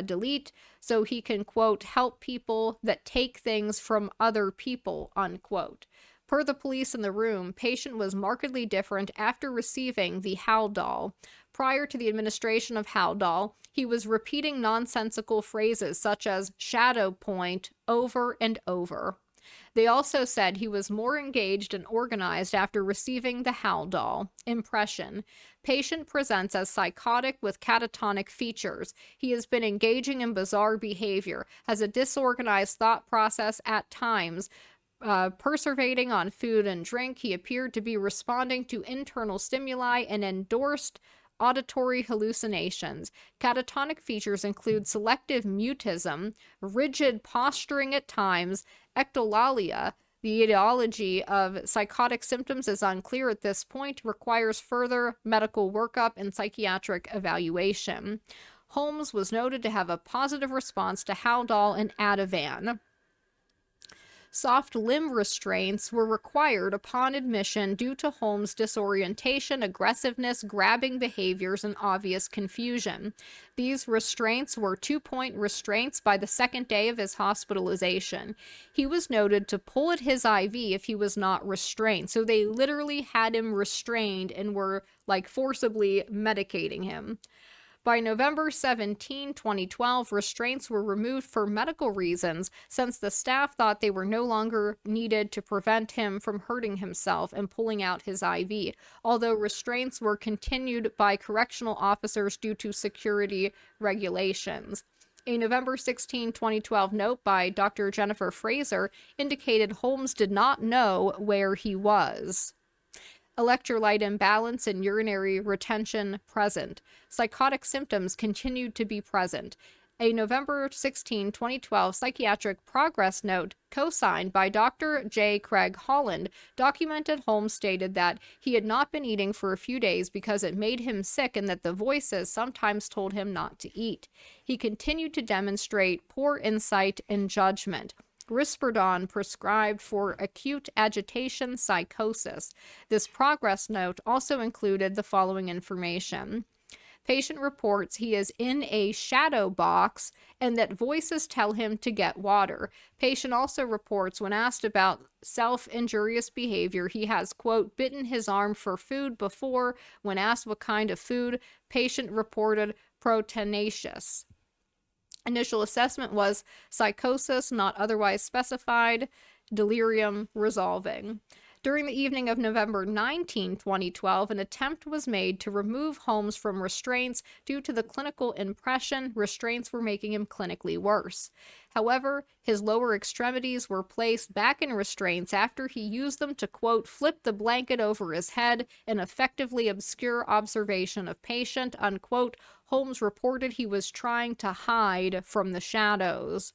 delete so he can, quote, help people that take things from other people, unquote. Per the police in the room, patient was markedly different after receiving the Haldol. Prior to the administration of Haldol, he was repeating nonsensical phrases such as shadow point over and over. They also said he was more engaged and organized after receiving the Haldol. Impression: patient presents as psychotic with catatonic features. He has been engaging in bizarre behavior, has a disorganized thought process at times, perseverating on food and drink. He appeared to be responding to internal stimuli and endorsed auditory hallucinations. Catatonic features include selective mutism, rigid posturing at times, ectolalia. The etiology of psychotic symptoms is unclear at this point, requires further medical workup and psychiatric evaluation. Holmes was noted to have a positive response to Haldol and Ativan. Soft limb restraints were required upon admission due to Holmes' disorientation, aggressiveness, grabbing behaviors, and obvious confusion. These restraints were 2-point restraints by the second day of his hospitalization. He was noted to pull at his IV if he was not restrained. So they literally had him restrained and were like forcibly medicating him. By November 17, 2012, restraints were removed for medical reasons since the staff thought they were no longer needed to prevent him from hurting himself and pulling out his IV, although restraints were continued by correctional officers due to security regulations. A November 16, 2012 note by Dr. Jennifer Fraser indicated Holmes did not know where he was. Electrolyte imbalance and urinary retention present. Psychotic symptoms continued to be present. A November 16, 2012 psychiatric progress note, co-signed by Dr. J. Craig Holland, documented Holmes stated that he had not been eating for a few days because it made him sick and that the voices sometimes told him not to eat. He continued to demonstrate poor insight and judgment. Risperidone prescribed for acute agitation psychosis. This progress note also included the following information. Patient reports he is in a shadow box and that voices tell him to get water. Patient also reports when asked about self-injurious behavior, he has, quote, bitten his arm for food before. When asked what kind of food, patient reported proteinaceous. Initial assessment was psychosis not otherwise specified, delirium resolving. During the evening of November 19, 2012, an attempt was made to remove Holmes from restraints due to the clinical impression restraints were making him clinically worse. However, his lower extremities were placed back in restraints after he used them to, quote, flip the blanket over his head, an effectively obscure observation of patient, unquote. Holmes reported he was trying to hide from the shadows.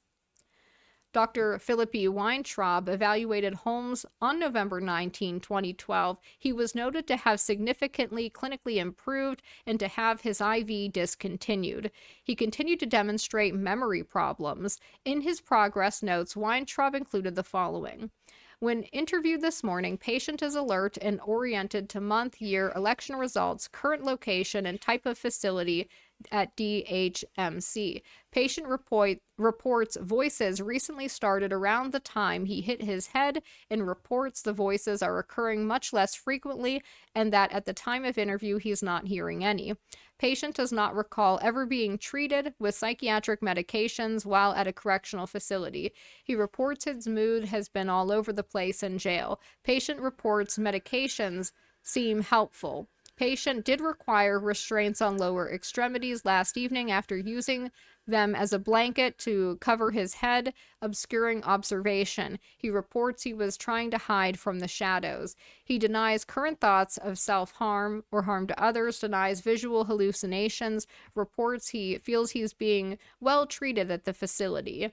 Dr. Philip E. Weintraub evaluated Holmes on November 19, 2012. He was noted to have significantly clinically improved and to have his IV discontinued. He continued to demonstrate memory problems. In his progress notes, Weintraub included the following. When interviewed this morning, patient is alert and oriented to month, year, election results, current location, and type of facility at DHMC. Patient reports voices recently started around the time he hit his head and reports the voices are occurring much less frequently and that at the time of interview he's not hearing any. Patient does not recall ever being treated with psychiatric medications while at a correctional facility. He reports his mood has been all over the place in jail. Patient reports medications seem helpful. Patient did require restraints on lower extremities last evening after using them as a blanket to cover his head, obscuring observation. He reports he was trying to hide from the shadows. He denies current thoughts of self-harm or harm to others, denies visual hallucinations, reports he feels he's being well treated at the facility.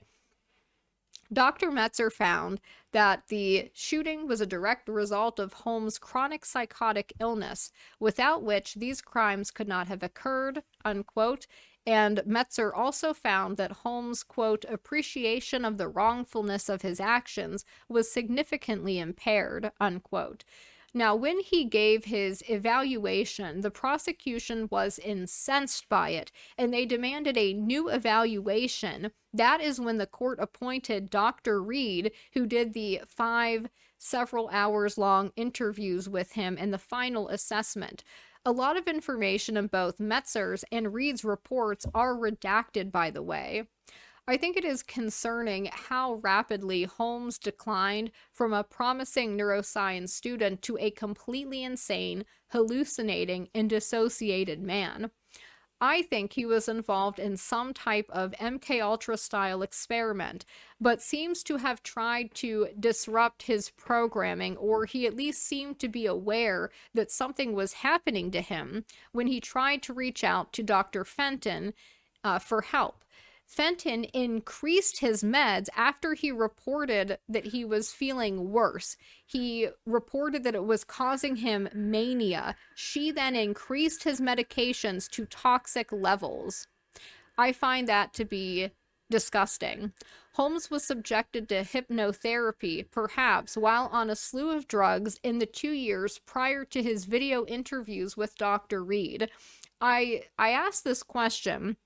Dr. Metzer found that the shooting was a direct result of Holmes' chronic psychotic illness, without which these crimes could not have occurred, unquote, and Metzer also found that Holmes', quote, appreciation of the wrongfulness of his actions was significantly impaired, unquote. Now, when he gave his evaluation, the prosecution was incensed by it, and they demanded a new evaluation. That is when the court appointed Dr. Reed, who did the 5 several hours long interviews with him and the final assessment. A lot of information in both Metzer's and Reed's reports are redacted, by the way. I think it is concerning how rapidly Holmes declined from a promising neuroscience student to a completely insane, hallucinating, and dissociated man. I think he was involved in some type of MKUltra style experiment, but seems to have tried to disrupt his programming, or he at least seemed to be aware that something was happening to him when he tried to reach out to Dr. Fenton for help. Fenton increased his meds after he reported that he was feeling worse. He reported that it was causing him mania. She then increased his medications to toxic levels. I find that to be disgusting. Holmes was subjected to hypnotherapy, perhaps while on a slew of drugs in the 2 years prior to his video interviews with Dr. Reed. I asked this question,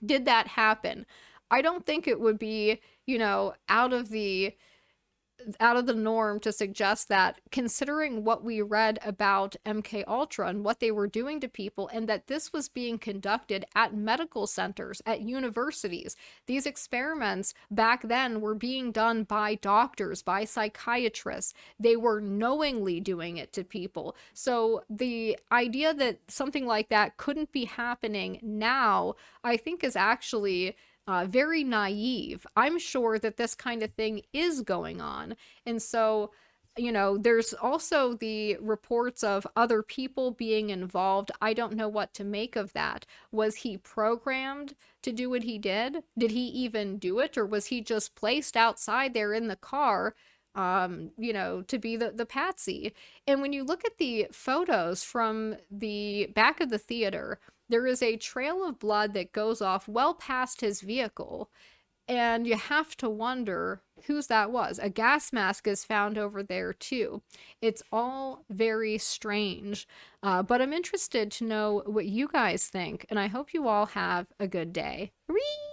did that happen? I don't think it would be, out of the norm to suggest that, considering what we read about MKUltra and what they were doing to people, and that this was being conducted at medical centers, at universities. These experiments back then were being done by doctors, by psychiatrists. They were knowingly doing it to people. So the idea that something like that couldn't be happening now, I think is actually very naive. I'm sure that this kind of thing is going on. And so, there's also the reports of other people being involved. I don't know what to make of that. Was he programmed to do what he did? Did he even do it? Or was he just placed outside there in the car, to be the patsy? And when you look at the photos from the back of the theater, there is a trail of blood that goes off well past his vehicle, and you have to wonder whose that was. A gas mask is found over there too. It's all very strange, but I'm interested to know what you guys think, and I hope you all have a good day. Whee!